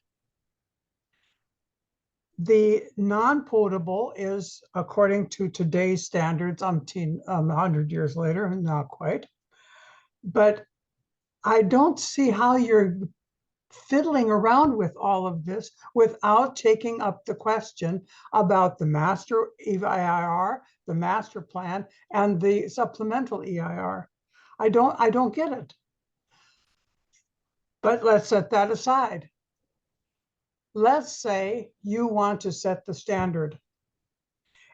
The non-potable is, according to today's standards, 100 years later, not quite. But I don't see how you're fiddling around with all of this without taking up the question about the master EIR, the master plan, and the supplemental EIR. I don't get it. But let's set that aside. Let's say you want to set the standard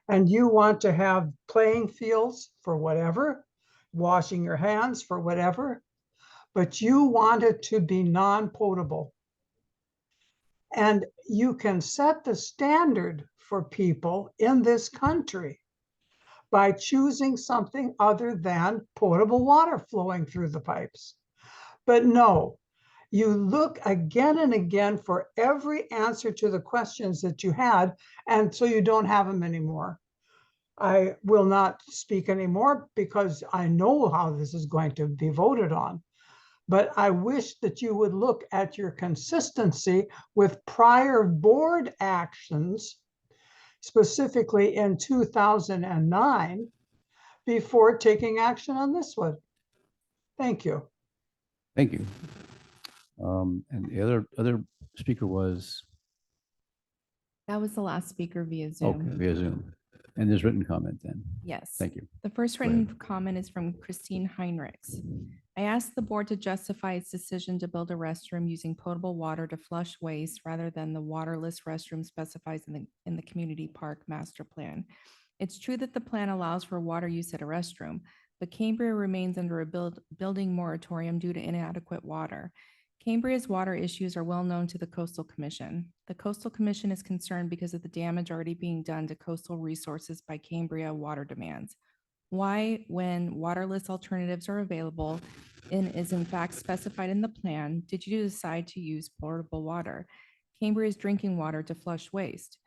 and you want to have playing fields for whatever, washing your hands for whatever, but you want it to be non-potable. And you can set the standard for people in this country by choosing something other than potable water flowing through the pipes. But no, you look again and again for every answer to the questions that you had, and so you don't have them anymore. I will not speak anymore because I know how this is going to be voted on. But I wish that you would look at your consistency with prior board actions, specifically in 2009, before taking action on this one. Thank you. Thank you. And the other speaker was, That was the last speaker via okay, Zoom. via Zoom. And there's written comment then. Yes. Thank you. The first Go ahead. written comment is from Christine Heinrichs. I asked the board to justify its decision to build a restroom using potable water to flush waste rather than the waterless restroom specified in the community park master plan. It's true that the plan allows for water use at a restroom, but Cambria remains under a building moratorium due to inadequate water. Cambria's water issues are well known to the Coastal Commission. The Coastal Commission is concerned because of the damage already being done to coastal resources by Cambria water demands. Why, when waterless alternatives are available and is in fact specified in the plan, did you decide to use portable water? Cambria's drinking water to flush waste.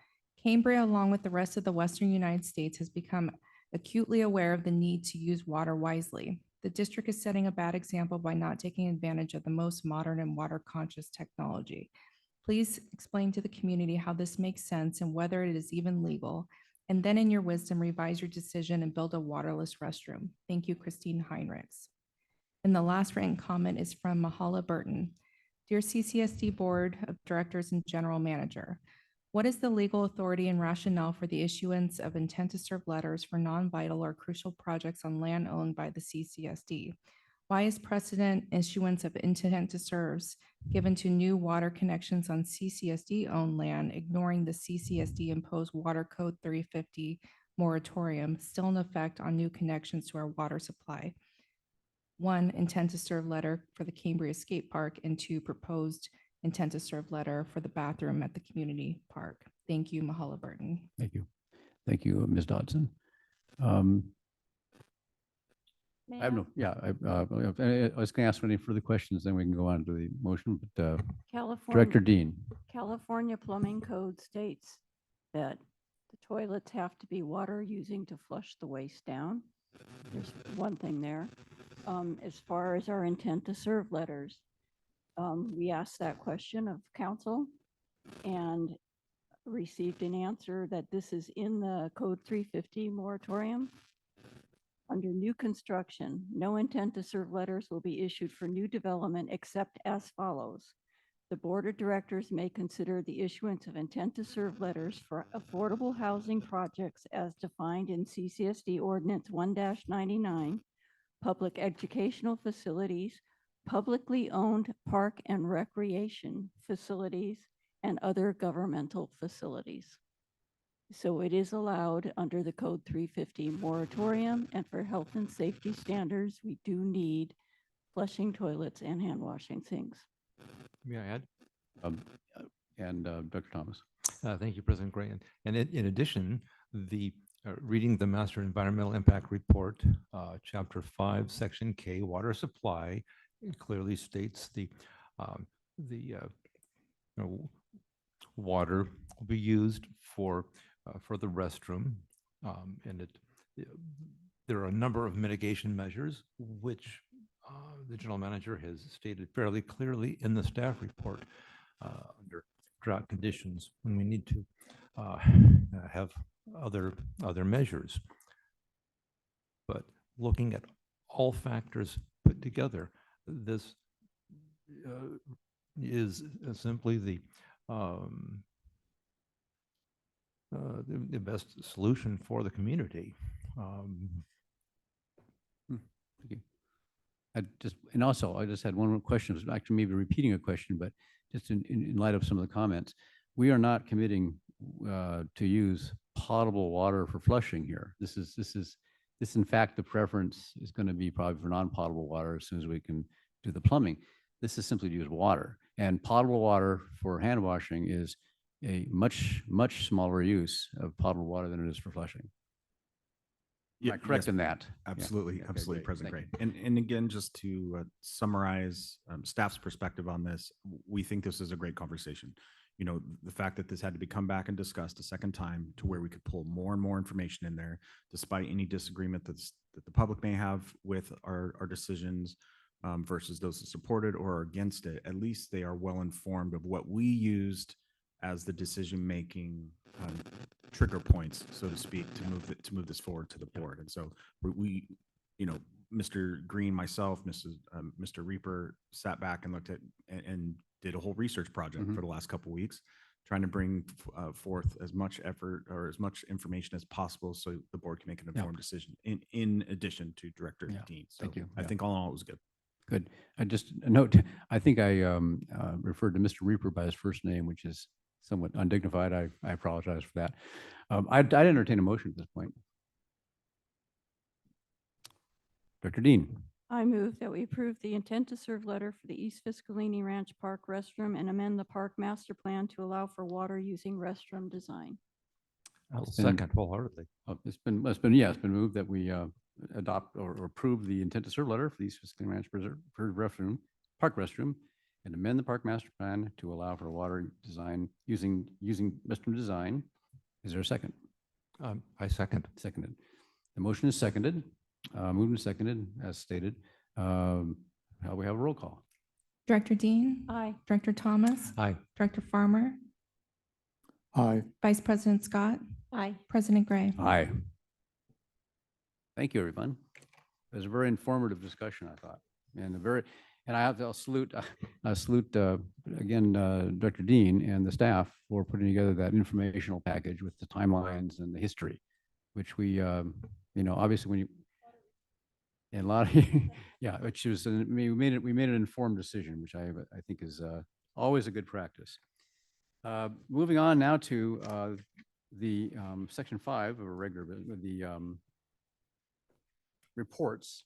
Cambria, along with the rest of the Western United States, has become acutely aware of the need to use water wisely. The district is setting a bad example by not taking advantage of the most modern and water-conscious technology. Please explain to the community how this makes sense and whether it is even legal, and then in your wisdom, revise your decision and build a waterless restroom. Thank you, Christine Heinrichs. And the last written comment is from Mahala Burton. Dear CCSD Board of Directors and General Manager, what is the legal authority and rationale for the issuance of intent to serve letters for non-vital or crucial projects on land owned by the CCSD? Why is precedent issuance of intent to serves given to new water connections on CCSD-owned land, ignoring the CCSD-imposed Water Code 350 moratorium still in effect on new connections to our water supply? 1, intent to serve letter for the Cambria Skate Park, and 2, proposed intent to serve letter for the bathroom at the community park. Thank you, Mahala Burton. Thank you. Thank you, Ms. Dodson. I have no, yeah, I was going to ask for any further questions, then we can go on to the motion, but Director Dean. California Plumbing Code states that the toilets have to be water using to flush the waste down. There's one thing there. As far as our intent to serve letters, we asked that question of council and received an answer that this is in the Code 350 moratorium. Under new construction, no intent to serve letters will be issued for new development except as follows. The Board of Directors may consider the issuance of intent to serve letters for affordable housing projects as defined in CCSD Ordinance 1-99, public educational facilities, publicly owned park and recreation facilities, and other governmental facilities. So it is allowed under the Code 350 moratorium, and for health and safety standards, we do need flushing toilets and hand washing sinks. May I add? Dr. Thomas. Thank you, President Gray. And in addition, the reading the Master Environmental Impact Report, Chapter 5, Section K, Water Supply, it clearly states the water will be used for the restroom, and there are a number of mitigation measures which the general manager has stated fairly clearly in the staff report under drought conditions when we need to have other measures. But looking at all factors put together, this is simply the best solution for the community. Thank you. I just had one more question. It was actually maybe repeating a question, but just in light of some of the comments, we are not committing to use potable water for flushing here. This in fact, the preference is going to be probably for non-potable water as soon as we can do the plumbing. This is simply to use water, and potable water for hand washing is a much smaller use of potable water than it is for flushing. Am I correct in that? Absolutely, Yeah. Okay, absolutely, great. President Thank Gray. And again, just to summarize staff's perspective on this, we think this is a great conversation. You know, the fact that this had to be come back and discussed a second time to where we could pull more and more information in there, despite any disagreement that the public may have with our decisions versus those that supported or are against it. At least they are well informed of what we used as the decision-making trigger points, so to speak, to move this forward to the board. And so we, you know, Mr. Green, myself, Mr. Reaper sat back and looked at and did a whole research project for the last couple of weeks, trying to bring forth as much effort or as much information as possible so the board can make an informed decision in addition to Director Dean. So Thank you. I think all in all it was good. Good. I just a note, I think I referred to Mr. Reaper by his first name, which is somewhat undignified. I apologize for that. I'd entertain a motion at this point. Director Dean. I move that we approve the intent to serve letter for the East Fiscalini Ranch Park restroom and amend the park master plan to allow for water using restroom design. I'll second wholeheartedly. It's been moved that we adopt or approve the intent to serve letter for the East Fiscalini Ranch park restroom and amend the park master plan to allow for water design using restroom design. Is there a second? I second. Seconded. The motion is seconded. Moved and seconded, as stated. How we have a roll call. Director Dean. Aye. Director Thomas. Aye. Director Farmer. Aye. Vice President Scott. Aye. President Gray. Aye. Thank you, everyone. It was a very informative discussion, I thought, and I'll salute again Director Dean and the staff for putting together that informational package with the timelines and the history, which we obviously when you and a lot of which was we made an informed decision, which I think is always a good practice. Moving on now to the section 5 of a regular the reports,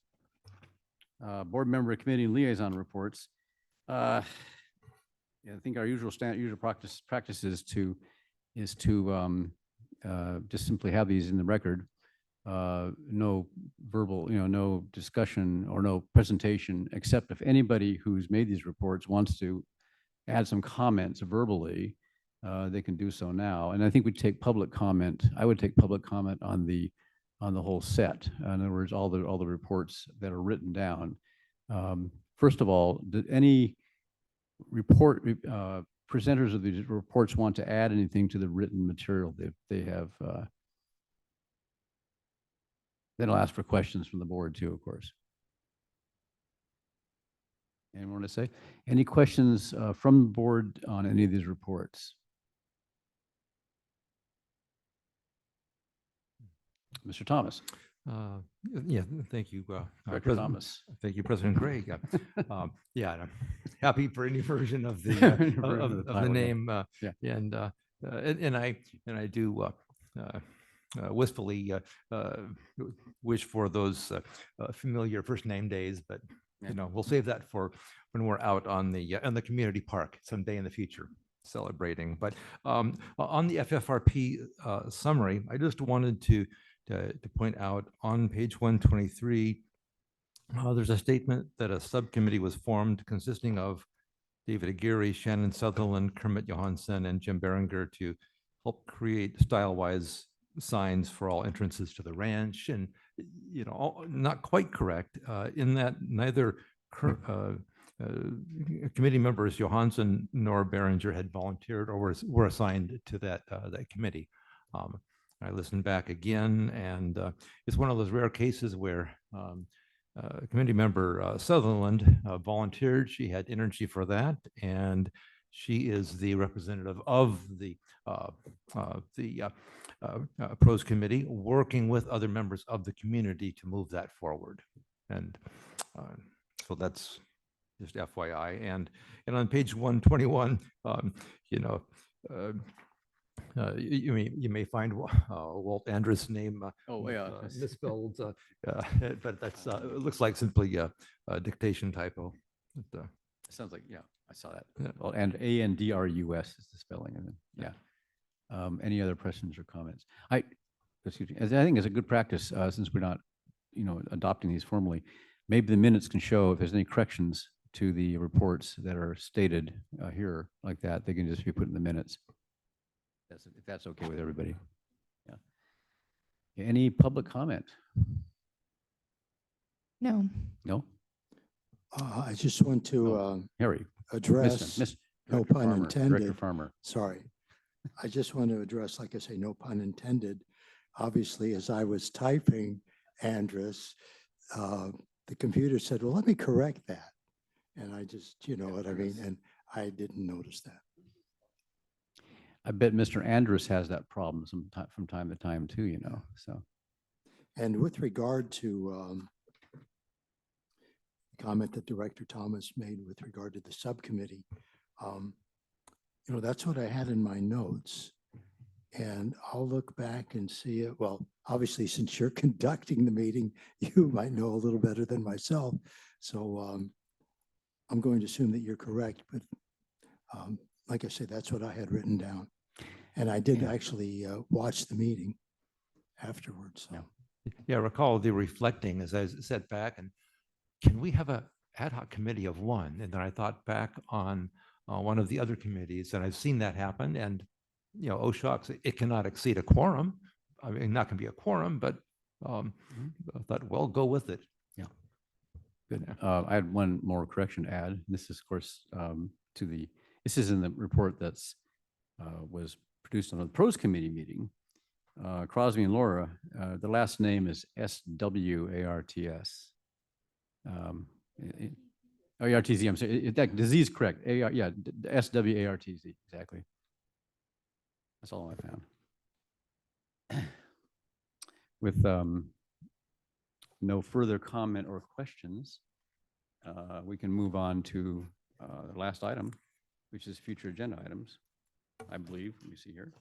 board member committee and liaison reports. I think our usual practice is to just simply have these in the record. No verbal, no discussion or no presentation, except if anybody who's made these reports wants to add some comments verbally, they can do so now. And I think we'd take public comment. I would take public comment on the whole set. In other words, all the reports that are written down. First of all, did any report presenters of these reports want to add anything to the written material that they have? Then I'll ask for questions from the board too, of course. Anyone want to say? Any questions from the board on any of these reports? Mr. Thomas. Yeah, thank you, Director Thomas. Thank you, President Gray. Yeah, I'm happy for any version of the of the name. And I do wistfully wish for those familiar first name days, but we'll save that for when we're out on the community park someday in the future celebrating. But on the FFRP summary, I just wanted to point out on page 123, there's a statement that a subcommittee was formed consisting of David Aguirre, Shannon Sutherland, Kermit Johansson, and Jim Berenger to help create style-wise signs for all entrances to the ranch. And, not quite correct in that neither committee members Johansson nor Berenger had volunteered or were assigned to that committee. I listened back again, and it's one of those rare cases where committee member Sutherland volunteered. She had energy for that, and she is the representative of the pros committee, working with other members of the community to move that forward. And so that's just FYI. And on page 121, you may find Walt Andrus' name misspelled, but that's it looks like simply a dictation typo. It sounds like, I saw that. Well, and Andrus is the spelling of it. Any other questions or comments? Excuse me. I think it's a good practice since we're not, adopting these formally. Maybe the minutes can show if there's any corrections to the reports that are stated here like that. They can just be put in the minutes. If that's okay with everybody. Yeah. Any public comment? No. No. I just want to Harry address, no pun Farmer, intended. Director Farmer. Sorry. I just want to address, like I say, no pun intended. Obviously, as I was typing Andrus, the computer said, well, let me correct that. And I just, you know what I mean? And I didn't notice that. I bet Mr. Andrus has that problem from time to time too, you know, so. And with regard to the comment that Director Thomas made with regard to the subcommittee, you know, that's what I had in my notes. And I'll look back and see it. Well, obviously, since you're conducting the meeting, you might know a little better than myself. So I'm going to assume that you're correct. But like I said, that's what I had written down. And I did actually watch the meeting afterwards. So. Yeah, I recall the reflecting as I sat back and can we have a ad hoc committee of one? And then I thought back on one of the other committees, and I've seen that happen. And you know, oh shucks, it cannot exceed a quorum. I mean, not going to be a quorum, but I thought, well, go with it. Yeah. Good. I had one more correction to add. This is, of course, this is in the report that's was produced on the pros committee meeting. Crosby and Laura, the last name is SWARTS. ARTZ, I'm sorry, that disease correct. Yeah, SWARTZ, exactly. That's all I found. With no further comment or questions, we can move on to the last item, which is future agenda items, I believe. Let me see here.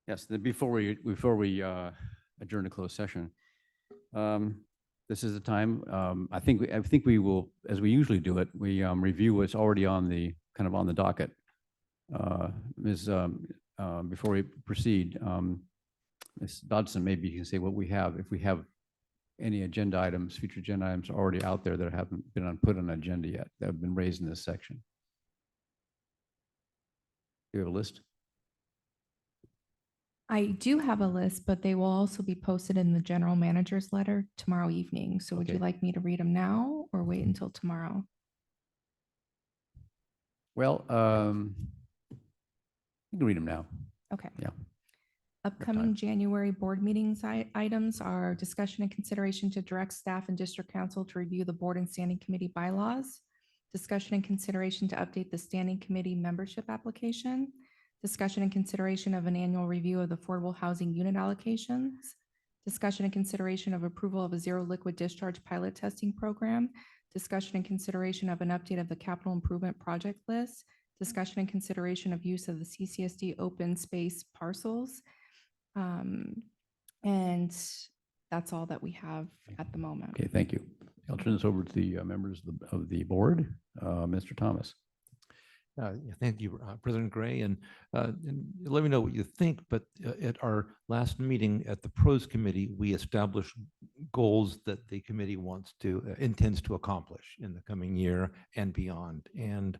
Yes, before we adjourn to closed session, this is the time. I think we will, as we usually do it, we review what's already on the docket. Ms. Before we proceed, Ms. Dodson, maybe you can say what we have, if we have any agenda items, future agenda items already out there that haven't been put on an agenda yet, that have been raised in this section. Do you have a list? I do have a list, but they will also be posted in the general manager's letter tomorrow evening. So would you Okay. like me to read them now or wait until tomorrow? Well, you can read them now. Okay. Yeah. Upcoming January board meetings items are discussion and consideration to direct staff and district council to review the board and standing committee bylaws, discussion and consideration to update the standing committee membership application, discussion and consideration of an annual review of the affordable housing unit allocations, discussion and consideration of approval of a zero liquid discharge pilot testing program, discussion and consideration of an update of the capital improvement project list, discussion and consideration of use of the CCSD open space parcels. And that's all that we have at the moment. Okay, thank you. I'll turn this over to the members of the board. Mr. Thomas. Yeah, thank you, President Gray, and let me know what you think. But at our last meeting at the pros committee, we established goals that the committee intends to accomplish in the coming year and beyond. And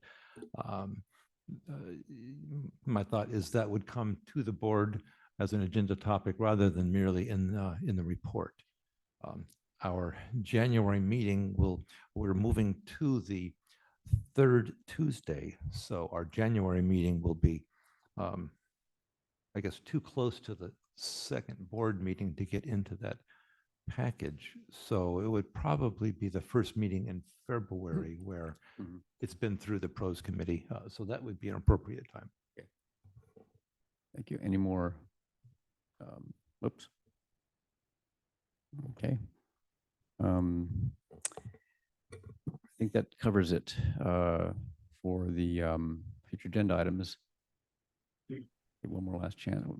my thought is that would come to the board as an agenda topic rather than merely in the report. Our January meeting we're moving to the third Tuesday, so our January meeting will be, I guess, too close to the second board meeting to get into that package. So it would probably be the first meeting in February where it's been through the pros committee. So that would be an appropriate time. Okay. Thank you. Any more? Oops. Okay. I think that covers it for the future agenda items. One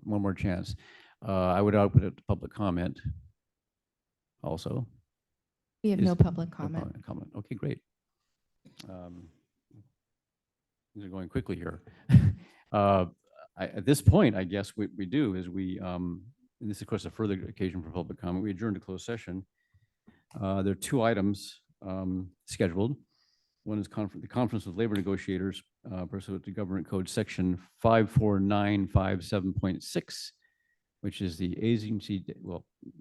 more chance. I would open it to public comment also. We have no public comment. Okay, great. These are going quickly here. At this point, I guess what we do is and this is of course a further occasion for public comment, we adjourn to closed session. There are two items scheduled. One is the conference with labor negotiators pursuant to Government Code Section 54957.6, which is the agency,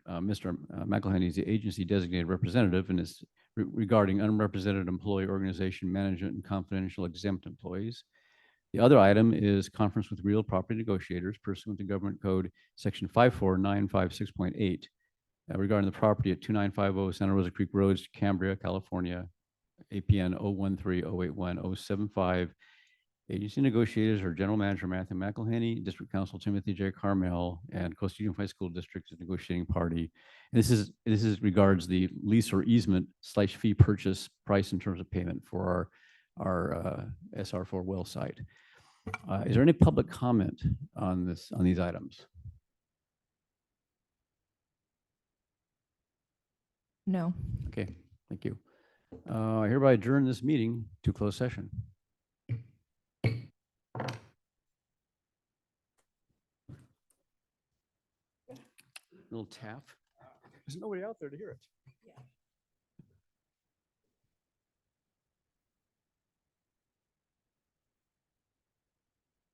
Mr. McElhenney is the agency designated representative and is regarding unrepresented employee organization management and confidential exempt employees. The other item is conference with real property negotiators pursuant to Government Code Section 54956.8, regarding the property at 2950 Santa Rosa Creek Road, Cambria, California, APN 013-081-075. Agency negotiators are General Manager Matthew McElhenney, District Council Timothy J. Carmel, and Coastal Unified School District is negotiating party. And this is regards the lease or easement / fee purchase price in terms of payment for our SR4 well site. Is there any public comment on these items? No. Okay, thank you. I hereby adjourn this meeting to closed session. Little tap. There's nobody out there to hear it.